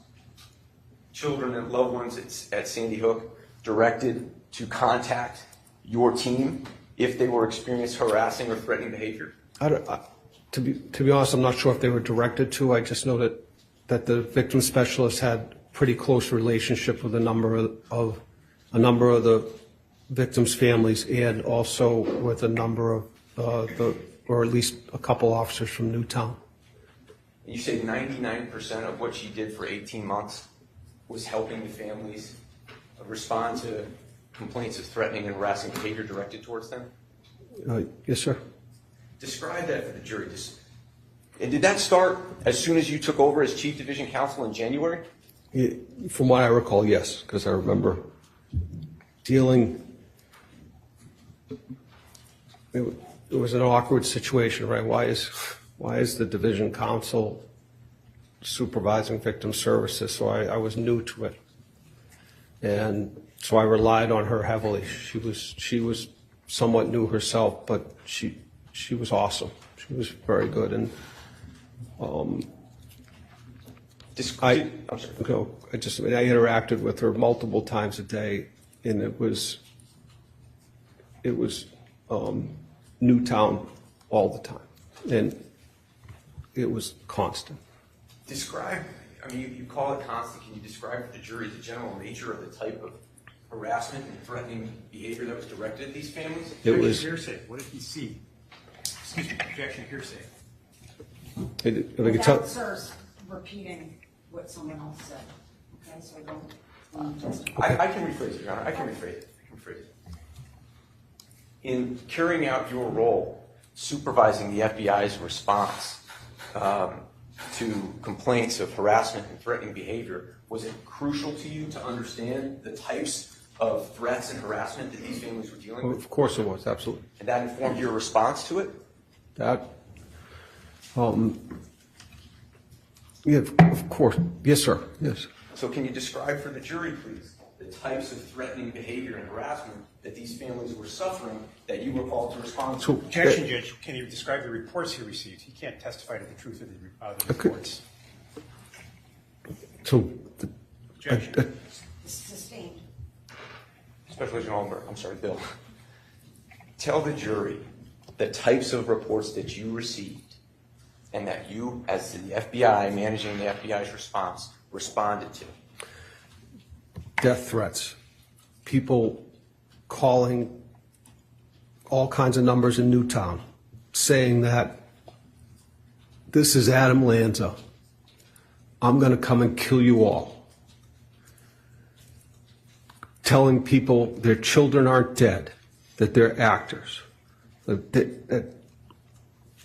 children and loved ones at Sandy Hook directed to contact your team if they were experiencing harassing or threatening behavior? To be honest, I'm not sure if they were directed to. I just know that the victim specialist had pretty close relationship with a number of the victims' families, and also with a number of or at least a couple officers from Newtown. You say 99% of what she did for 18 months was helping the families respond to complaints of threatening and harassing behavior directed towards them? Yes, sir. Describe that for the jury. And did that start as soon as you took over as Chief Division Counsel in January? From what I recall, yes, because I remember dealing. It was an awkward situation, right? Why is the division counsel supervising victim services? So I was new to it, and so I relied on her heavily. She was somewhat new herself, but she was awesome. She was very good, and I interacted with her multiple times a day, and it was Newtown all the time, and it was constant. Describe, you call it constant. Can you describe for the jury the general nature of the type of harassment and threatening behavior that was directed at these families? It was hearsay. What did he see? Excuse me, objection, hearsay. Without sirs repeating what someone else said. Okay, so don't justify. I can rephrase it, Your Honor. I can rephrase it. In carrying out your role, supervising the FBI's response to complaints of harassment and threatening behavior, was it crucial to you to understand the types of threats and harassment that these families were dealing with? Of course it was, absolutely. And that informed your response to it? Yeah, of course. Yes, sir. Yes. So can you describe for the jury, please, the types of threatening behavior and harassment that these families were suffering that you were called to respond to? Objection, Judge. Can you describe the reports he received? He can't testify to the truth of the reports. Objection. Sustained. Special Agent Aldenberg, I'm sorry, Bill. Tell the jury the types of reports that you received and that you, as the FBI, managing the FBI's response, responded to. Death threats, people calling all kinds of numbers in Newtown, saying that this is Adam Lanza. I'm going to come and kill you all. Telling people their children aren't dead, that they're actors.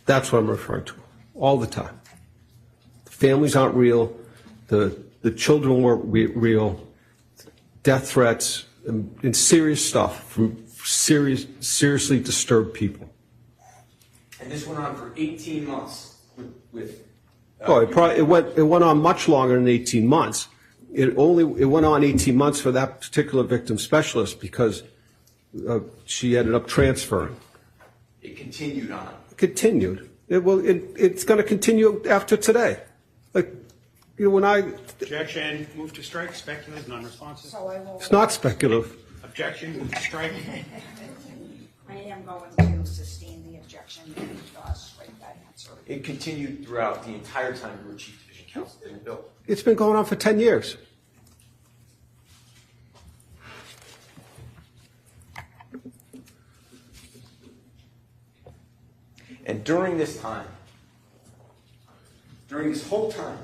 That's what I'm referring to all the time. The families aren't real. The children weren't real. Death threats and serious stuff from seriously disturbed people. And this went on for 18 months with it went on much longer than 18 months. It went on 18 months for that particular victim specialist because she ended up transferring. It continued on. It continued. It's going to continue after today. Objection. Move to strike. Speculative, non-responsive. So I will. It's not speculative. Objection. Move to strike. I am going to sustain the objection and strike that answer. It continued throughout the entire time you were Chief Division Counsel, didn't it, Bill? It's been going on for 10 years. And during this time, during this whole time,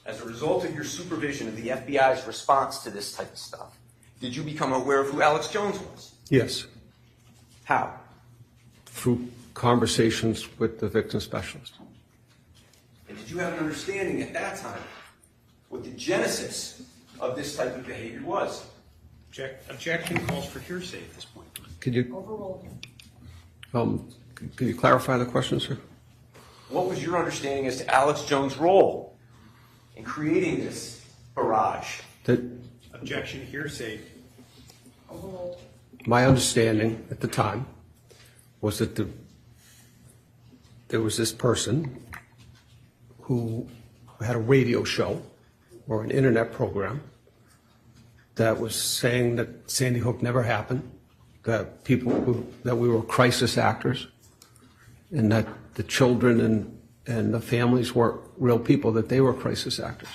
as a result of your supervision of the FBI's response to this type of stuff, did you become aware of who Alex Jones was? Yes, How? through conversations with the victim specialist. And did you have an understanding at that time what the genesis of this type of behavior was? Objection calls for hearsay at this point. Could you, Overruled. could you clarify the question, sir? What was your understanding as to Alex Jones' role in creating this barrage? That Objection, hearsay. Overruled. my understanding at the time was that there was this person who had a radio show or an internet program that was saying that Sandy Hook never happened, that that we were crisis actors, and that the children and the families weren't real people, that they were crisis actors.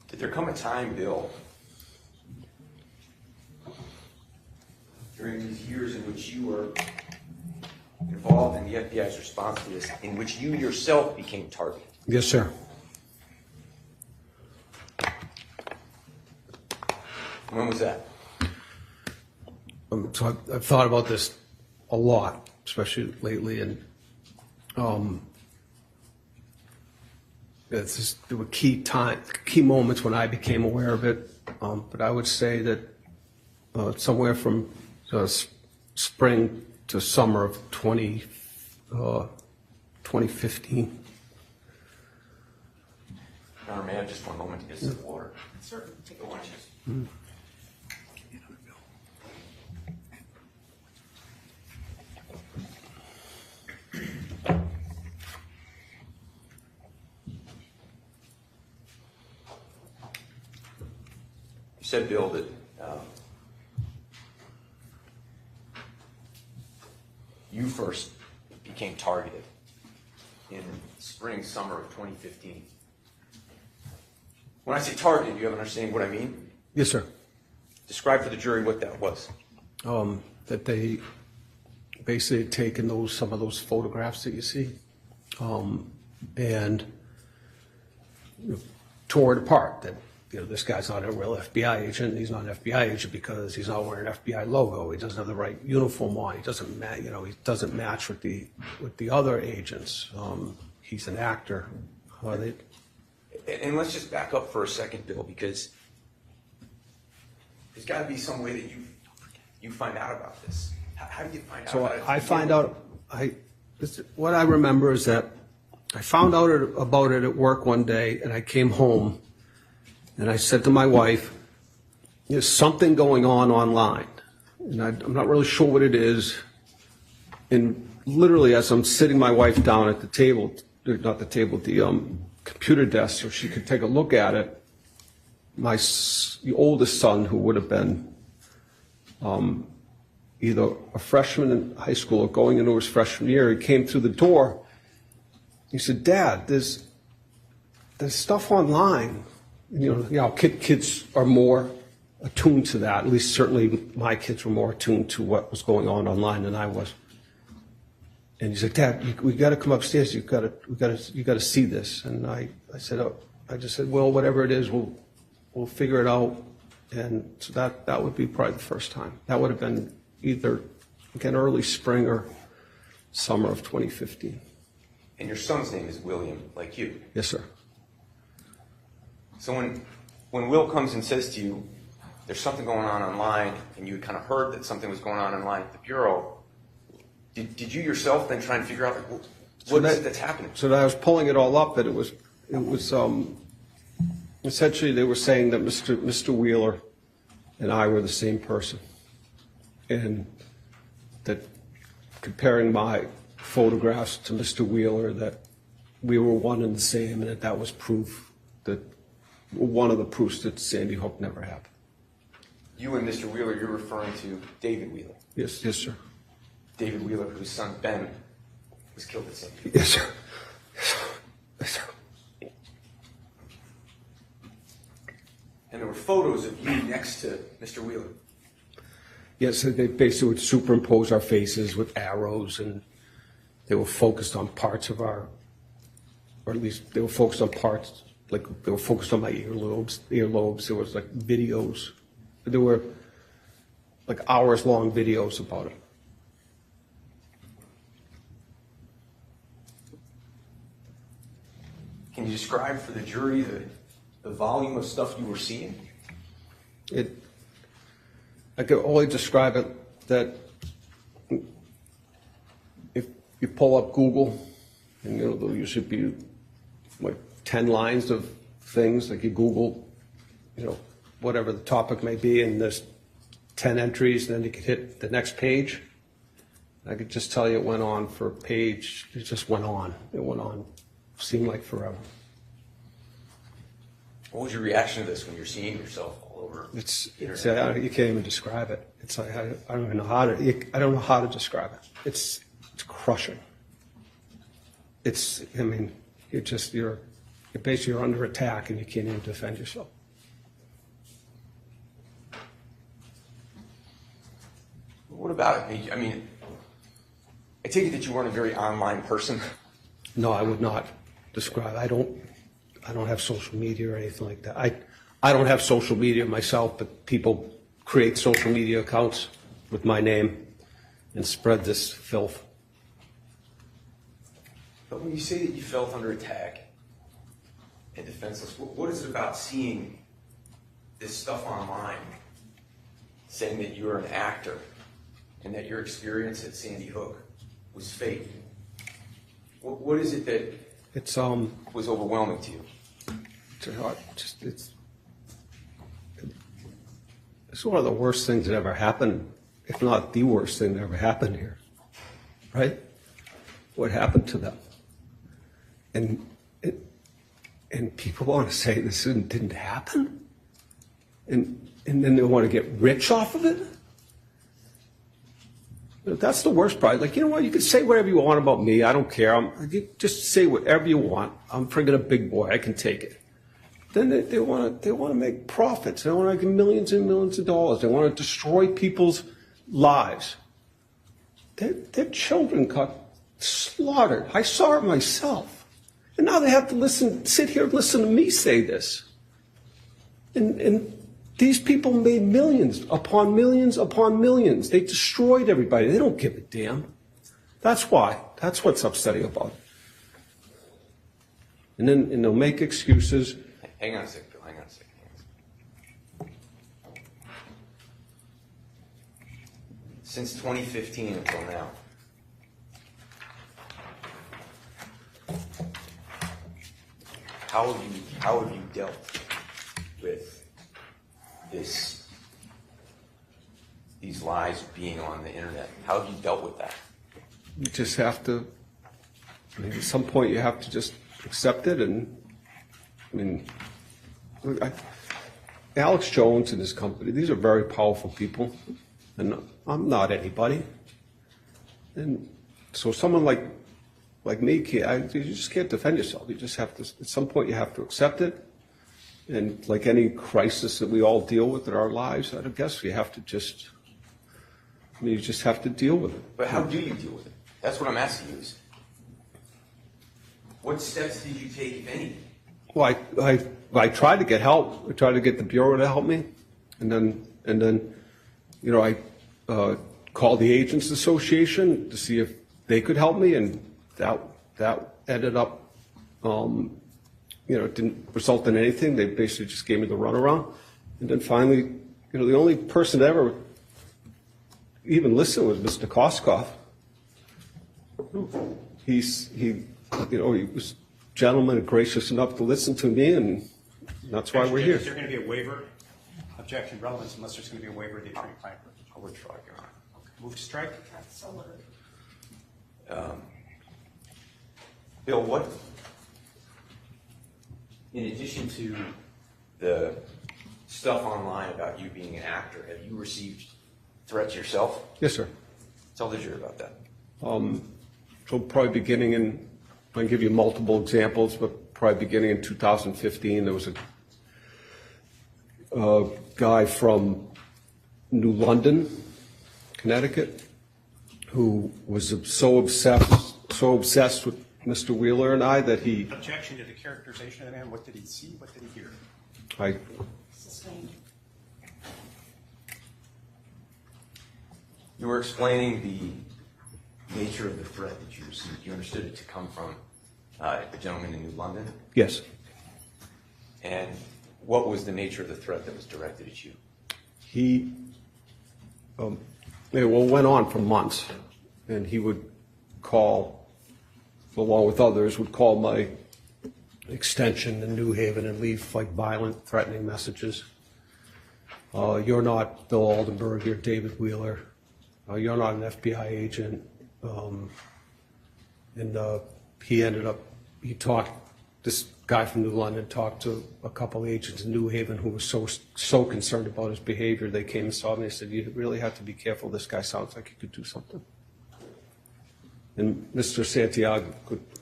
Did there come a time, Bill, during these years in which you were involved in the FBI's response to this, in which you yourself became targeted? Yes, sir. When was that? So I've thought about this a lot, especially lately, and there were key moments when I became aware of it. But I would say that somewhere from spring to summer of 2015. Your Honor, may I have just one moment to get some water? Certainly. Take your time. You said, Bill, that you first became targeted in spring, summer of 2015. When I say targeted, do you have an understanding what I mean? Yes, sir. Describe for the jury what that was. That they basically had taken some of those photographs that you see, and tore it apart. That this guy's not a real FBI agent. He's not an FBI agent because he's not wearing an FBI logo. He doesn't have the right uniform on. He doesn't he doesn't match with the other agents. He's an actor. And let's just back up for a second, Bill, because there's got to be some way that you find out about this. How do you find out about it? I find out. What I remember is that I found out about it at work one day, and I came home, and I said to my wife, "There's something going on online, and I'm not really sure what it is." And literally, as I'm sitting my wife down at the table, not the table, the computer desk, so she could take a look at it, the oldest son, who would have been either a freshman in high school or going into his freshman year, he came through the door. He said, "Dad, there's stuff online." And, kids are more attuned to that. At least certainly my kids were more attuned to what was going on online than I was. And he's like, "Dad, we got to come upstairs. You got to see this." And I just said, "Well, whatever it is, we'll figure it out." And so that would be probably the first time. That would have been either, again, early spring or summer of 2015. And your son's name is William, like you. Yes, sir. So when Will comes and says to you, "There's something going on online," and you kind of heard that something was going on online at the Bureau, did you yourself then try and figure out what is it that's happening? So that I was pulling it all up, that it was essentially they were saying that Mr. Wheeler and I were the same person, and that comparing my photographs to Mr. Wheeler, that we were one and the same, and that was proof, that one of the proofs that Sandy Hook never happened. you and Mr. Wheeler, you're referring to David Wheeler. Yes, sir. David Wheeler, whose son Ben was killed at St. Pete. Yes, sir. Yes, sir. And there were photos of you next to Mr. Wheeler. Yes, they basically would superimpose our faces with arrows, and they were focused on parts of our, or at least they were focused on parts, like they were focused on my earlobes. There was like videos. There were like hours-long videos about it. Can you describe for the jury the volume of stuff you were seeing? I could only describe it that if you pull up Google, and there'll usually be like 10 lines of things, like you Google, whatever the topic may be, and there's 10 entries, and then you could hit the next page. I could just tell you it went on for a page. It just went on. It went on. Seemed like forever. What was your reaction to this when you're seeing yourself all over? You can't even describe it. It's like I don't even know how to. I don't know how to describe it. It's crushing. You're basically under attack and you can't even defend yourself. What about it? I mean, I take it that you weren't a very online person. No, I would not describe. I don't have social media or anything like that. I don't have social media myself, but people create social media accounts with my name and spread this filth. But when you say that you felt under attack and defenseless, what is it about seeing this stuff online saying that you are an actor and that your experience at Sandy Hook was fake? What is it that was overwhelming to you? It's one of the worst things that ever happened, if not the worst thing that ever happened here, right? What happened to them? And people want to say this didn't happen? And then they want to get rich off of it? That's the worst part. Like, you know what? You can say whatever you want about me. I don't care. Just say whatever you want. I'm friggin' a big boy. I can take it. Then they want to make profits. They want to make millions and millions of dollars. They want to destroy people's lives. Their children got slaughtered. I saw it myself. And now they have to sit here and listen to me say this. And these people made millions upon millions upon millions. They destroyed everybody. They don't give a damn. That's why. That's what's upsetting about it. And they'll make excuses. Hang on a second, Bill. Hang on a second. Since 2015 until now, how have you dealt with these lies being on the internet? How have you dealt with that? You just have to, at some point you have to just accept it. And Alex Jones and his company, these are very powerful people, and I'm not anybody. And so someone like me, you just can't defend yourself. You just have to, at some point you have to accept it. And like any crisis that we all deal with in our lives, I guess you have to just, you just have to deal with it. But how do you deal with it? That's what I'm asking you is, what steps did you take, if any? Well, I tried to get help. I tried to get the Bureau to help me. And then I called the Agents Association to see if they could help me, and that ended up, it didn't result in anything. They basically just gave me the runaround. And then finally, the only person that ever even listened was Mr. Koskov. He was gentleman and gracious enough to listen to me, and that's why we're here. Is there going to be a waiver? Objection relevance unless there's going to be a waiver of the attorney-client privilege. I would try, Your Honor. Move to strike. Bill, what, in addition to the stuff online about you being an actor, have you received threats yourself? Yes, sir. Tell the jury about that. So probably beginning in, I can give you multiple examples, but probably beginning in 2015, there was a guy from New London, Connecticut, who was so obsessed with Mr. Wheeler and I that he, Objection to the characterization of the man. What did he see? What did he hear? I, Sustained. You were explaining the nature of the threat that you received. You understood it to come from a gentleman in New London. yes, And what was the nature of the threat that was directed at you? he, it went on for months, and he would call, along with others, would call my extension in New Haven and leave like violent, threatening messages. You're not Bill Aldenberg, you're David Wheeler. You're not an FBI agent. He ended up, this guy from New London talked to a couple agents in New Haven who were so concerned about his behavior. They came and saw me and said, you really have to be careful. This guy sounds like he could do something. And Mr. Santiago,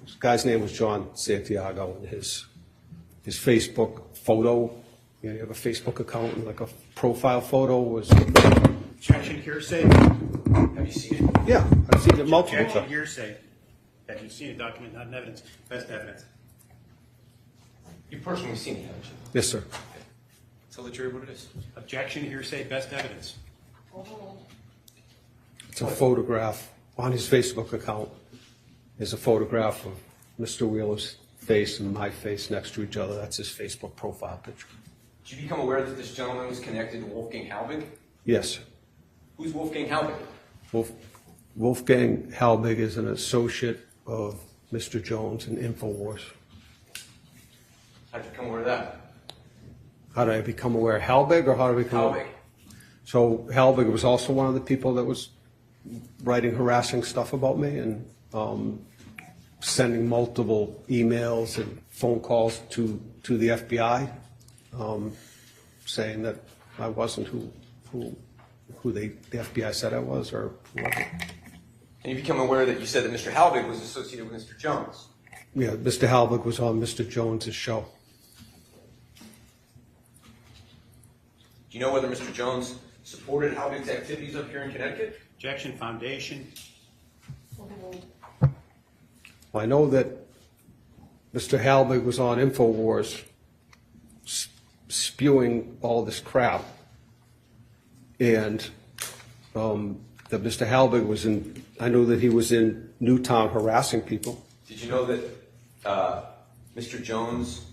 this guy's name was John Santiago, and his Facebook photo, you have a Facebook account and like a profile photo was, Objection, hearsay. Have you seen it? yeah, I've seen it multiple Objection, times. hearsay. Have you seen a document, not an evidence? Best evidence. You've personally seen it, haven't you? Yes, sir. Tell the jury what it is. Objection, hearsay, best evidence. It's a photograph on his Facebook account. Is a photograph of Mr. Wheeler's face and my face next to each other. That's his Facebook profile picture. Did you become aware that this gentleman was connected to Wolfgang Halbig? Yes. Who's Wolfgang Halbig? Wolfgang Halbig is an associate of Mr. Jones in Infowars. How did you become aware of that? How did I become aware of Halbig, or how did I become Halbig. So Halbig was also one of the people that was writing harassing stuff about me and sending multiple emails and phone calls to the FBI, saying that I wasn't who the FBI said I was, or whoever. And you become aware that you said that Mr. Halbig was associated with Mr. Jones. Yeah, Mr. Halbig was on Mr. Jones's show. Do you know whether Mr. Jones supported Halbig's activities up here in Connecticut? Objection, foundation. Well, I know that Mr. Halbig was on Infowars spewing all this crap, and that Mr. Halbig was in, I know that he was in Newtown harassing people. Did you know that Mr. Jones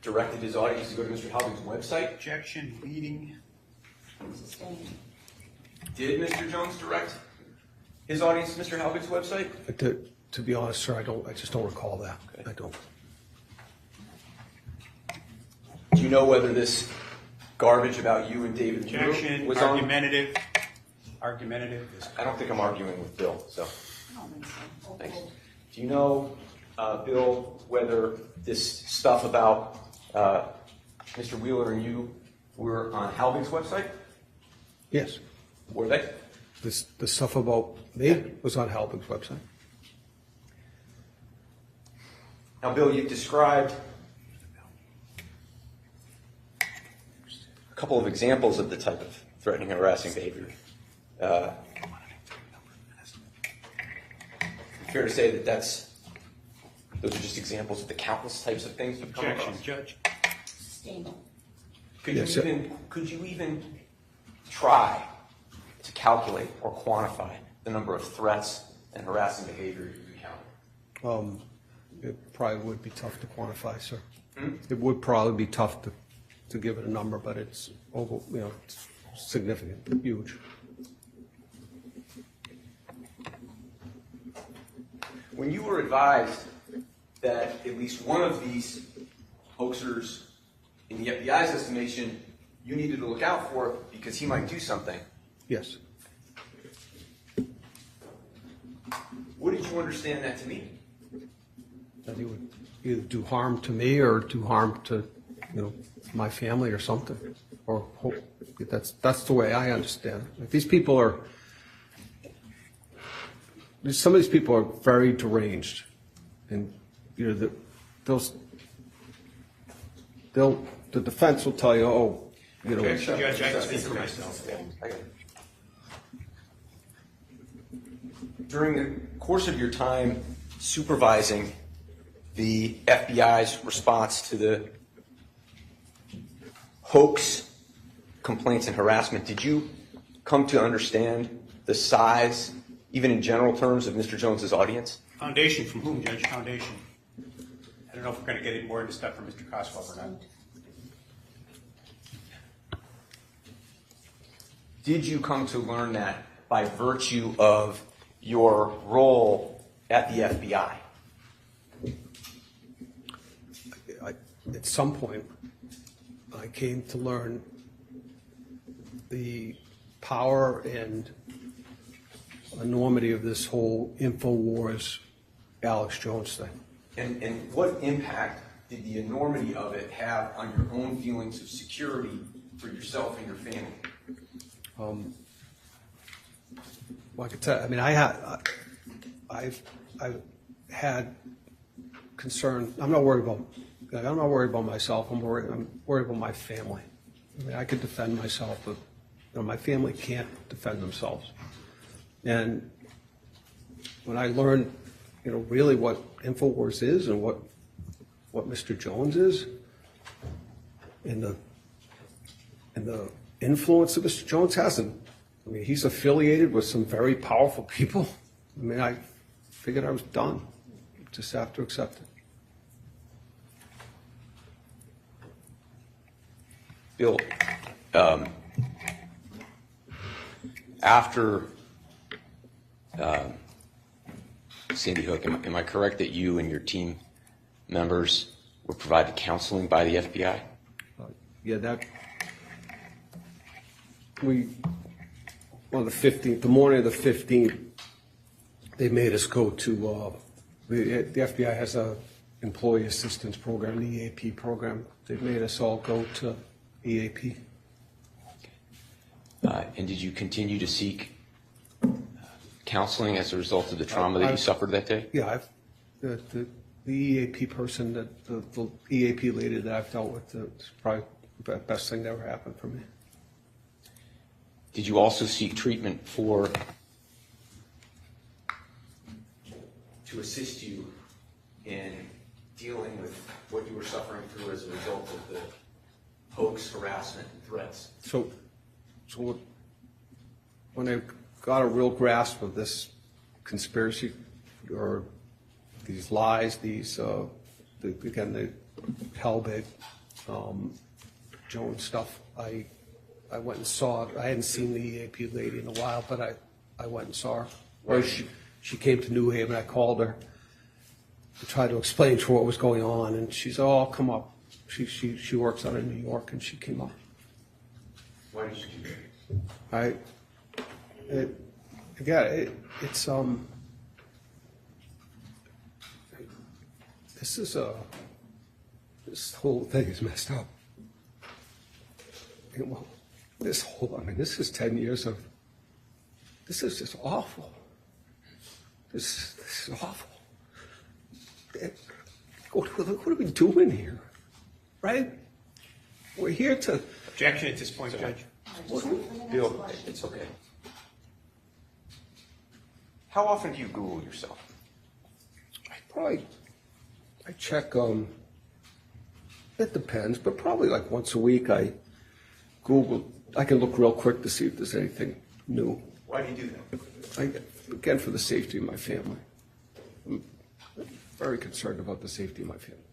directed his audience to go to Mr. Halbig's website? Objection, leading. Did Mr. Jones direct his audience to Mr. Halbig's website? To be honest, sir, I just don't recall that. Okay. I don't. Do you know whether this garbage about you and David Objection, was on? argumentative. Argumentative. I don't think I'm arguing with Bill, so. Thanks. Do you know, Bill, whether this stuff about Mr. Wheeler and you were on Halbig's website? Yes. Were they? The stuff about me was on Halbig's website. Now, Bill, you've described a couple of examples of the type of threatening and harassing behavior. Fair to say that those are just examples of the countless types of things that come Objection, across. judge. Could you even try to calculate or quantify the number of threats and harassing behavior you encounter? It probably would be tough to quantify, sir. It would probably be tough to give it a number, but it's it's significant, huge. When you were advised that at least one of these hoaxers, in the FBI's estimation, you needed to look out for because he might do something, Yes. what did you understand that to mean? That he would either do harm to me or do harm to my family or something, or hope. That's the way I understand it. Like, these people are, some of these people are very deranged, and the defense will tell you, Judge, I can speak for myself. During the course of your time supervising the FBI's response to the hoax complaints and harassment, did you come to understand the size, even in general terms, of Mr. Jones's audience? Foundation from whom, Judge? Foundation. I don't know if we're going to get any more into stuff from Mr. Koswell or not. Did you come to learn that by virtue of your role at the FBI? At some point, I came to learn the power and enormity of this whole Infowars Alex Jones thing. And what impact did the enormity of it have on your own feelings of security for yourself and your family? Well, I could tell. I mean, I've had concern. I'm not worried about myself. I'm worried about my family. I mean, I could defend myself, but my family can't defend themselves. And when I learned, really what Infowars is and what Mr. Jones is, and the influence that Mr. Jones has, and I mean, he's affiliated with some very powerful people. I mean, I figured I was done. Just have to accept it. Bill, after Sandy Hook, am I correct that you and your team members were provided counseling by the FBI? On the 15th, the morning of the 15th, they made us go to, the FBI has a employee assistance program, the EAP program. They made us all go to EAP. And did you continue to seek counseling as a result of the trauma that you suffered that day? Yeah, the EAP person, the EAP lady that I've dealt with, it's probably the best thing that ever happened for me. Did you also seek treatment to assist you in dealing with what you were suffering through as a result of the hoax, harassment, and threats? So when I got a real grasp of this conspiracy or these lies, the Hellbig, Jones stuff, I went and saw it. I hadn't seen the EAP lady in a while, but I went and saw her. Or she came to New Haven. I called her to try to explain to her what was going on, and she said, "Oh, I'll come up." She works out in New York, and she came up. Why did you do that? This whole thing is messed up. Well, this is 10 years of, this is just awful. This is awful. What are we doing here? Right? We're here to... Objection at this point, Judge. Bill, it's okay. How often do you Google yourself? I check, it depends, but probably like once a week I Google. I can look real quick to see if there's anything new. Why do you do that? Again, for the safety of my family. I'm very concerned about the safety of my family.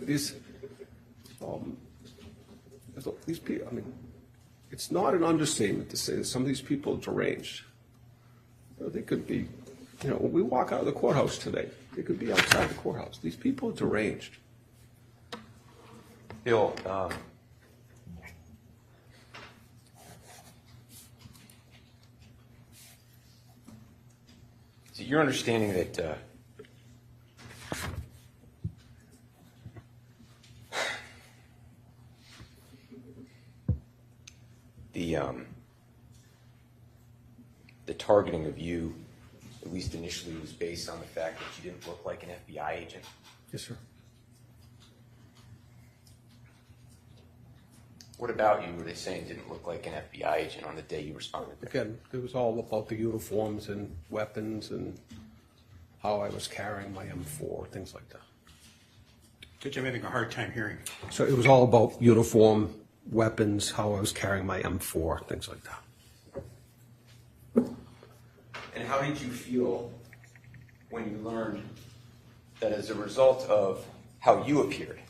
These people, I mean, it's not an understatement to say that some of these people are deranged. They could be, when we walk out of the courthouse today, they could be outside the courthouse. These people are deranged. Bill, is it your understanding that the targeting of you, at least initially, was based on the fact that you didn't look like an FBI agent? Yes, sir. What about you were they saying didn't look like an FBI agent on the day you responded? Again, it was all about the uniforms and weapons and how I was carrying my M4, things like that. Judge, I'm having a hard time hearing. So it was all about uniform, weapons, how I was carrying my M4, things like that. And how did you feel when you learned that as a result of how you appeared,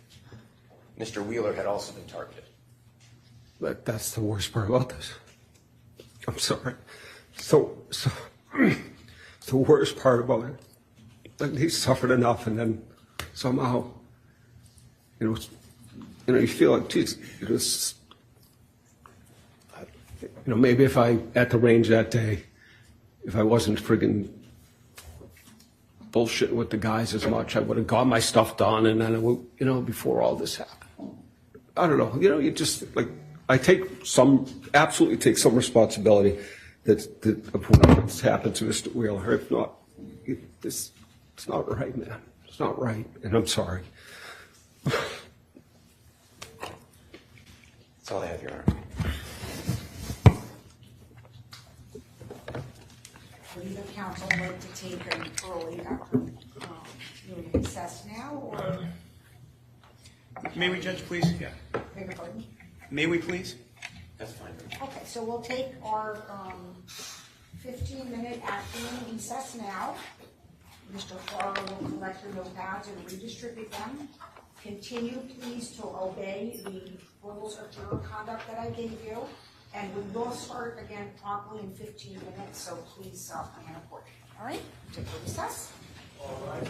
Mr. Wheeler had also been targeted? But that's the worst part about this. I'm sorry. So the worst part about it, like he suffered enough, and then somehow, it was, you feel like, geez, it was, maybe if I, at the range that day, if I wasn't friggin' bullshitting with the guys as much, I would have got my stuff done, and then, before all this happened. I don't know, you just, like, I absolutely take some responsibility that of what's happened to Mr. Wheeler. If not, it's not right, man. It's not right, and I'm sorry. That's all I have, Your Honor. Would either counsel like to take an early recess now, or? May we, Judge, please? Yeah. Beg your pardon? May we, please? That's fine. Okay, so we'll take our 15-minute afternoon recess now. Mr. Farrar will collect your notepads and redistribute them. Continue, please, to obey the rules of juror conduct that I gave you. And we will start again promptly in 15 minutes, so please plan accordingly. All right, take a recess. All right.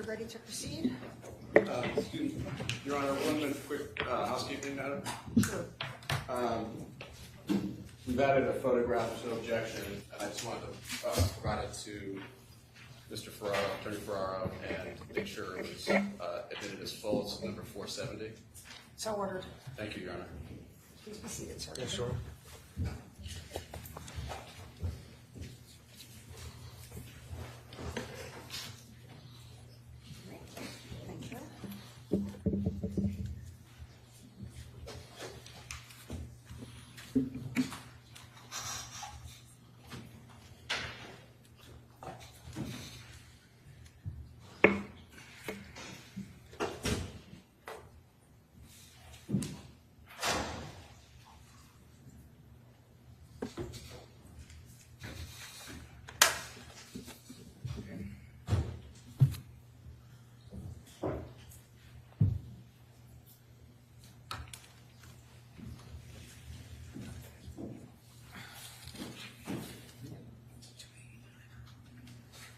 ready to proceed? Excuse me, Your Honor, 1 minute quick housekeeping matter. Sure. We've added a photograph, there's no objection, and I just wanted to provide it to Mr. Ferraro, Attorney Ferraro, and make sure it was admitted as full. It's number 470. So ordered. Thank you, Your Honor. Please be seated, sir. Yes, sir.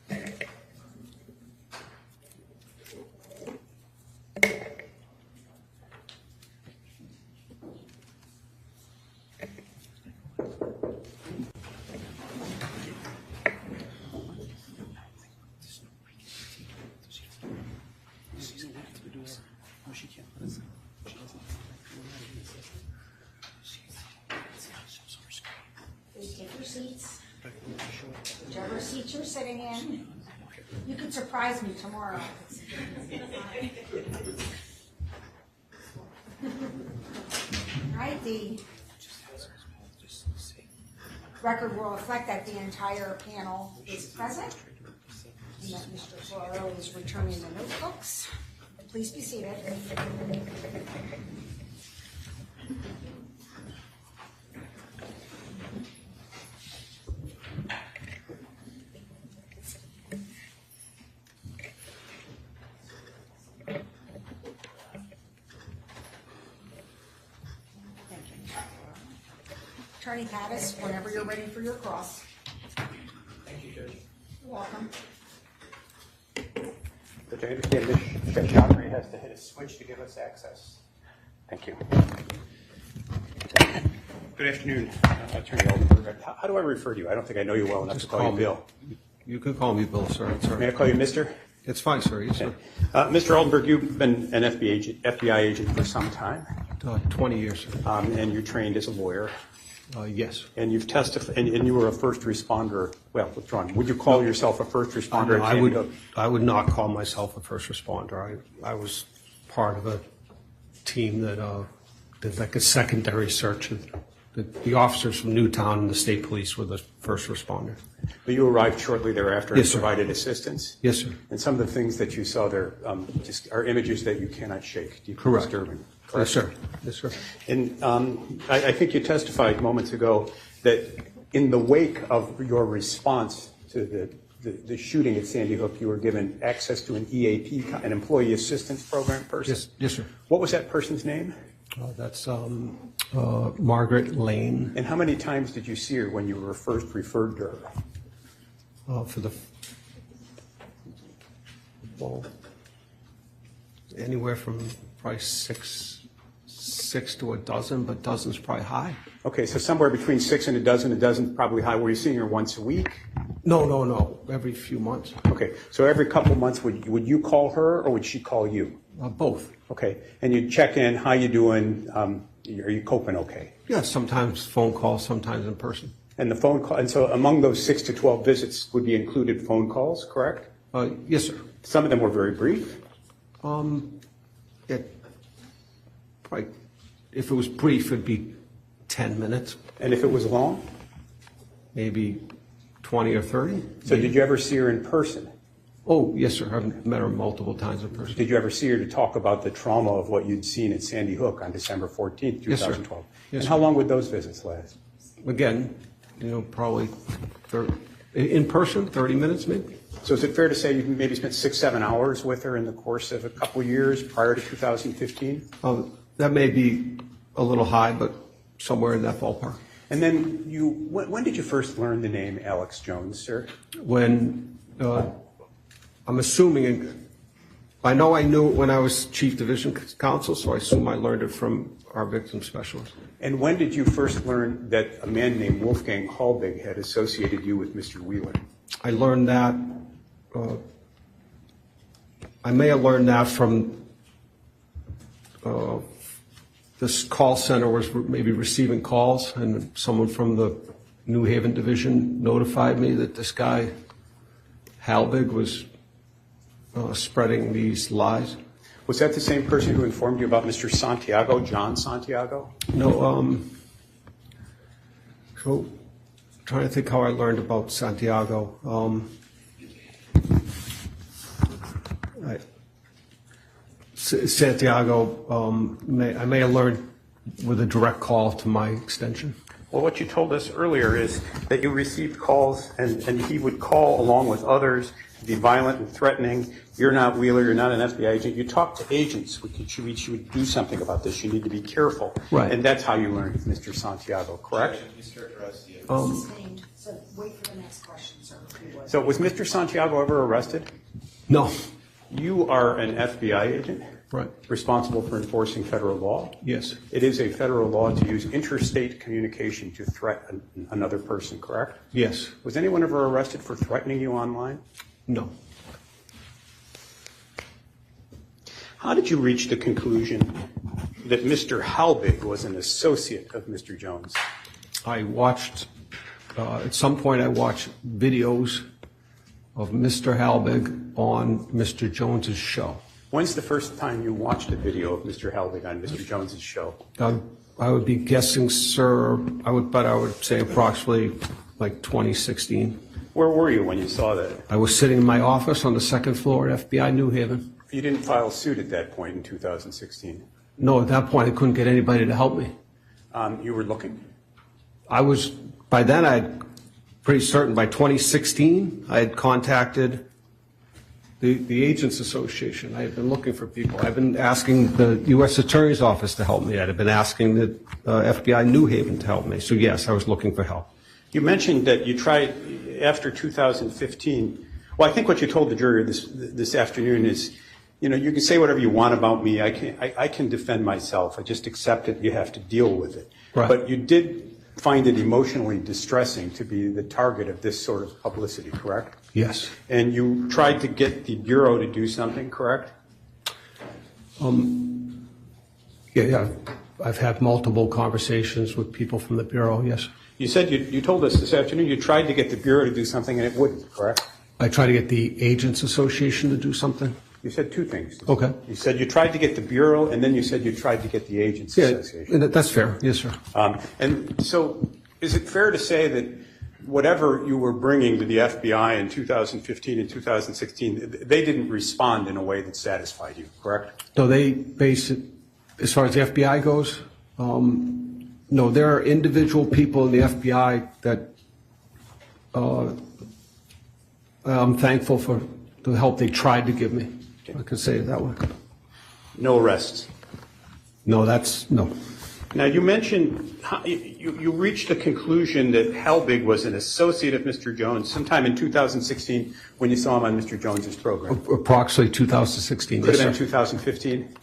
Thank you. Please take your seats. Whichever seat you're sitting in. You can surprise me tomorrow. All right, the record will reflect that the entire panel is present and that Mr. Ferraro is returning the notebooks. Please be seated. Attorney Pattis, whenever you're ready for your cross. Thank you, Judge. You're welcome. But I understand Judge Chowdhury has to hit a switch to give us access. Thank you. Good afternoon, Attorney Oldenburg. How do I refer to you? I don't think I know you well enough to call you Bill. You can call me Bill, sir. It's all May I right. call you Mr.? It's fine, sir. Yes, sir. Mr. Oldenburg, you've been an FBI agent for some time, 20 years, sir. and you're trained as a lawyer. Yes. And you've testified, and you were a first responder. Well, withdrawn. Would you call yourself a first responder? No, at Sandy Hook? I would not call myself a first responder. I was part of a team that did like a secondary search. The officers from Newtown and the state police were the first responder. But you arrived shortly thereafter Yes, and sir. provided assistance? Yes, sir. And some of the things that you saw there just are images that you cannot shake. Deeply Correct. disturbing. Yes, sir. Yes, sir. And I think you testified moments ago that in the wake of your response to the shooting at Sandy Hook, you were given access to an EAP, an employee assistance program person. Yes, yes, sir. What was that person's name? That's Margaret Lane. And how many times did you see her when you were first referred to her? Anywhere from probably six to a dozen, but dozen's probably high. Okay, so somewhere between 6 and a dozen probably high. Were you seeing her once a week? No. Every few months. Okay, so every couple months, would you call her or would she call you? Both. Okay, and you'd check in, how you doing? Are you coping okay? Yeah, sometimes phone calls, sometimes in person. And the phone call, and so among those 6 to 12 visits would be included phone calls, correct? Yes, sir. Some of them were very brief. Probably, if it was brief, it'd be 10 minutes, And if it was long? maybe 20 or 30. So did you ever see her in person? Oh, yes, sir. I've met her multiple times in person. Did you ever see her to talk about the trauma of what you'd seen at Sandy Hook on December 14th, Yes, sir. 2012? Yes, And how sir. long would those visits last? Again, probably in person, 30 minutes maybe. So is it fair to say you maybe spent 6-7 hours with her in the course of a couple years prior to 2015? That may be a little high, but somewhere in that ballpark. And then when did you first learn the name Alex Jones, sir? When I'm assuming I know I knew it when I was Chief Division Counsel, so I assume I learned it from our victim specialist. And when did you first learn that a man named Wolfgang Halbig had associated you with Mr. Wheeler? I learned that, I may have learned that from this call center was maybe receiving calls, and someone from the New Haven division notified me that this guy, Halbig, was spreading these lies. Was that the same person who informed you about Mr. Santiago, John Santiago? No, so trying to think how I learned about Santiago. Santiago, I may have learned with a direct call to my extension. Well, what you told us earlier is that you received calls, and he would call along with others, be violent and threatening. You're not Wheeler, you're not an FBI agent. You talk to agents. You should do something about this. You need to be careful. Right. And that's how you learned Mr. Santiago, correct? Sustained. So wait for the next question, sir. So was Mr. Santiago ever arrested? No. You are an FBI agent? Right. Responsible for enforcing federal law? Yes. It is a federal law to use interstate communication to threaten another person, correct? Yes. Was anyone ever arrested for threatening you online? No. How did you reach the conclusion that Mr. Halbig was an associate of Mr. Jones? I watched, at some point I watched videos of Mr. Halbig on Mr. Jones's show. When's the first time you watched a video of Mr. Halbig on Mr. Jones's show? I would be guessing, sir, I would say approximately like 2016. Where were you when you saw that? I was sitting in my office on the second floor at FBI New Haven. You didn't file suit at that point in 2016? No, at that point I couldn't get anybody to help me. You were looking? By then I'm pretty certain by 2016 I had contacted the Agents Association. I had been looking for people. I've been asking the U.S. Attorney's Office to help me. I'd been asking the FBI New Haven to help me. So yes, I was looking for help. You mentioned that you tried after 2015. Well, I think what you told the jury this afternoon is, you know, you can say whatever you want about me. I can defend myself. I just accept it. You have to deal with it. Right. But you did find it emotionally distressing to be the target of this sort of publicity, correct? Yes. And you tried to get the Bureau to do something, correct? Yeah. I've had multiple conversations with people from the Bureau, yes. You said you told us this afternoon you tried to get the Bureau to do something and it wouldn't, correct? I tried to get the Agents Association to do something. You said two things. Okay. You said you tried to get the Bureau, and then you said you tried to get the Agents Association. Yeah, that's fair. Yes, sir. And so is it fair to say that whatever you were bringing to the FBI in 2015 and 2016, they didn't respond in a way that satisfied you, correct? So they base it, as far as the FBI goes, no, there are individual people in the FBI that I'm thankful for the help they tried to give me. I could say it that way. No arrests? No. Now, you mentioned you reached the conclusion that Halbig was an associate of Mr. Jones sometime in 2016 when you saw him on Mr. Jones's program. Approximately 2016. Could yes, have been sir. 2015?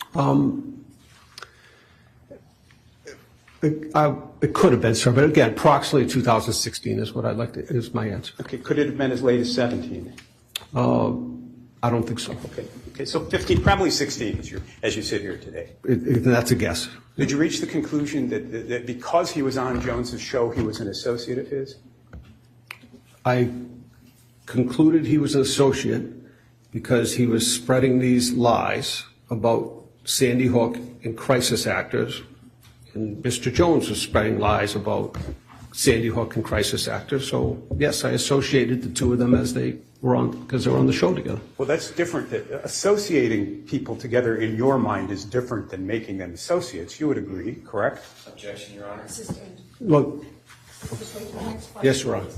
It could have been, sir, but again, approximately 2016 is what I'd like to, is my answer. Okay, could it have been as late as 17? I don't think so. Okay, so 15, probably 16 as you sit here today. That's a guess. Did you reach the conclusion that because he was on Jones's show, he was an associate of his? I concluded he was an associate because he was spreading these lies about Sandy Hook and crisis actors, and Mr. Jones was spreading lies about Sandy Hook and crisis actors. So yes, I associated the two of them as they were on, because they were on the show together. Well, that's different. Associating people together in your mind is different than making them associates. You would agree, correct? Objection, Your Honor. Well, yes, Your Honor.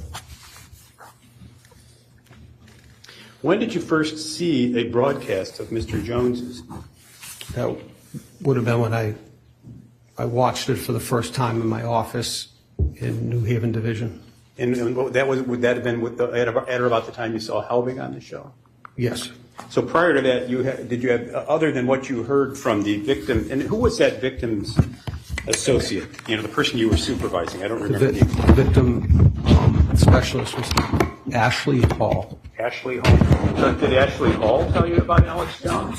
When did you first see a broadcast of Mr. Jones's? That would have been when I watched it for the first time in my office in New Haven Division. And would that have been at about the time you saw Halbig on the show? Yes. So prior to that, did you have, other than what you heard from the victim, and who was that victim's associate? You know, the person you were supervising. I don't remember The victim specialist was Ashley Hall. Ashley Hall. Did Ashley Hall tell you about Alex Jones?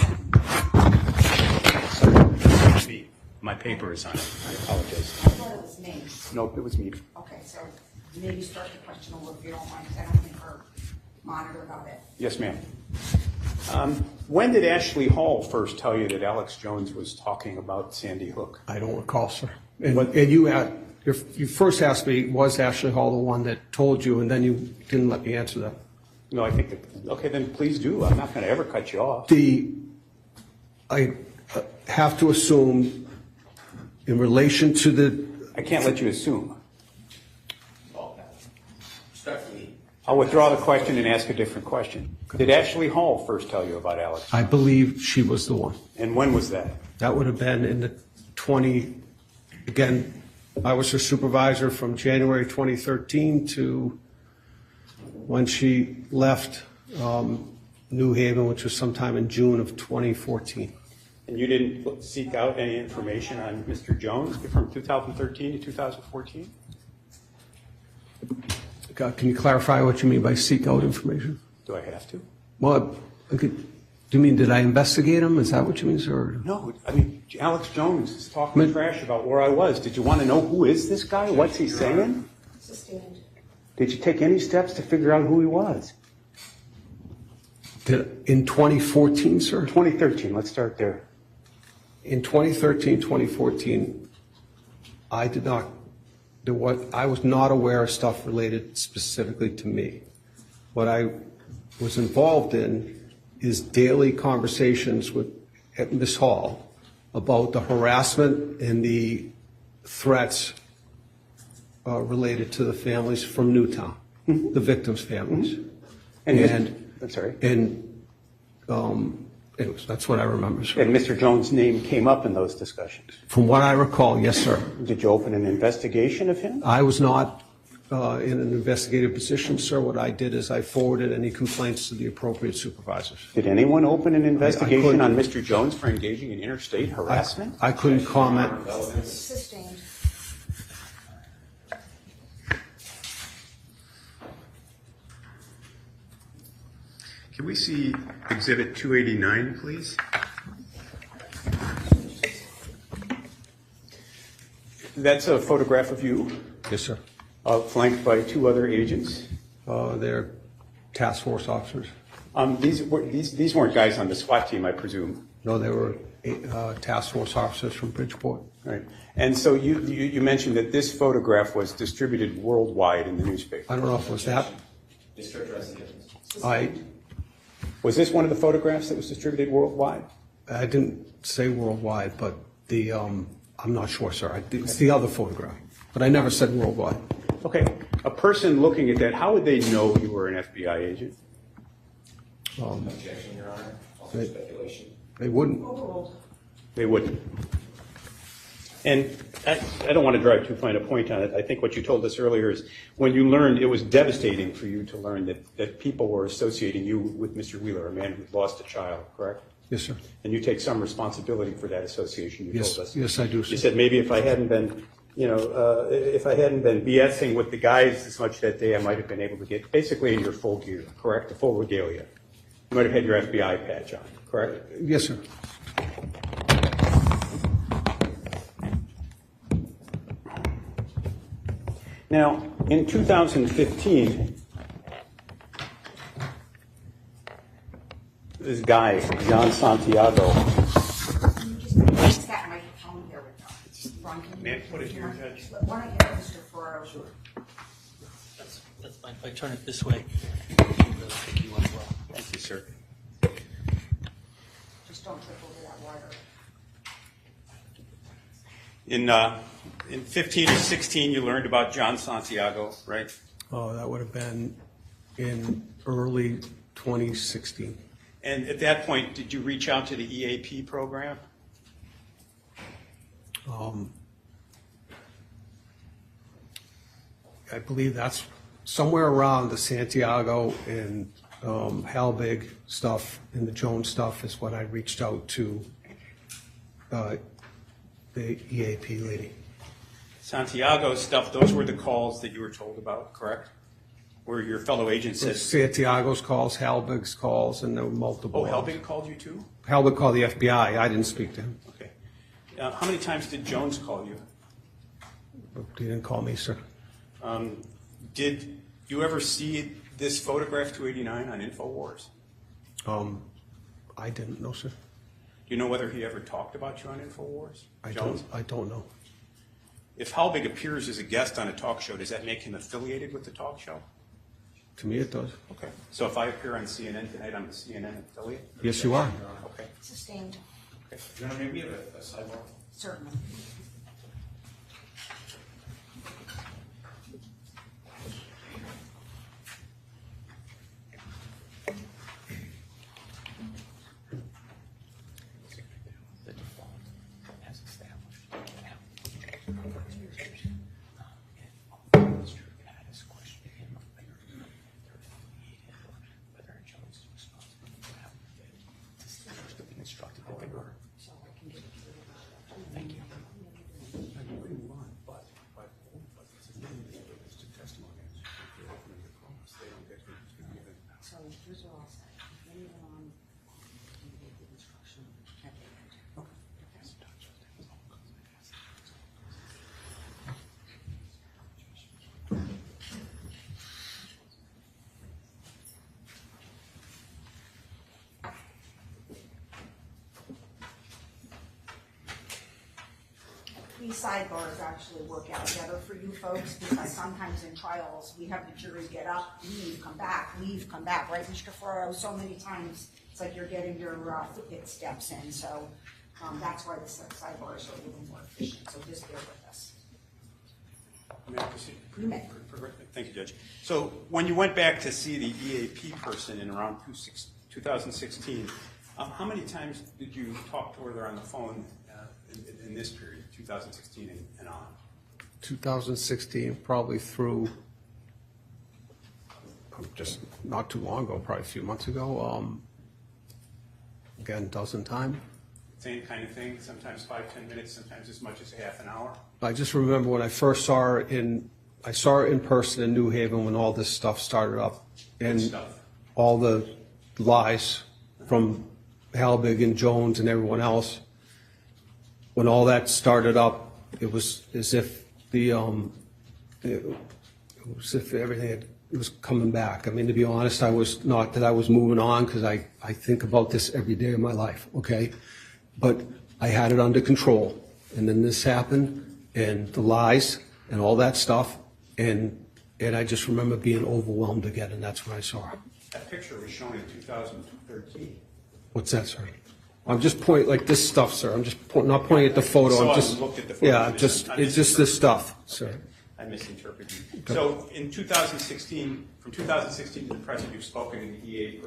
Sorry, my paper is on it. I apologize. I thought it was me. Nope, it was me. Okay, so maybe start the question over if you don't mind, because I don't think our monitor got it. Yes, ma'am. When did Ashley Hall first tell you that Alex Jones was talking about Sandy Hook? I don't recall, sir. And you first asked me, was Ashley Hall the one that told you, and then you didn't let me answer that. No, I think that, okay, then please do. I'm not going to ever cut you off. I have to assume, in relation to the... I can't let you assume. Respectfully, I'll withdraw the question and ask a different question. Did Ashley Hall first tell you about Alex? I believe she was the one. And when was that? That would have been in the again, I was her supervisor from January 2013 to when she left New Haven, which was sometime in June of 2014. And you didn't seek out any information on Mr. Jones from 2013 to 2014? Can you clarify what you mean by seek out information? Do I have to? Well, do you mean did I investigate him? Is that what you mean, sir? No, I mean, Alex Jones is talking trash about where I was. Did you want to know who is this guy? What's he saying? Sustained. Did you take any steps to figure out who he was? In 2014, sir? 2013, let's start there. In 2013, 2014, I was not aware of stuff related specifically to me. What I was involved in is daily conversations at Ms. Hall about the harassment and the threats related to the families from Newtown, the victims' families. I'm sorry. Anyways, that's what I remember, sir. And Mr. Jones' name came up in those discussions. From what I recall, yes, sir. Did you open an investigation of him? I was not in an investigative position, sir. What I did is I forwarded any complaints to the appropriate supervisors. Did anyone open an investigation on Mr. Jones for engaging in interstate harassment? I couldn't comment. Sustained. Can we see Exhibit 289, please? That's a photograph of you, Yes, sir. flanked by two other agents. They're task force officers. These weren't guys on the SWAT team, I presume. No, they were task force officers from Bridgeport. Right. And so you mentioned that this photograph was distributed worldwide in the newspaper. I don't know if it was that. Was this one of the photographs that was distributed worldwide? I didn't say worldwide, but I'm not sure, sir. It's the other photograph, but I never said worldwide. Okay. A person looking at that, how would they know you were an FBI agent? objection, Your Honor. Also speculation. They wouldn't. They wouldn't. And I don't want to drive too fine a point on it. I think what you told us earlier is when you learned, it was devastating for you to learn that people were associating you with Mr. Wheeler, a man who lost a child, correct? Yes, sir. And you take some responsibility for that association, you told us. Yes, I do, sir. You said maybe if I hadn't been, if I hadn't been BSing with the guys as much that day, I might have been able to get basically in your full gear, correct? The full regalia. You might have had your FBI badge on, correct? Yes, sir. Now, in 2015, this guy, John Santiago. Just that microphone here with us. Ron, can you May I put it here, Judge? Why don't you have Mr. Ferraro? Sure. That's fine. If I turn it this way, it'll take you as well. Thank you, sir. Just don't trip over that wire. In 15 or 16, you learned about John Santiago, right? Oh, that would have been in early 2016. And at that point, did you reach out to the EAP program? I believe that's somewhere around the Santiago and Halbig stuff and the Jones stuff is when I reached out to the EAP lady. Santiago stuff, those were the calls that you were told about, correct? Where your fellow agent said, Santiago's calls, Halbig's calls, and there were multiple. oh, Helbig called you too? Halbig called the FBI. I didn't speak to him. Okay. How many times did Jones call you? He didn't call me, sir. Did you ever see this photograph 289 on Infowars? I didn't know, sir. Do you know whether he ever talked about you on Infowars? I Jones? don't know. If Halbig appears as a guest on a talk show, does that make him affiliated with the talk show? To me, it does. Okay. So if I appear on CNN tonight, I'm a CNN affiliate? Yes, you are. Okay. Sustained, Your Honor, maybe we have a sidebar? certainly. The default as established. Instructed that they were. Thank you. So here's what I'll say. Anyone on the instruction at the end. These sidebars actually work out better for you folks because sometimes in trials, we have the jury get up, leave, come back, right, Mr. Ferraro? So many times, it's like you're getting your Fitbit steps in, so that's why the sidebars are a little more efficient, so just bear with us. May I proceed? You may. Thank you, Judge. So when you went back to see the EAP person in around 2016, how many times did you talk to her on the phone in this period, 2016 and on? 2016, probably through just not too long ago, probably a few months ago. Again, dozen times. Same kind of thing, sometimes 5-10 minutes, sometimes as much as half an hour? I just remember when I first saw her I saw her in person in New Haven when all this stuff started up. And stuff? all the lies from Halbig and Jones and everyone else. When all that started up, it was as if everything was coming back. I mean, to be honest, I was not that I was moving on because I think about this every day of my life, okay? But I had it under control. And then this happened, and the lies and all that stuff, and I just remember being overwhelmed again, and that's when I saw her. That picture was shown in 2013. What's that, sir? I'm just pointing, like this stuff, sir. I'm just not pointing at the photo. So I'm I just, looked at the photo. yeah, it's just this stuff, sir. I misinterpreted you. So in 2016, from 2016 to the present, you've spoken to the EAP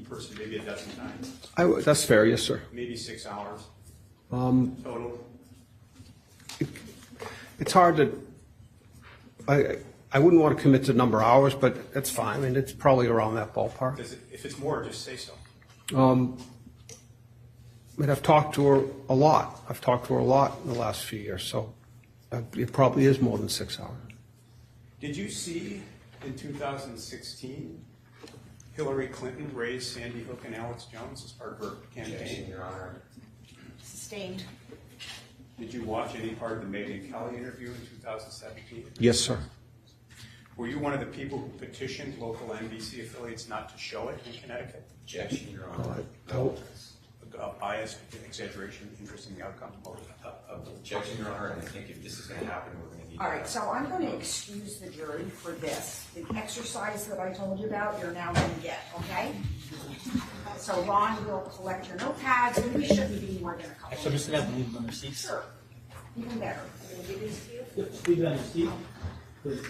person maybe a dozen times? That's fair, yes, sir. Maybe 6 hours total? It's hard to, I wouldn't want to commit to number of hours, but that's fine. I mean, it's probably around that ballpark. If it's more, just say so. But I've talked to her a lot. I've talked to her a lot in the last few years, so it probably is more than 6 hours. Did you see in 2016 Hillary Clinton raise Sandy Hook and Alex Jones as part of her campaign? Your Honor. Sustained. Did you watch any part of the Megyn Kelly interview in 2017? Yes, sir. Were you one of the people who petitioned local NBC affiliates not to show it in Connecticut? Objection, Your Honor. Bias, exaggeration, interest in the outcome? Objection, Your Honor, and I think if this is going to happen, we're going to need... All right, so I'm going to excuse the jury for this. The exercise that I told you about, you're now going to get, okay? So Ron will collect your notepads, and we shouldn't be more than a couple So I'm just gonna have to leave them on their seats? Sure, even better. I'm gonna give these to you. Just leave it on your seat, please.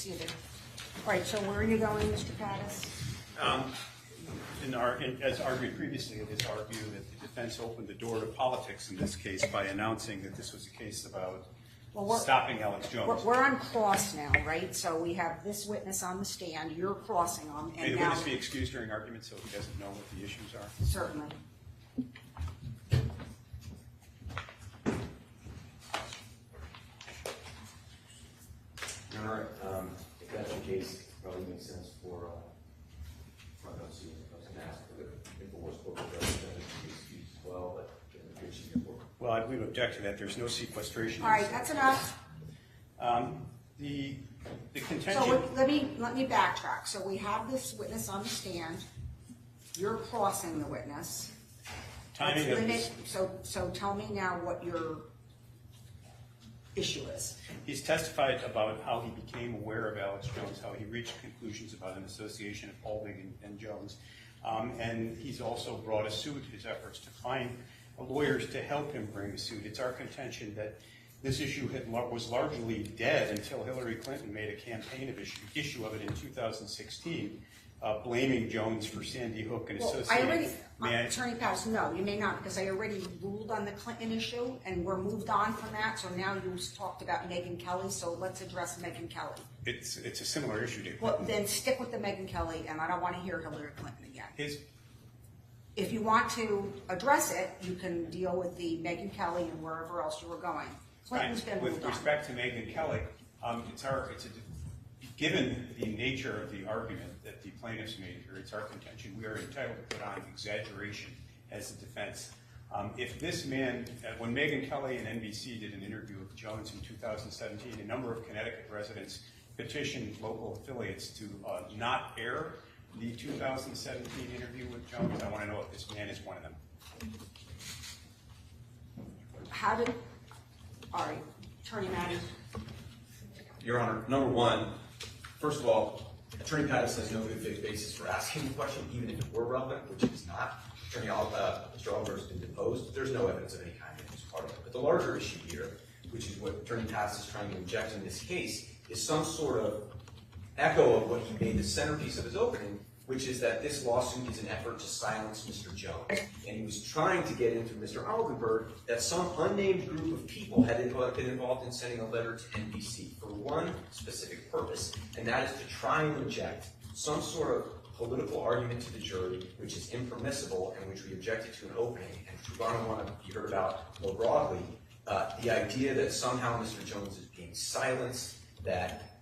seated. All right, so where are you going, Mr. Pattis? As argued previously, it is argued that the defense opened the door to politics in this case by announcing that this was a case about stopping Alex Jones. We're on cross now, right? So we have this witness on the stand, you're crossing him, May and the now... witness be excused during argument so he doesn't know what the issues are? Certainly. All right, if that's the case, it probably makes sense for, I was going to ask for the Infowars corporate representative to be excused as well, but given the issue before. Well, we would object to that. There's no sequestration. All right, that's enough. The contention. So let me backtrack. So we have this witness on the stand. You're crossing the witness. Timing of this. So tell me now what your issue is. He's testified about how he became aware of Alex Jones, how he reached conclusions about an association of Paulding and Jones. And he's also brought a suit, his efforts to find lawyers to help him bring a suit. It's our contention that this issue was largely dead until Hillary Clinton made a campaign issue of it in 2016, blaming Jones for Sandy Hook and associating. Attorney Pattis, no, you may not, because I already ruled on the Clinton issue, and we're moved on from that. So now you talked about Megyn Kelly, so let's address Megyn Kelly. It's a similar issue to Well, then stick with the Megyn Kelly, and I don't want to hear Hillary Clinton again. If you want to address it, you can deal with the Megyn Kelly and wherever else you were going. Clinton's been moved on. With respect to Megyn Kelly, given the nature of the argument that the plaintiffs made here, it's our contention we are entitled to put on exaggeration as a defense. If this man, when Megyn Kelly and NBC did an interview with Jones in 2017, a number of Connecticut residents petitioned local affiliates to not air the 2017 interview with Jones. I want to know if this man is one of them. All right, Attorney Madden. Your Honor, number one, first of all, Attorney Pattis has no good faith basis for asking the question, even if it were relevant, which it is not. Mr. Oliver has been deposed. There's no evidence of any kind that he's part of it. But the larger issue here, which is what Attorney Pattis is trying to inject in this case, is some sort of echo of what he made the centerpiece of his opening, which is that this lawsuit is an effort to silence Mr. Jones. And he was trying to get into Mr. Aldenberg that some unnamed group of people had been involved in sending a letter to NBC for one specific purpose, and that is to try and inject some sort of political argument to the jury, which is impermissible and which we objected to in opening, and which we're going to want to be heard about more broadly. The idea that somehow Mr. Jones is being silenced, that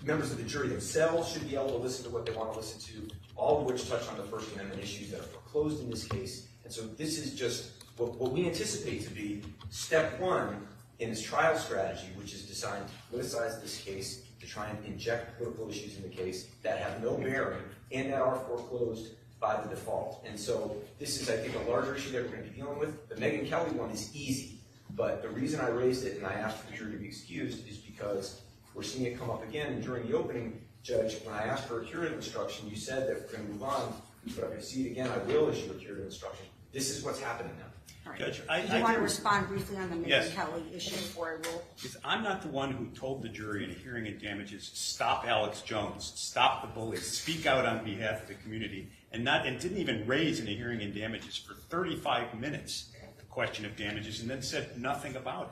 members of the jury themselves should be able to listen to what they want to listen to, all of which touch on the First Amendment issues that are foreclosed in this case. And so this is just what we anticipate to be step one in this trial strategy, which is designed to politicize this case, to try and inject political issues in the case that have no bearing and that are foreclosed by the default. And so this is, I think, a larger issue that we're going to be dealing with. The Megyn Kelly one is easy, but the reason I raised it and I asked for the jury to be excused is because we're seeing it come up again. And during the opening, Judge, when I asked for a curative instruction, you said that we're going to move on, but if I see it again, I will issue a curative instruction. This is what's happening now. All right. Judge, Do you want to respond briefly on the Megyn Yes. Kelly issue before I rule? Because I'm not the one who told the jury in a hearing in damages, stop Alex Jones, stop the bullies, speak out on behalf of the community, and didn't even raise in a hearing in damages for 35 minutes the question of damages, and then said nothing about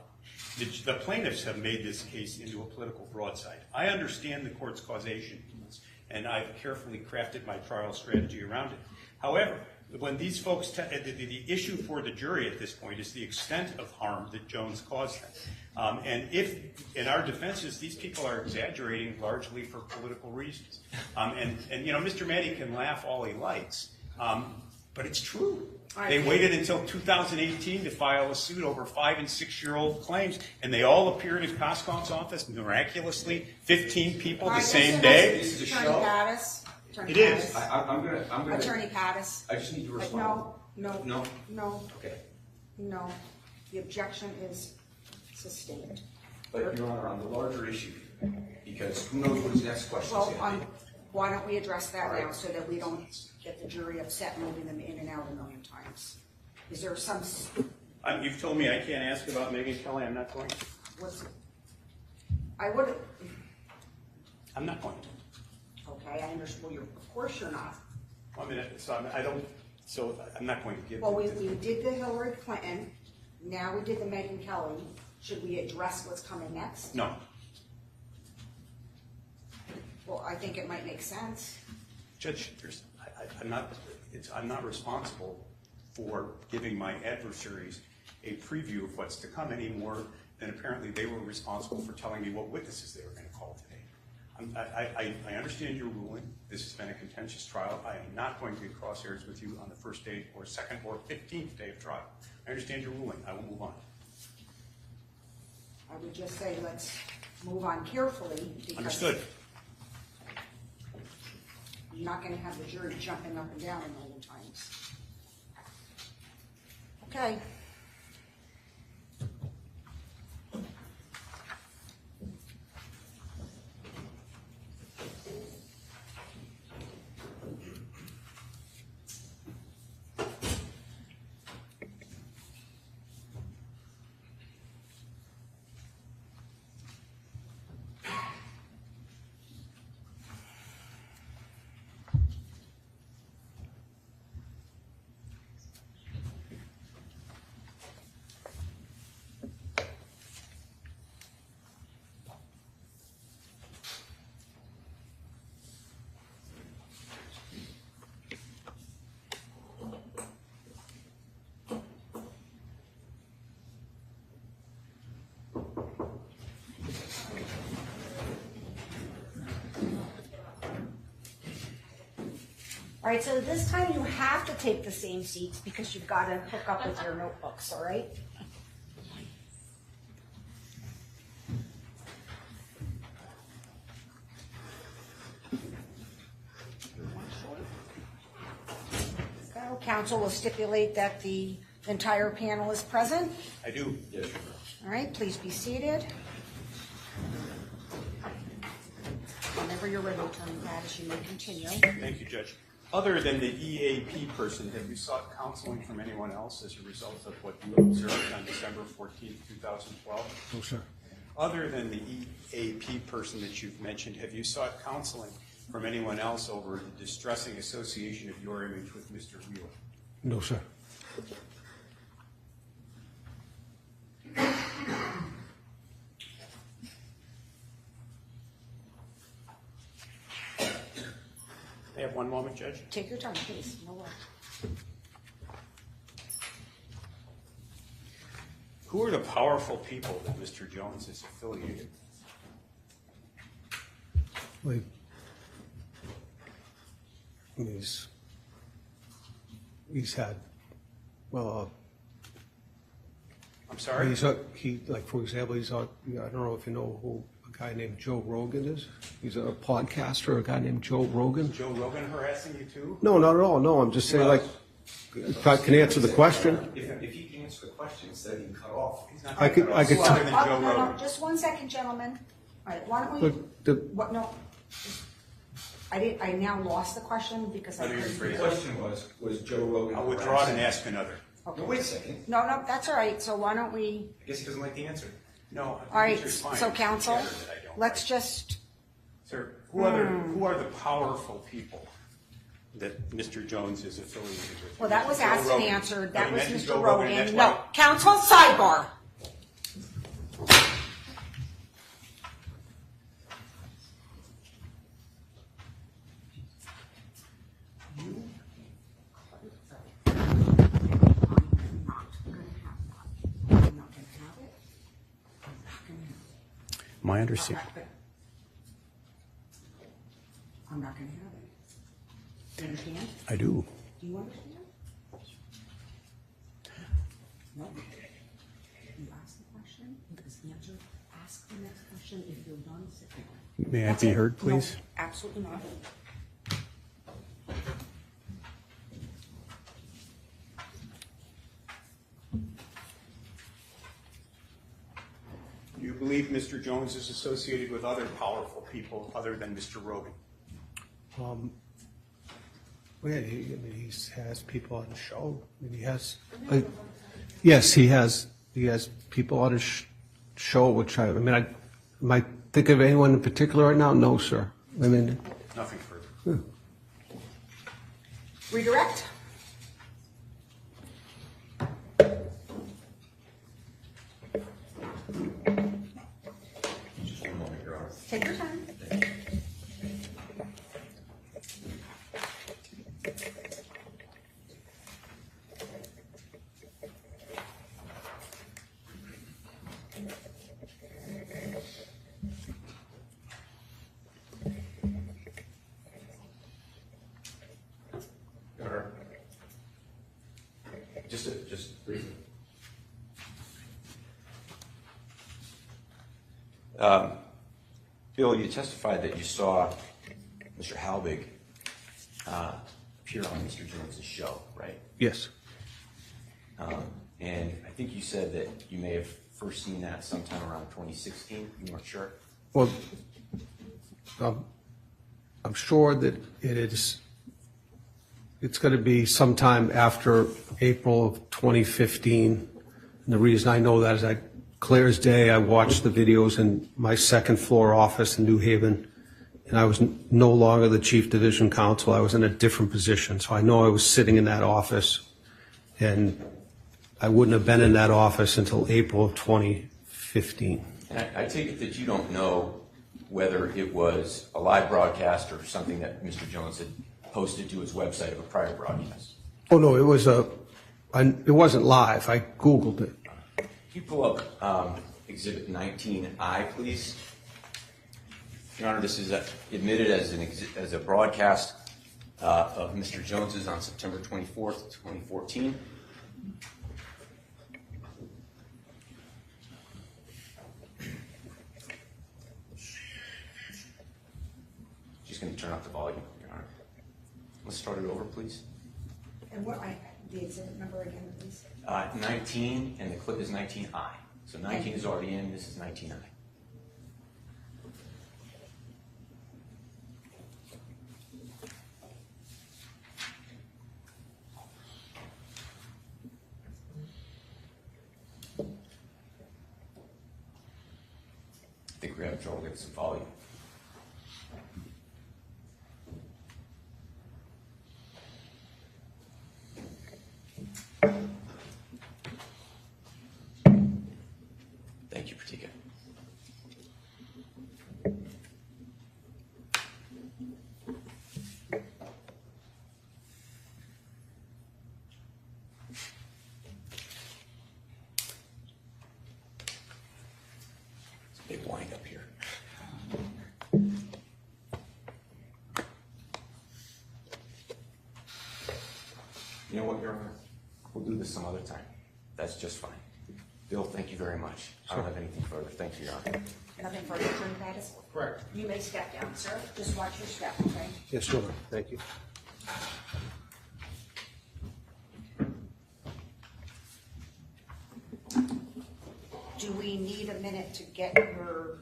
it. The plaintiffs have made this case into a political broadside. I understand the court's causation, and I've carefully crafted my trial strategy around it. However, when these folks, the issue for the jury at this point is the extent of harm that Jones caused them. And if, in our defenses, these people are exaggerating largely for political reasons. And Mr. Maddy can laugh all he likes, but it's true. They waited until 2018 to file a suit over 5- and 6-year-old claims, and they all appeared in Koskov's office miraculously, 15 people the same day. This is a Attorney show. Pattis. It is. I'm gonna. Attorney Pattis. I just need to respond. No. Okay. No. The objection is sustained. But Your Honor, on the larger issue, because who knows what his next question is going to be. Why don't we address that All right. now so that we don't get the jury upset moving them in and out a million times? Is there some? You've told me I can't ask about Megyn Kelly. I'm not going to. I would. I'm not going to. Okay, I understand, well, of course you're not. I mean, so I'm not going to give. Well, we did the Hillary Clinton, now we did the Megyn Kelly. Should we address what's coming next? No. Well, I think it might make sense. Judge, I'm not responsible for giving my adversaries a preview of what's to come any more than apparently they were responsible for telling me what witnesses they were going to call today. I understand your ruling. This has been a contentious trial. I am not going to be crosshairs with you on the first day or second or 15th day of trial. I understand your ruling. I will move on. I would just say let's move on carefully because Understood. you're not going to have the jury jumping up and down a million times. Okay. All right, so this time you have to take the same seats because you've got to hook up with your notebooks, all right? So council will stipulate that the entire panel is present. I do. Yes. All right, please be seated. Whenever you're ready, Attorney Radish, you may continue. Thank you, Judge. Other than the EAP person, have you sought counseling from anyone else as a result of what you observed on December 14th, 2012? No, sir. Other than the EAP person that you've mentioned, have you sought counseling from anyone else over the distressing association of your image with Mr. Wheeler? No, sir. I have one moment, Judge. Take your time, please. No worries. Who are the powerful people that Mr. Jones is affiliated with? Wait. He's had, well, I'm sorry? like, for example, I don't know if you know who a guy named Joe Rogan is. He's a podcaster, a guy named Joe Rogan. Joe Rogan harassing you too? No, not at all. No, I'm just saying, like, if I can answer the question. If he can answer the question instead of being cut off. He's not I could Other than Joe No, Rogan. just 1 second, gentlemen. All right, why don't we, what, no. I now lost the question because I How do you couldn't. phrase The question was Joe Rogan. I'll withdraw it and ask another. Okay. No, wait a second. No, that's all right. So why don't we, I guess he doesn't like the answer. No, all I right, think you're fine. so council, It's the other that I don't let's like. just, Sir, who are the powerful people that Mr. Jones is affiliated with? well, that was Joe asked and Rogan. answered. Oh, That you was mentioned Mr. Joe Rogan, Rogan. that's No, why- council sidebar. My understanding. I'm not going to have it. You understand? I do. Do you understand? No. You ask the question, because answer, ask the next question. If you're done, sit down. May I That's be it. heard, please? No, absolutely not. Do you believe Mr. Jones is associated with other powerful people other than Mr. Rogan? Well, yeah, he has people on the show. I mean, he has, yes, he has people on his show, which my think of anyone in particular right now? No, sir. I mean, Nothing further. Redirect. Just one moment, Your Honor. Take your time. Your Honor. Just briefly. Bill, you testified that you saw Mr. Halbig appear on Mr. Jones's show, right? yes. And I think you said that you may have first seen that sometime around 2016. You weren't sure? Well, I'm sure that it's going to be sometime after April of 2015. And the reason I know that is clear as day, I watched the videos in my second floor office in New Haven, and I was no longer the chief division counsel. I was in a different position. So I know I was sitting in that office, and I wouldn't have been in that office until April of 2015. And I take it that you don't know whether it was a live broadcast or something that Mr. Jones had posted to his website of a prior broadcast. Oh, no, it wasn't live. I Googled it. Can you pull up Exhibit 19I, please? Your Honor, this is admitted as a broadcast of Mr. Jones's on September 24th, 2014. Just going to turn up the volume, Your Honor. Let's start it over, please. And the exhibit number again, please? 19, and the clip is 19I. So 19 is already in, this is 19I. I think we're having trouble getting some volume. Thank you, Pratika. It's a big wind up here. You know what, Your Honor? We'll do this some other time. That's just fine. Bill, thank you very much. I don't have anything further. Thank you, Your Honor. Nothing further, Attorney Titus? Correct. You may step down, sir. Just watch your step, okay? Yes, sure. Thank you. Do we need a minute to get your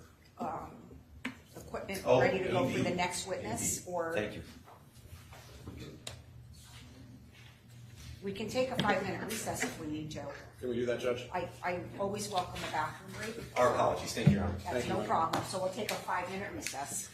equipment ready to go for the next witness, or? Thank you. We can take a 5-minute recess if we need to. Can we do that, Judge? I always welcome a bathroom break. Our apologies. Thank you, Your Honor. That's no problem. So we'll take a 5-minute recess.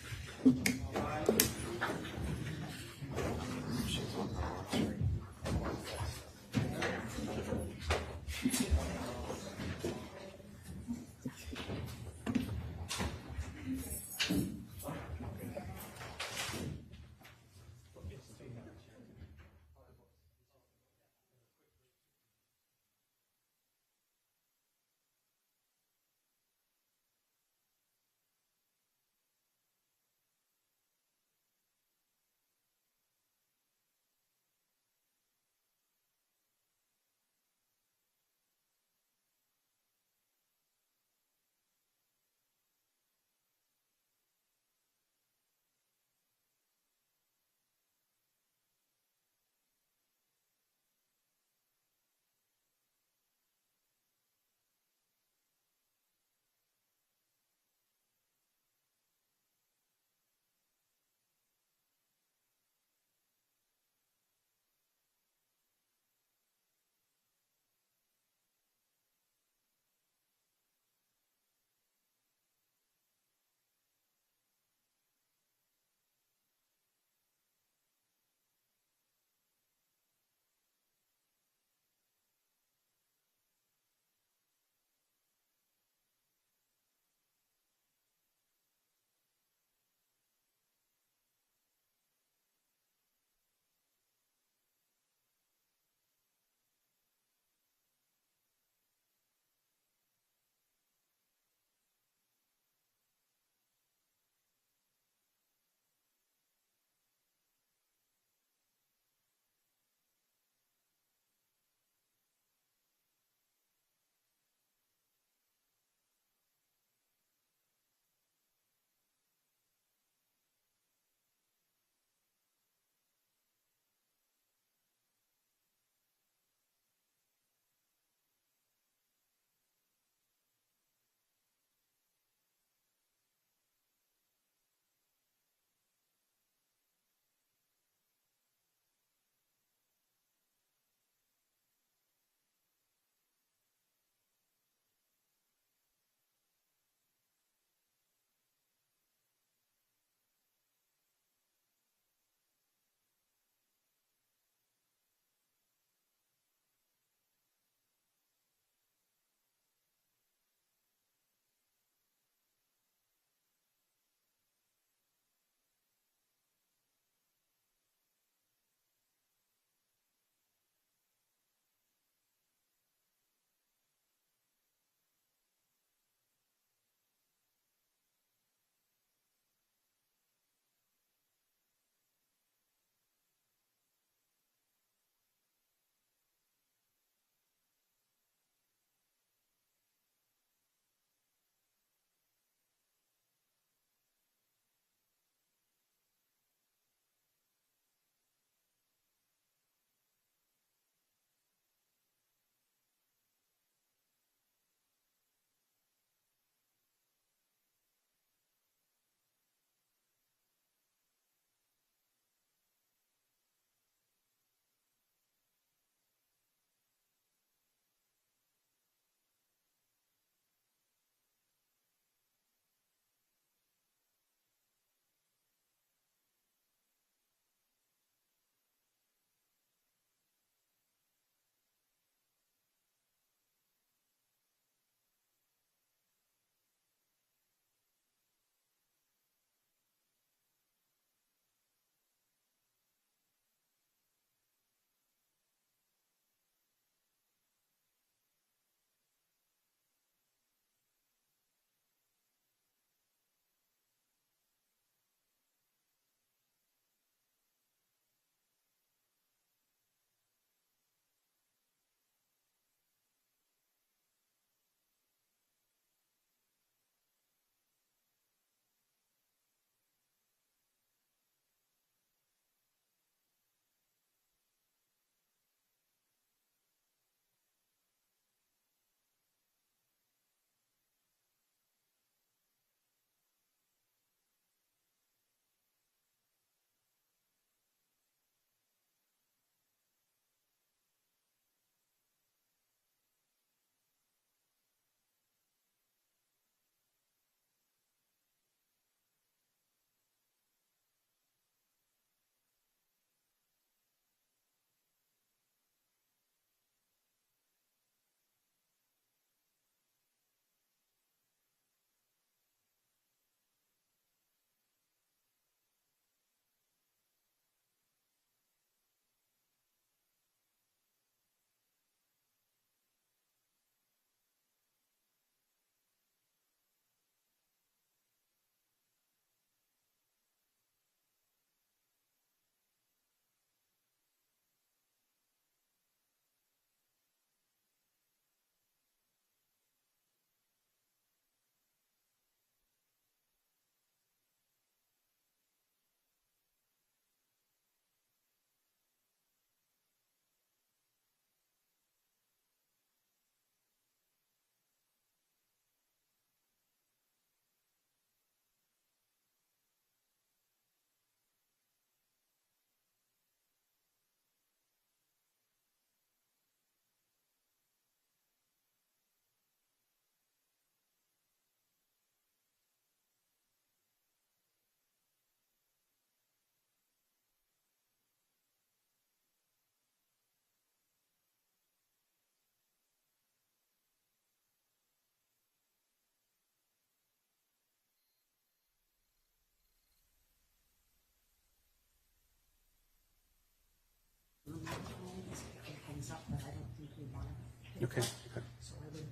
Okay. So I would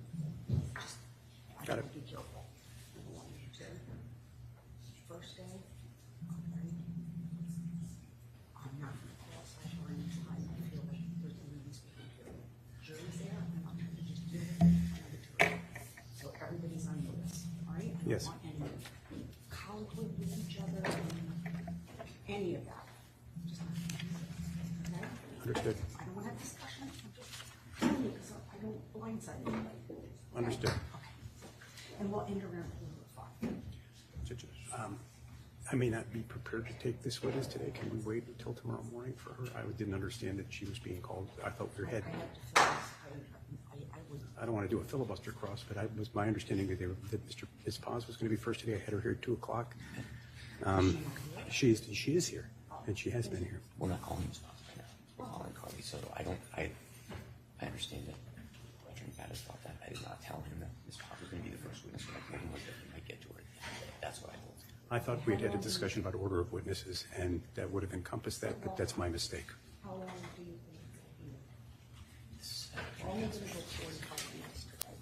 just, I Got it. would be careful. Number one, first day, okay, I'm not going to cross that or any time I feel like there's a misbehavior. Jury's there, and I'm going to just do another jury. So everybody's on notice, all right? I don't Yes. want any conflict with each other, any of that. Just, okay? Understood. I don't want to have discussion. I'm just telling you because I don't blindside anybody. Okay? Understood. Okay. And we'll end around 4:05. I may not be prepared to take this witness today. Can we wait until tomorrow morning for her? I didn't understand that she was being called. I thought we had. I had to fill this. I would. I don't want to do a filibuster cross, but it was my understanding that Ms. Paz was going to be first today. I had her here at 2 o'clock. She is here, and she has been here. We're not calling Ms. Paz right now. We're calling Carly Soto. I understand that Attorney Pattis thought that. I did not tell him that Ms. Paz was going to be the first witness. My plan was that we might get to her. That's what I told him. I thought we had a discussion about order of witnesses, and that would have encompassed that, but that's my mistake. How long do you think it'll be? We're only going to go 45 minutes today.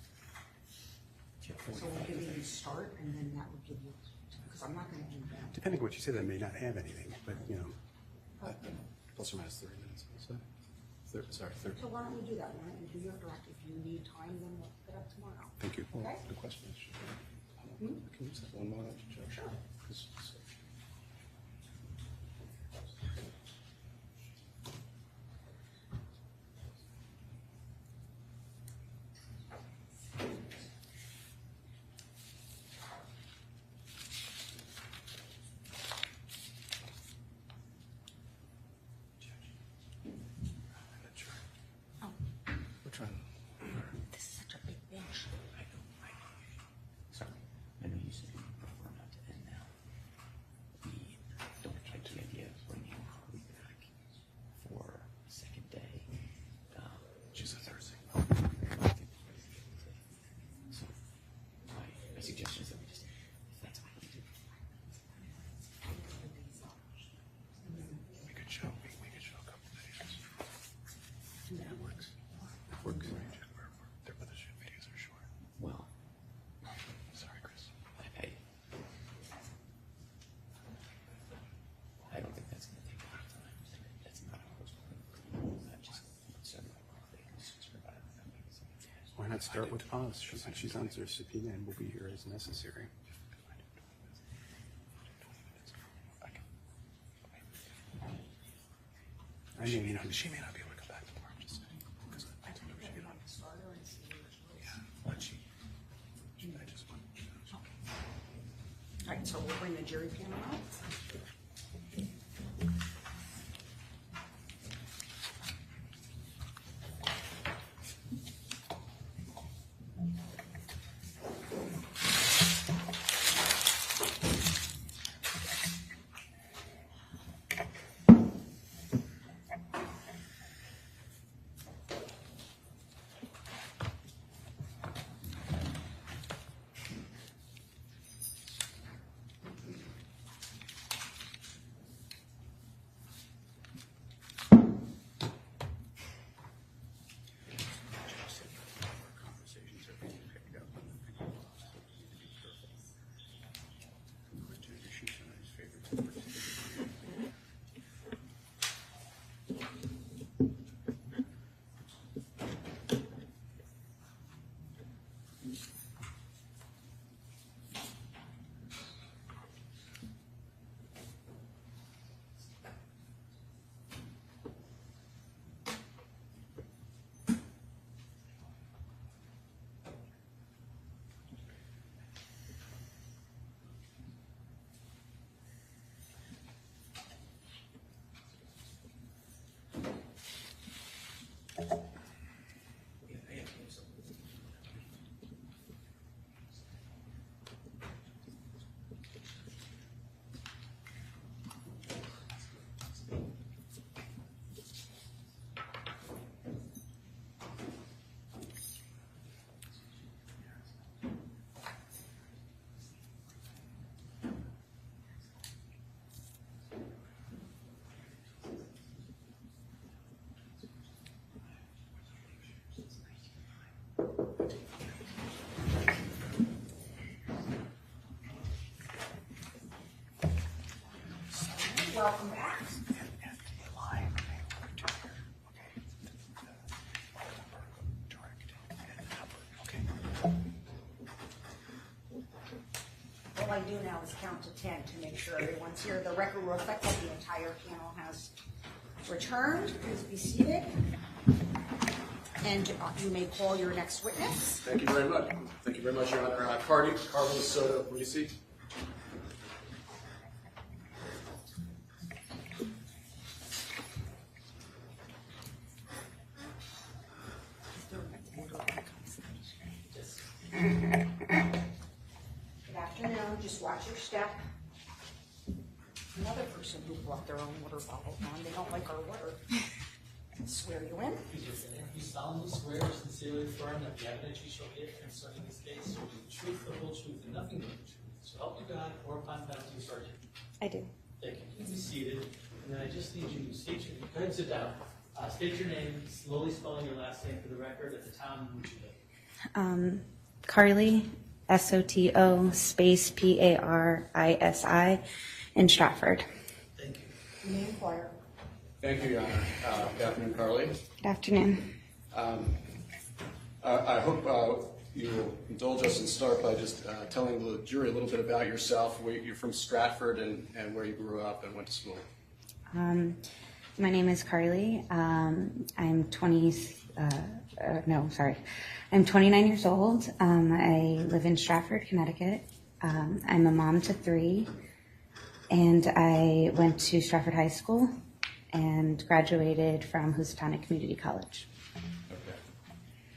So we'll give you a start, and then that would give you, because I'm not going to end that. Depending on what you said, I may not have anything, but, you know. Plus or minus 30 minutes, so. Sorry, 30. So why don't we do that? Why don't you do your direct? If you need time, then we'll pick it up tomorrow. Thank you. Okay? The question is, can you set one more objection? Sure. Which one? This is such a big bench. Sorry. I know you said you prefer not to end now. We don't like the idea of bringing Carly back for a second day. She's a Thursday. So my suggestion is that we just, if that's what we do. We could show a couple videos. That works. That works. Their other videos are short. Well, Sorry, Chris. I don't think that's going to take a lot of time. That's not a host. Not just send my Carly. Why not start with Paz? She's on her subpoena and will be here as necessary. I mean, She may not be able to come back tomorrow. I'm just saying. Because I told her she'd be on. Yeah, but she. I just want. All right, so we'll bring the jury panel out. Welcome back. All I do now is count to 10 to make sure everyone's here. The record will reflect that the entire panel has returned. Please be seated. And you may call your next witness. Thank you very much. Thank you very much, Your Honor. Carlos Soto Parisi. Good afternoon. Just watch your step. Another person who brought their own water bottle on. They don't like our water. Swear you in. You solemnly swear or sincerely affirm that the evidence you shall give concerning this case will be the truth, the whole truth, and nothing but the truth. So help you God, or upon penalty of perjury. I do. Thank you. Please be seated. And then I just need you to state your name. Go ahead and sit down. State your name, slowly spelling your last name for the record at the town in which you live. Carly, SOTO, space PARISI, in Stratford. Thank you. You may inquire. Thank you, Your Honor. Good afternoon, Carly. Good afternoon. I hope you will indulge us and start by just telling the jury a little bit about yourself. You're from Stratford and where you grew up and went to school. My name is Carly. I'm 29 years old. I live in Stratford, Connecticut. I'm a mom to 3, and I went to Stratford High School and graduated from Housatonic Community College. Okay.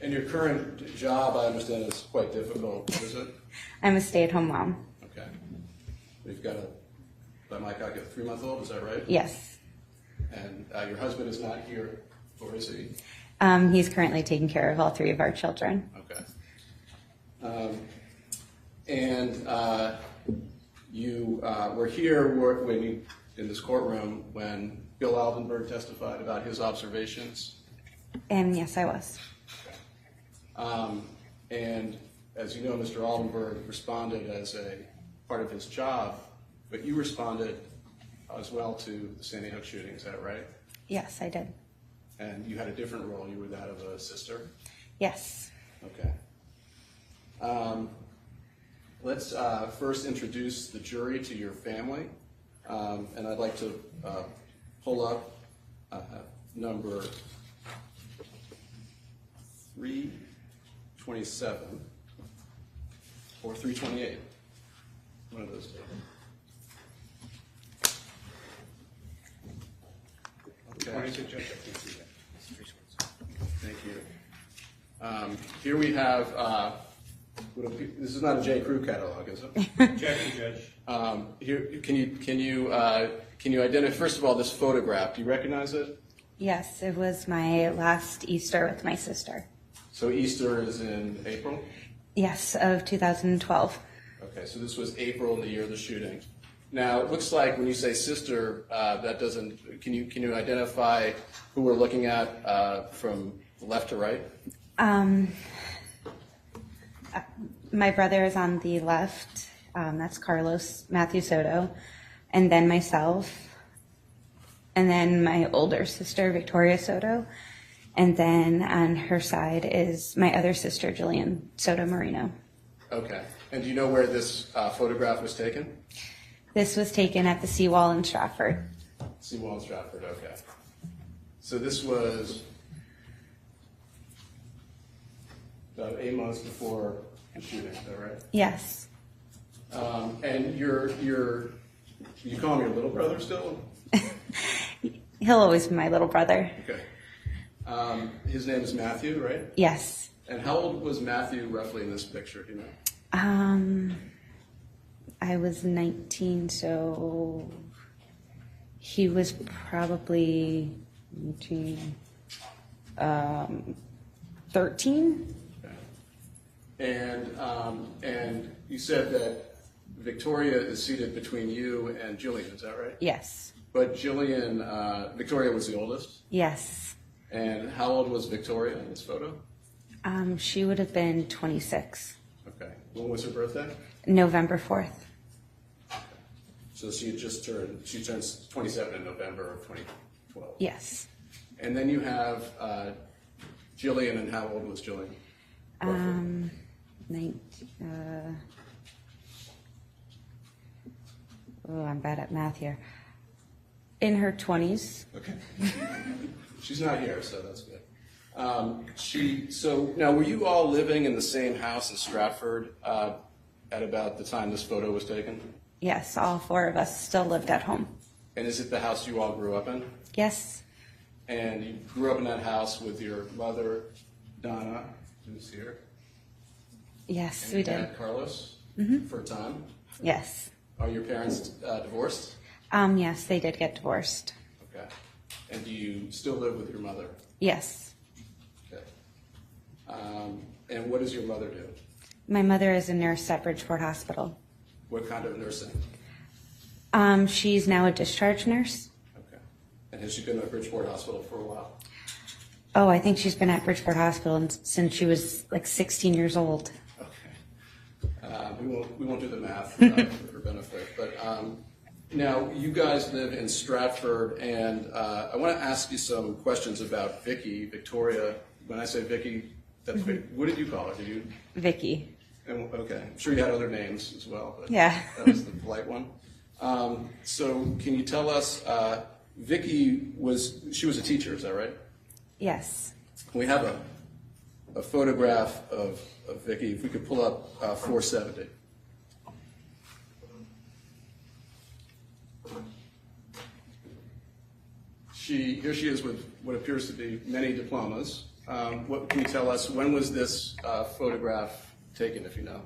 And your current job, I understand, is quite difficult. What is it? I'm a stay-at-home mom. Okay. You've got by my calc, a 3-month-old, is that right? Yes. And your husband is not here, or is he? He's currently taking care of all 3 of our children. Okay. You were here in this courtroom when Bill Aldenberg testified about his observations? And yes, I was. And as you know, Mr. Aldenberg responded as a part of his job, but you responded as well to the Sandy Hook shooting, is that right? Yes, I did. And you had a different role, you were that of a sister? Yes. Okay. Let's first introduce the jury to your family. And I'd like to pull up number 327 or 328. One of those two. Okay. Thank you. Here we have, this is not a J. Crew catalog, is it? Judge. Here, can you identify, first of all, this photograph, do you recognize it? Yes, it was my last Easter with my sister. So Easter is in April? Yes, of 2012. Okay, so this was April in the year of the shooting. Now, it looks like when you say sister, that doesn't, can you identify who we're looking at from left to right? My brother is on the left. That's Carlos Matthew Soto, and then myself, and then my older sister, Victoria Soto, and then on her side is my other sister, Jillian Soto Marino. Okay, and do you know where this photograph was taken? This was taken at the seawall in Stratford. Seawall in Stratford, okay. So this was about 8 months before the shooting, is that right? Yes. And you call him your little brother still? He'll always be my little brother. Okay. His name is Matthew, right? Yes. And how old was Matthew roughly in this picture, do you know? I was 19, so he was probably 13. Okay. And you said that Victoria is seated between you and Jillian, is that right? Yes. But Jillian, Victoria was the oldest? Yes. And how old was Victoria in this photo? She would have been 26. Okay. When was her birthday? November 4th. So she turns 27 in November of 2012. Yes. And then you have Jillian, and how old was Jillian? I'm bad at math here. In her 20s. Okay. She's not here, so that's good. So now, were you all living in the same house in Stratford at about the time this photo was taken? Yes, all four of us still lived at home. And is it the house you all grew up in? Yes. And you grew up in that house with your mother, Donna, who's here? Yes, and we your did. dad, Carlos, for a time? Yes. Are your parents divorced? Yes, they did get divorced. Okay. And do you still live with your mother? Yes. Okay. And what does your mother do? My mother is a nurse at Bridgeport Hospital. What kind of nursing? She's now a discharge nurse. Okay. And has she been at Bridgeport Hospital for a while? Oh, I think she's been at Bridgeport Hospital since she was like 16 years old. Okay. We won't do the math for benefit. But now, you guys live in Stratford, and I want to ask you some questions about Victoria. When I say Vicky, that's what did you call her? Did you? Vicky. Okay. I'm sure you had other names as well, but Yeah. that was the polite one. So can you tell us, Vicky was a teacher, is that right? Yes. We have a photograph of Vicky. If we could pull up 470. Here she is with what appears to be many diplomas. What can you tell us? When was this photograph taken, if you know?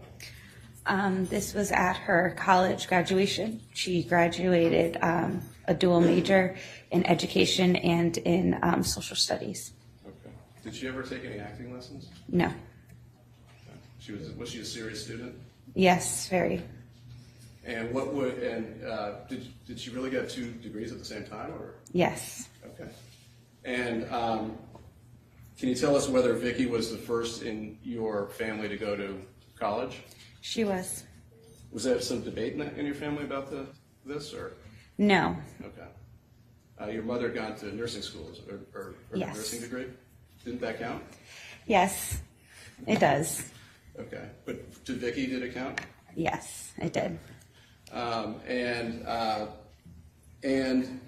This was at her college graduation. She graduated a dual major in education and in social studies. Okay. Did she ever take any acting lessons? No. Was she a serious student? Yes, very. And did she really get 2 degrees at the same time, or? Yes. Okay. And can you tell us whether Vicky was the first in your family to go to college? She was. Was there some debate in your family about this, or? No. Okay. Your mother got to nursing school, or Yes. nursing degree? Didn't that count? Yes, it does. Okay. But to Vicky, did it count? Yes, it did. And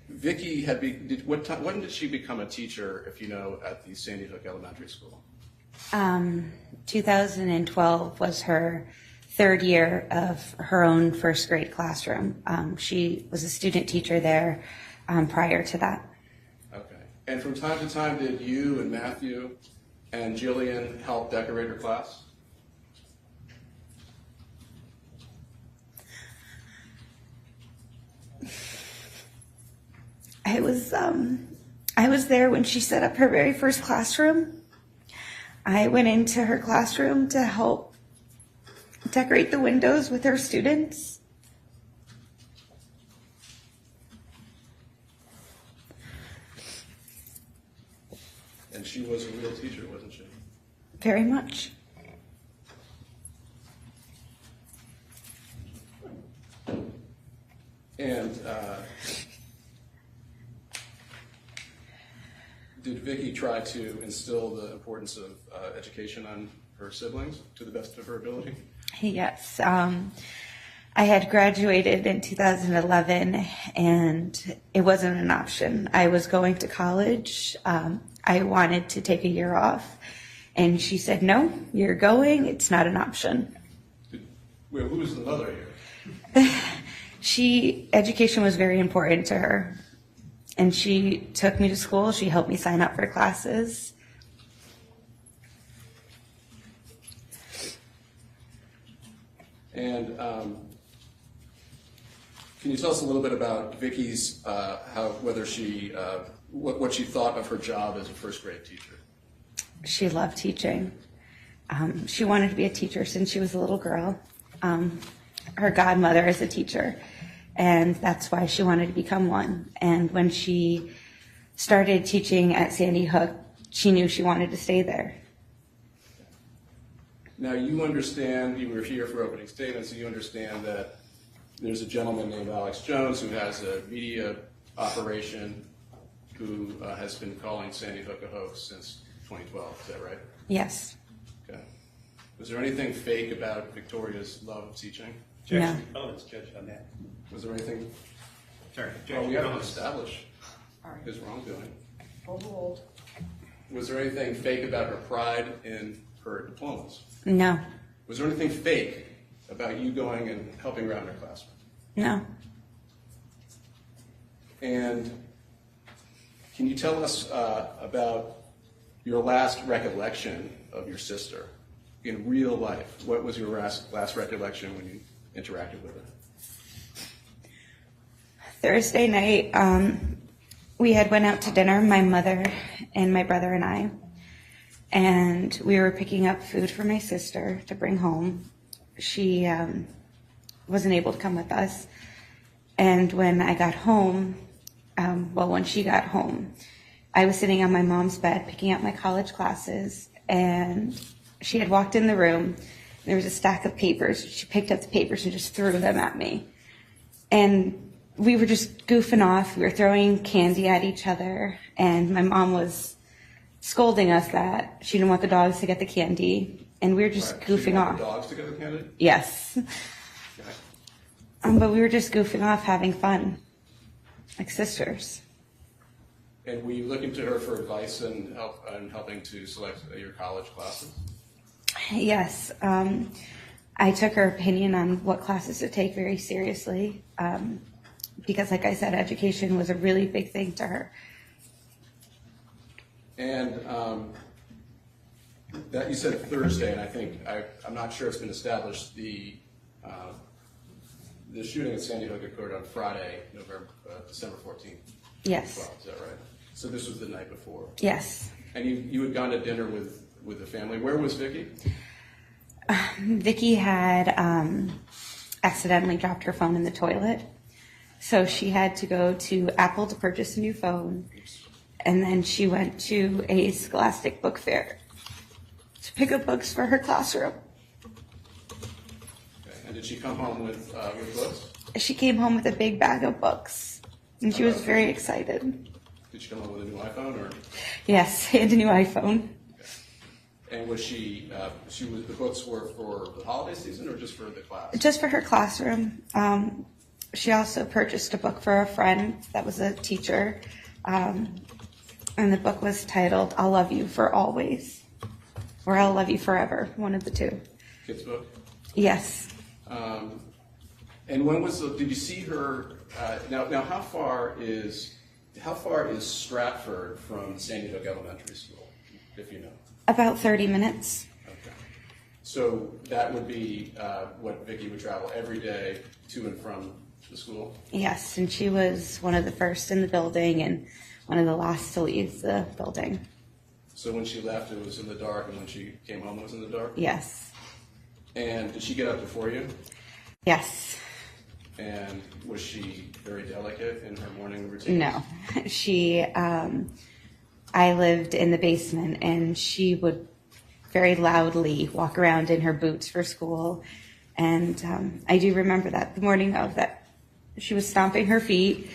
Vicky when did she become a teacher, if you know, at the Sandy Hook Elementary School? 2012 was her third year of her own first grade classroom. She was a student teacher there prior to that. Okay. And from time to time, did you and Matthew and Jillian help decorate her class? I was there when she set up her very first classroom. I went into her classroom to help decorate the windows with her students. And she was a real teacher, wasn't she? Very much. And did Vicky try to instill the importance of education on her siblings to the best of her ability? Yes. I had graduated in 2011, and it wasn't an option. I was going to college. I wanted to take a year off, and she said, "No, you're going. It's not an option." Who was the mother here? Education was very important to her, and she took me to school. She helped me sign up for classes. And can you tell us a little bit about Vicky's, what she thought of her job as a first grade teacher? She loved teaching. She wanted to be a teacher since she was a little girl. Her godmother is a teacher, and that's why she wanted to become one. And when she started teaching at Sandy Hook, she knew she wanted to stay there. Now, you understand, you were here for opening statements, so you understand that there's a gentleman named Alex Jones who has a media operation who has been calling Sandy Hook a hoax since 2012. Is that right? Yes. Okay. Was there anything fake about Victoria's love of teaching? No. Let's judge on that. Was there anything? Sorry. Well, we have to establish his wrongdoing. Hold. Was there anything fake about her pride in her diplomas? No. Was there anything fake about you going and helping around her classroom? No. And can you tell us about your last recollection of your sister in real life? What was your last recollection when you interacted with her? Thursday night, we had went out to dinner, my mother and my brother and I, and we were picking up food for my sister to bring home. She wasn't able to come with us, and when I got home, when she got home, I was sitting on my mom's bed picking up my college classes, and she had walked in the room. There was a stack of papers. She picked up the papers and just threw them at me. And we were just goofing off. We were throwing candy at each other, and my mom was scolding us that she didn't want the dogs to get the candy, and we were just Right. goofing Did you want off. the dogs to get the candy? Yes. Okay. But we were just goofing off, having fun, like sisters. And were you looking to her for advice and help in helping to select your college classes? Yes. I took her opinion on what classes to take very seriously because, like I said, education was a really big thing to her. And that you said Thursday, and I think I'm not sure it's been established. The shooting at Sandy Hook occurred on Friday, December 14th. Yes. Is that right? So this was the night before. Yes. And you had gone to dinner with the family. Where was Vicky? Vicky had accidentally dropped her phone in the toilet, so she had to go to Apple to purchase a new phone, and then she went to a Scholastic book fair to pick up books for her classroom. Okay. And did she come home with books? She came home with a big bag of books, and she was very excited. Did she come home with a new iPhone, or? Yes, and a new iPhone. And was the books were for the holiday season or just for the class? Just for her classroom. She also purchased a book for a friend that was a teacher, and the book was titled "I'll Love You for Always," or "I'll Love You Forever," one of the two. Kids book? Yes. And when did you see her, now how far is Stratford from Sandy Hook Elementary School, if you know? About 30 minutes. Okay. So that would be what Vicky would travel every day to and from the school? Yes, and she was one of the first in the building and one of the last to leave the building. So when she left, it was in the dark, and when she came home, it was in the dark? Yes. And did she get up before you? Yes. And was she very delicate in her morning routine? No. I lived in the basement, and she would very loudly walk around in her boots for school. And I do remember that the morning of that, she was stomping her feet,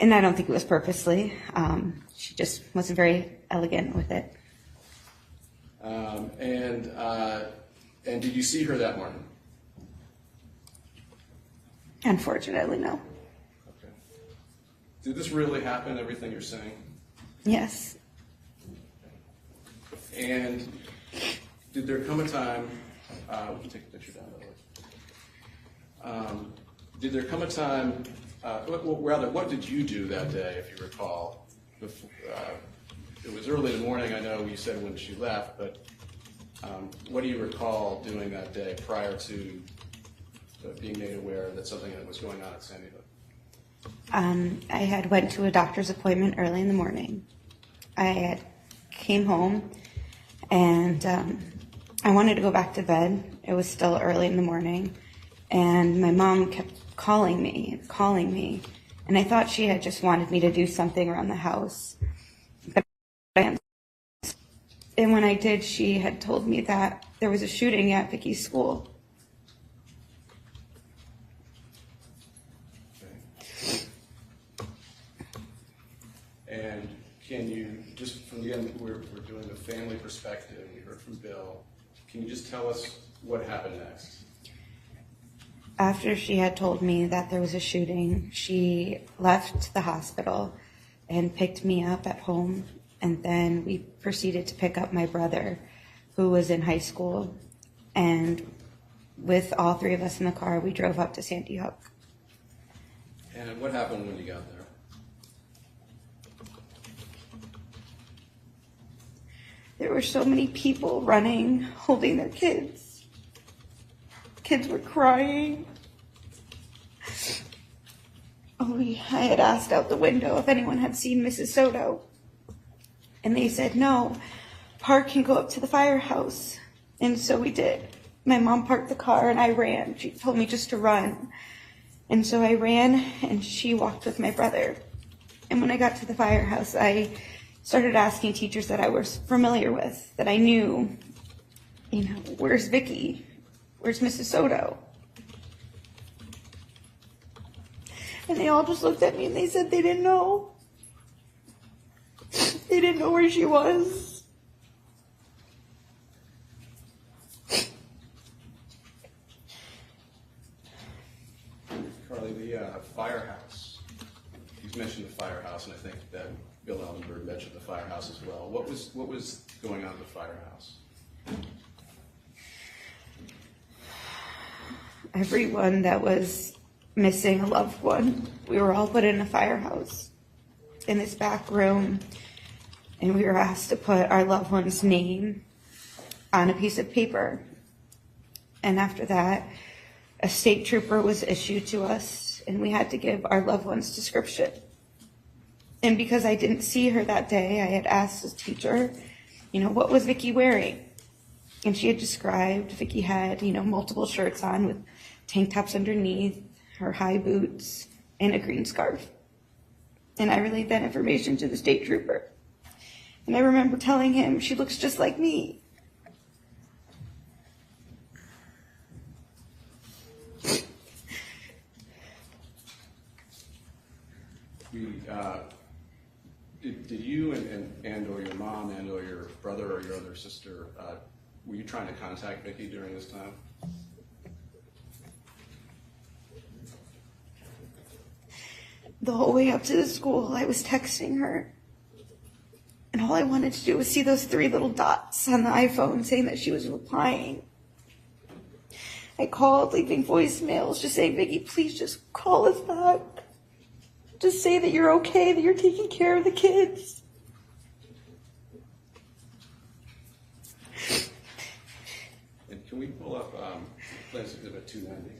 and I don't think it was purposely. She just wasn't very elegant with it. And did you see her that morning? Unfortunately, no. Okay. Did this really happen, everything you're saying? Yes. And did there come a time, we can take a picture down that way. Did there come a time, what did you do that day, if you recall? It was early in the morning, I know you said when she left, but what do you recall doing that day prior to being made aware that something was going on at Sandy Hook? I had went to a doctor's appointment early in the morning. I came home, and I wanted to go back to bed. It was still early in the morning, and my mom kept calling me, and I thought she had just wanted me to do something around the house. And when I did, she had told me that there was a shooting at Vicky's school. And can you, just from the end, we're doing the family perspective, we heard from Bill, can you just tell us what happened next? After she had told me that there was a shooting, she left the hospital and picked me up at home, and then we proceeded to pick up my brother, who was in high school, and with all three of us in the car, we drove up to Sandy Hook. And what happened when you got there? There were so many people running, holding their kids. Kids were crying. I had asked out the window if anyone had seen Mrs. Soto. And they said, no, Park can go up to the firehouse. And so we did. My mom parked the car and I ran. She told me just to run. And so I ran and she walked with my brother. And when I got to the firehouse, I started asking teachers that I was familiar with, that I knew, where's Vicky? Where's Mrs. Soto? And they all just looked at me and they said they didn't know. They didn't know where she was. Carly, the firehouse. You mentioned the firehouse, and I think that Bill Ellenberg mentioned the firehouse as well. What was going on at the firehouse? Everyone that was missing a loved one, we were all put in a firehouse in this back room, and we were asked to put our loved one's name on a piece of paper. And after that, a state trooper was issued to us, and we had to give our loved one's description. And because I didn't see her that day, I had asked the teacher, what was Vicky wearing? And she had described Vicky had, multiple shirts on with tank tops underneath, her high boots, and a green scarf. And I relayed that information to the state trooper. And I remember telling him, she looks just like me. Did you and or your mom and or your brother or your other sister, were you trying to contact Vicky during this time? The whole way up to the school, I was texting her. And all I wanted to do was see those 3 little dots on the iPhone saying that she was replying. I called, leaving voicemails, just saying, Vicky, please just call us back. Just say that you're okay, that you're taking care of the kids. And can we pull up Plans Exhibit 290?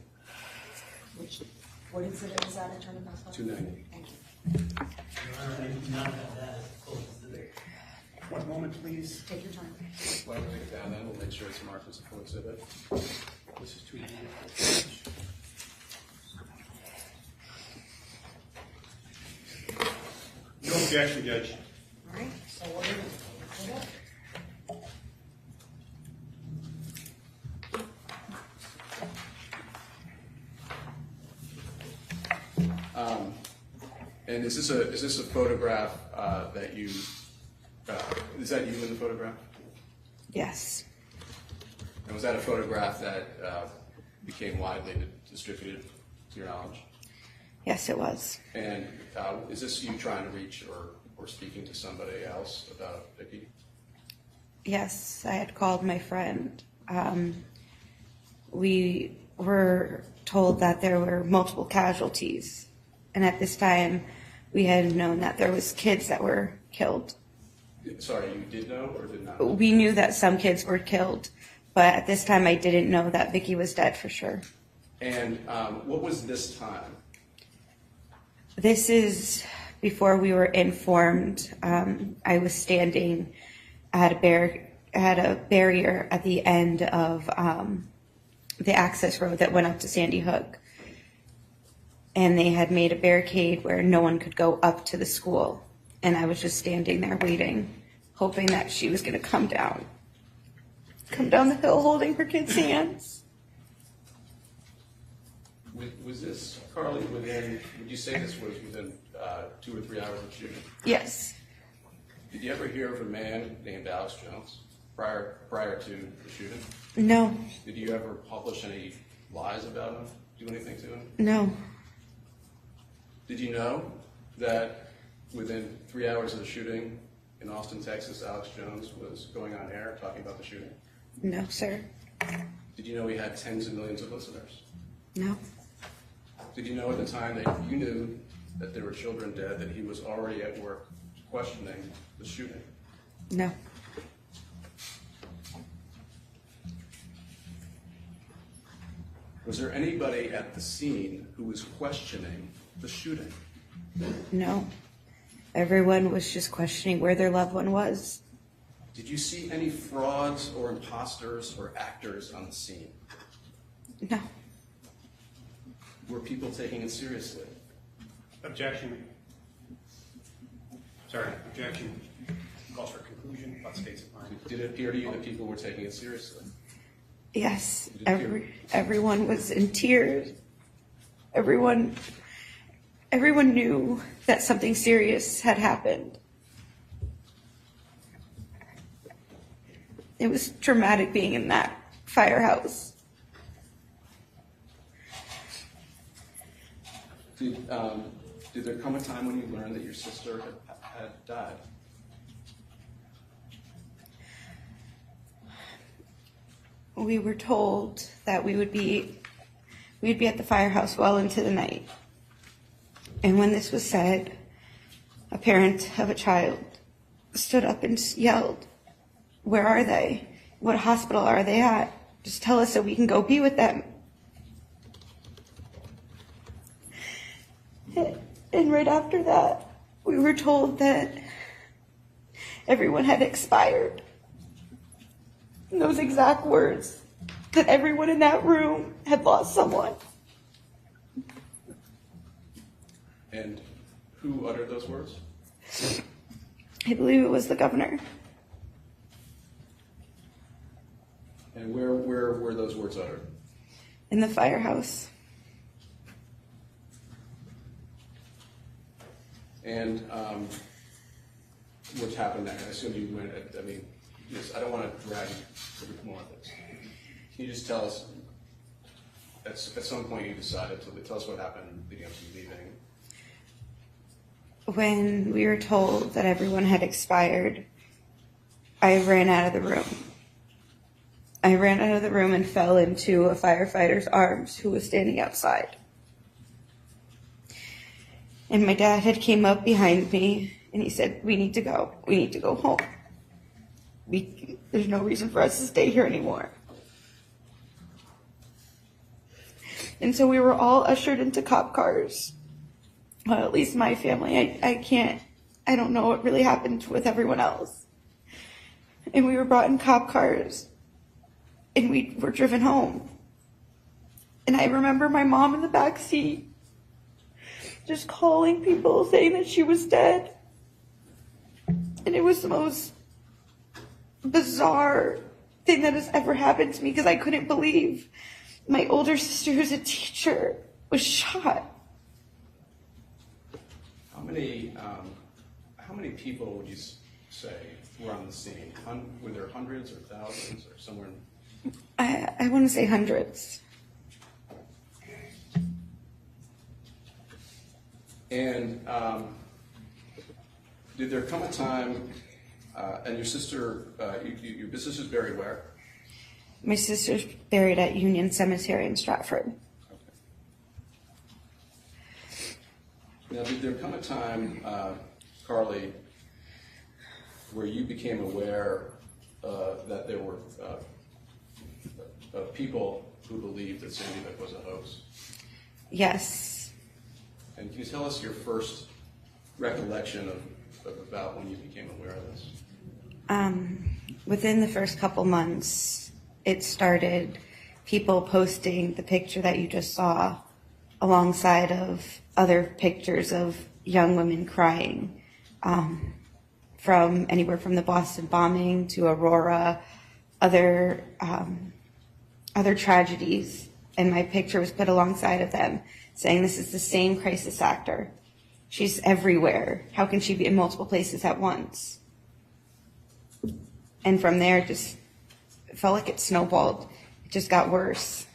What exhibit is that, Attorney Bassler? 290. Thank you. One moment, please. Take your time. Why don't we take it down then? We'll make sure it's marked as a full exhibit. This is 290. No objection, Judge. All right, so what do we do? And is this a photograph that you? Is that you in the photograph? Yes. And was that a photograph that became widely distributed, to your knowledge? Yes, it was. And is this you trying to reach or speaking to somebody else about Vicky? Yes, I had called my friend. We were told that there were multiple casualties. And at this time, we had known that there was kids that were killed. Sorry, you did know or did not? We knew that some kids were killed, but at this time I didn't know that Vicky was dead for sure. And what was this time? This is before we were informed. I was standing at a barrier at the end of the access road that went up to Sandy Hook. And they had made a barricade where no one could go up to the school. And I was just standing there waiting, hoping that she was going to come down the hill holding her kids' hands. Was this, Carly, would you say this was within 2 or 3 hours of shooting? Yes. Did you ever hear of a man named Alex Jones prior to the shooting? No. Did you ever publish any lies about him? Do anything to him? No. Did you know that within 3 hours of the shooting in Austin, Texas, Alex Jones was going on air talking about the shooting? No, sir. Did you know he had tens of millions of listeners? No. Did you know at the time that you knew that there were children dead, that he was already at work questioning the shooting? No. Was there anybody at the scene who was questioning the shooting? No. Everyone was just questioning where their loved one was. Did you see any frauds or imposters or actors on the scene? No. Were people taking it seriously? Objection. Sorry, objection. Calls for conclusion. What states of mind? Did it appear to you that people were taking it seriously? Yes. Everyone was in tears. Everyone knew that something serious had happened. It was traumatic being in that firehouse. Did there come a time when you learned that your sister had died? We were told that we'd be at the firehouse well into the night. And when this was said, a parent of a child stood up and yelled, "Where are they? What hospital are they at? Just tell us so we can go be with them." And right after that, we were told that everyone had expired. In those exact words, that everyone in that room had lost someone. And who uttered those words? I believe it was the governor. And where were those words uttered? In the firehouse. And what happened there? I assume you went, yes, I don't want to drag you through more of this. Can you just tell us, at some point you decided to tell us what happened leading up to you leaving? When we were told that everyone had expired, I ran out of the room. I ran out of the room and fell into a firefighter's arms who was standing outside. And my dad had came up behind me and he said, "We need to go. We need to go home. There's no reason for us to stay here anymore." And so we were all ushered into cop cars. Well, at least my family. I don't know what really happened with everyone else. And we were brought in cop cars and we were driven home. And I remember my mom in the back seat just calling people saying that she was dead. And it was the most bizarre thing that has ever happened to me because I couldn't believe my older sister, who's a teacher, was shot. How many people would you say were on the scene? Were there hundreds or thousands or somewhere? I want to say hundreds. And did there come a time, and your sister, your sister's buried where? My sister's buried at Union Cemetery in Stratford. Now, did there come a time, Carly, where you became aware that there were people who believed that Sandy Hook was a hoax? Yes. And can you tell us your first recollection of about when you became aware of this? Within the first couple months, it started people posting the picture that you just saw alongside of other pictures of young women crying, from anywhere from the Boston bombing to Aurora, other tragedies, and my picture was put alongside of them, saying this is the same crisis actor She's everywhere. How can she be in multiple places at once? And from there, it felt like it snowballed. It just got worse.